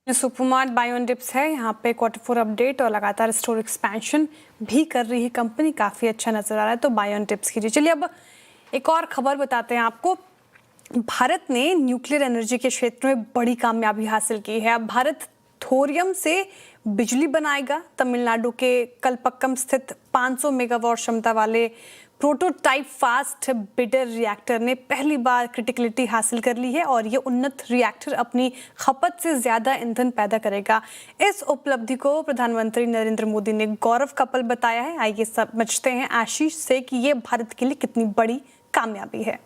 सुपुमार्ट बायोन डिप्स है, यहाँ पे क्वार्टर 4 अपडेट और लगातार स्टोर एक्सपेंशन भी कर रही है कंपनी, काफ़ी अच्छा नजर आ रहा है, तो बायोन डिप्स कीजिए। चलिए अब एक और खबर बताते हैं आपको। भारत ने न्यूक्लियर एनर्जी के क्षेत्र में बड़ी कामयाबी हासिल की है। अब भारत थोरियम से बिजली बनाएगा। तमिलनाडु के कलपक्कम स्थित 500 मेगावाट क्षमता वाले प्रोटोटाइप फास्ट बिडर रिएक्टर ने पहली बार क्रिटिकलिटी हासिल कर ली है और ये उन्नत रिएक्टर अपनी खपत से ज्यादा ईंधन पैदा करेगा। इस उपलब्धि को प्रधानमंत्री नरेंद्र मोदी ने गौरव का पल बताया है। आइए समझते हैं आशीष से कि ये भारत के लिए कितनी बड़ी कामयाबी है।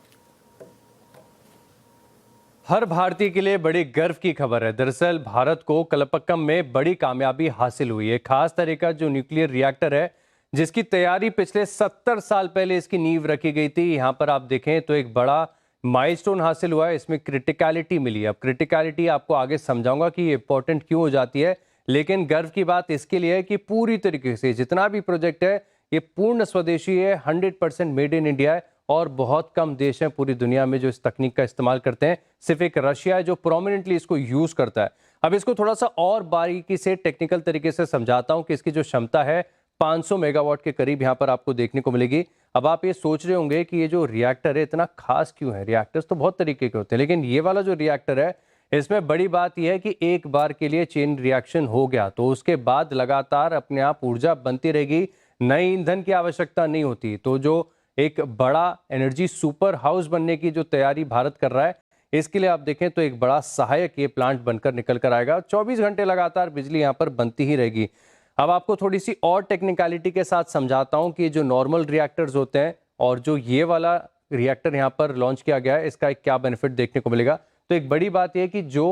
हर भारतीय के लिए बड़ी गर्व की खबर है। दरअसल भारत को कलपक्कम में बड़ी कामयाबी हासिल हुई है। खास तरह का जो न्यूक्लियर रिएक्टर है जिसकी तैयारी पिछले 70 साल पहले इसकी नींव रखी गई थी, यहाँ पर आप देखें तो एक बड़ा माइलस्टोन हासिल हुआ है। इसमें क्रिटिकलिटी मिली है। अब क्रिटिकलिटी आपको आगे समझाऊंगा कि ये इंपॉर्टेंट क्यों हो जाती है, लेकिन गर्व की बात इसके लिए है कि पूरी तरीके से जितना भी प्रोजेक्ट है ये पूर्ण स्वदेशी है, 100% मेड इन इंडिया है और बहुत कम देश हैं पूरी दुनिया में जो इस तकनीक का इस्तेमाल करते हैं। सिर्फ एक रशिया है जो प्रोमिनेंटली इसको यूज करता है। अब इसको थोड़ा सा और बारीकी से टेक्निकल तरीके से समझाता हूं कि इसकी जो क्षमता है 500 मेगावाट के करीब यहाँ पर आपको देखने को मिलेगी। अब आप ये सोच रहे होंगे कि ये जो रिएक्टर है इतना खास क्यों है। रिएक्टर्स तो बहुत तरीके के होते हैं, लेकिन ये वाला जो रिएक्टर है इसमें बड़ी बात यह है कि एक बार के लिए चेन रिएक्शन हो गया तो उसके बाद लगातार अपने आप ऊर्जा बनती रहेगी, नई ईंधन की आवश्यकता नहीं होती। तो जो एक बड़ा एनर्जी सुपर हाउस बनने की जो तैयारी भारत कर रहा है, इसके लिए आप देखें तो एक बड़ा सहायक ये प्लांट बनकर निकल कर आएगा। 24 घंटे लगातार बिजली यहाँ पर बनती ही रहेगी। अब आपको थोड़ी सी और टेक्निकलिटी के साथ समझाता हूं कि जो नॉर्मल रिएक्टर्स होते हैं और जो ये वाला रिएक्टर यहाँ पर लॉन्च किया गया है इसका एक क्या बेनिफिट देखने को मिलेगा। तो एक बड़ी बात यह कि जो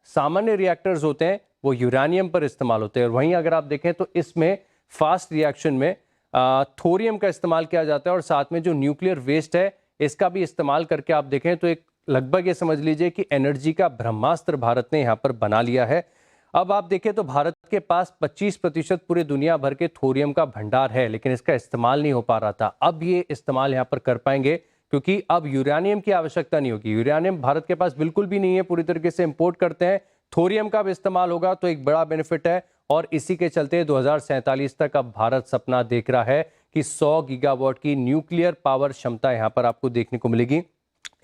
सामान्य रिएक्टर्स होते हैं वो यूरेनियम पर इस्तेमाल होते हैं और वहीं अगर आप देखें तो इसमें फास्ट रिएक्शन में थोरियम का इस्तेमाल किया जाता है और साथ में जो न्यूक्लियर वेस्ट है इसका भी इस्तेमाल करके आप देखें तो एक लगभग ये समझ लीजिए कि एनर्जी का ब्रह्मास्त्र भारत ने यहाँ पर बना लिया है। अब आप देखें तो भारत के पास 25% पूरे दुनिया भर के थोरियम का भंडार है, लेकिन इसका इस्तेमाल नहीं हो पा रहा था। अब ये इस्तेमाल यहाँ पर कर पाएंगे क्योंकि अब यूरेनियम की आवश्यकता नहीं होगी। यूरेनियम भारत के पास बिल्कुल भी नहीं है, पूरी तरीके से इंपोर्ट करते हैं। थोरियम का भी इस्तेमाल होगा तो एक बड़ा बेनिफिट है और इसी के चलते 2047 तक अब भारत सपना देख रहा है कि 100 गीगावाट की न्यूक्लियर पावर क्षमता यहाँ पर आपको देखने को मिलेगी।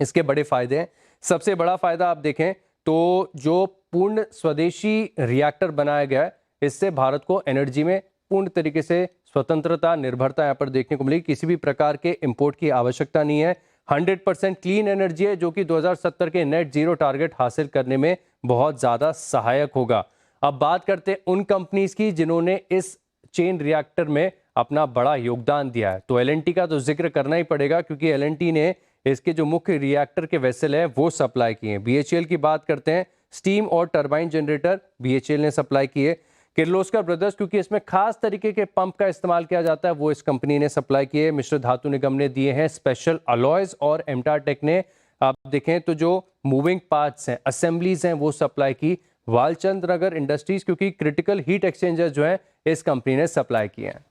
इसके बड़े फायदे हैं। सबसे बड़ा फायदा आप देखें तो जो पूर्ण स्वदेशी रिएक्टर बनाया गया है इससे भारत को एनर्जी में पूर्ण तरीके से स्वतंत्रता, निर्भरता यहाँ पर देखने को मिलेगी। किसी भी प्रकार के इंपोर्ट की आवश्यकता नहीं है। 100% क्लीन एनर्जी है जो कि 2070 के नेट जीरो टारगेट हासिल करने में बहुत ज्यादा सहायक होगा। अब बात करते हैं उन कंपनीज की जिन्होंने इस चेन रिएक्टर में अपना बड़ा योगदान दिया है। तो एल&टी का तो जिक्र करना ही पड़ेगा क्योंकि एल&टी ने इसके जो मुख्य रिएक्टर के वेसल है वो सप्लाई किए हैं। बीएचईएल की बात करते हैं, स्टीम और टरबाइन जनरेटर बीएचईएल ने सप्लाई किए। किर्लोस्कर ब्रदर्स क्योंकि इसमें खास तरीके के पंप का इस्तेमाल किया जाता है वो इस कंपनी ने सप्लाई किए। मिश्र धातु निगम ने दिए हैं। स्पेशल अलॉयज और एमटार टेक ने आप देखें तो जो मूविंग पार्ट्स हैं, असेंबलीज हैं वो सप्लाई की। वालचंद नगर इंडस्ट्रीज क्योंकि क्रिटिकल हीट एक्सचेंजर जो है इस कंपनी ने सप्लाई किए हैं।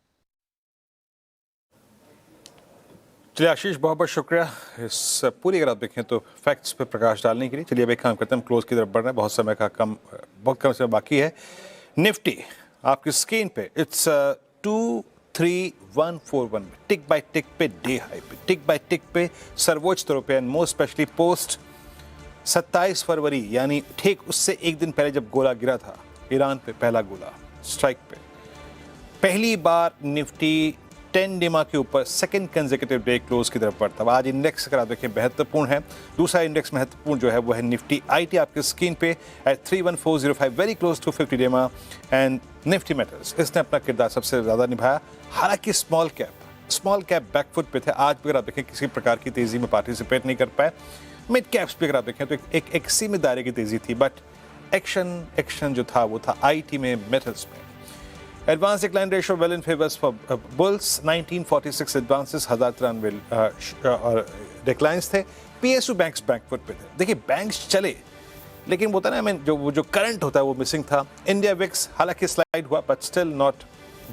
चलिए आशीष, बहुत बहुत शुक्रिया इस पूरी अगर आप देखें तो फैक्ट्स पे प्रकाश डालने के लिए। चलिए अब एक काम करते हैं, हम क्लोज की तरफ बढ़ रहे हैं, बहुत समय का बहुत कम समय बाकी है। निफ्टी आपकी स्क्रीन पे इट्स 23141 में टिक बाय टिक पे डे हाई पे, टिक बाय टिक पे सर्वोच्च स्तरों पे एंड मोस्ट स्पेशली पोस्ट 27 फरवरी यानी ठीक उससे एक दिन पहले जब गोला गिरा था ईरान पे, पहला गोला स्ट्राइक पे, पहली बार निफ्टी 10 डिमा के ऊपर सेकंड कंसेक्यूटिव डे क्लोज की तरफ बढ़ता। आज इंडेक्स अगर आप देखें महत्वपूर्ण है। दूसरा इंडेक्स महत्वपूर्ण जो है वो है निफ्टी आईटी आपके स्क्रीन पे at 31405 very close to 50 DMA and Nifty metals इसने अपना किरदार सबसे ज़्यादा निभाया। हालांकि स्मॉल कैप बैकफुट पे थे। आज भी अगर आप देखें किसी प्रकार की तेज़ी में पार्टिसिपेट नहीं कर पाए। मिड कैप्स भी अगर आप देखें तो एक सीमित दायरे की तेज़ी थी, बट एक्शन जो था वो था आईटी में, मेटल्स में। Advanced decline ratio well in favors for bulls, 1946 advances, 1093 declines थे। PSU बैंक्स बैकफुट पे थे। देखिए बैंक्स चले लेकिन वो था ना, जो करंट होता है वो मिसिंग था। इंडिया विक्स हालांकि स्लाइड हुआ but still not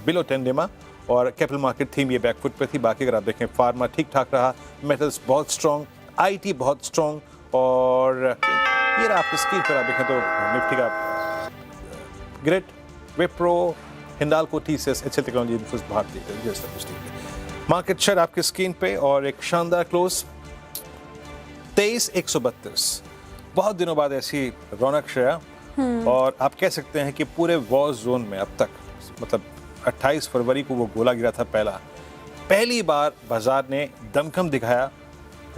below 10 Dima और कैपिटल मार्केट थीम ये बैकफुट पे थी। बाकी अगर आप देखें फार्मा ठीक ठाक रहा, मेटल्स बहुत स्ट्रॉन्ग, आईटी बहुत स्ट्रॉन्ग और ये रहा आपकी स्क्रीन पर आप देखें तो निफ्टी का grid, Wipro, Hindalco, TCS, HCL technology, Infosys, Bharti market share आपकी स्क्रीन पे और एक शानदार क्लोज 23,132। बहुत दिनों बाद ऐसी रौनक श्रेया और आप कह सकते हैं कि पूरे वॉर जोन में अब तक मतलब 28 फरवरी को वो गोला गिरा था पहली बार बाजार ने दमखम दिखाया,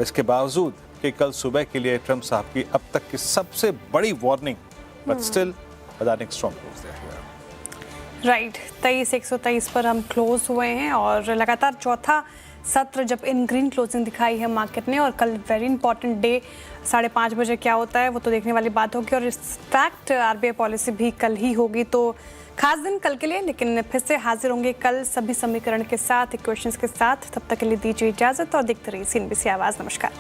इसके बावजूद कि कल सुबह के लिए ट्रंप साहब की अब तक की सबसे बड़ी वार्निंग, बट स्टिल बाजार ने स्ट्रॉन्ग क्लोज दिया। राइट, 23,123 पर हम क्लोज हुए हैं और लगातार चौथा सत्र जब इन ग्रीन क्लोजिंग दिखाई है मार्केट ने। और कल वेरी इंपॉर्टेंट डे 5:30 बजे क्या होता है वो तो देखने वाली बात होगी और इस फैक्ट आरबीआई पॉलिसी भी कल ही होगी, तो खास दिन कल के लिए। लेकिन फिर से हाजिर होंगे कल सभी समीकरण के साथ, इक्वेशंस के साथ। तब तक के लिए दीजिए इजाजत और देखते रहिए CNBC आवाज़। नमस्कार।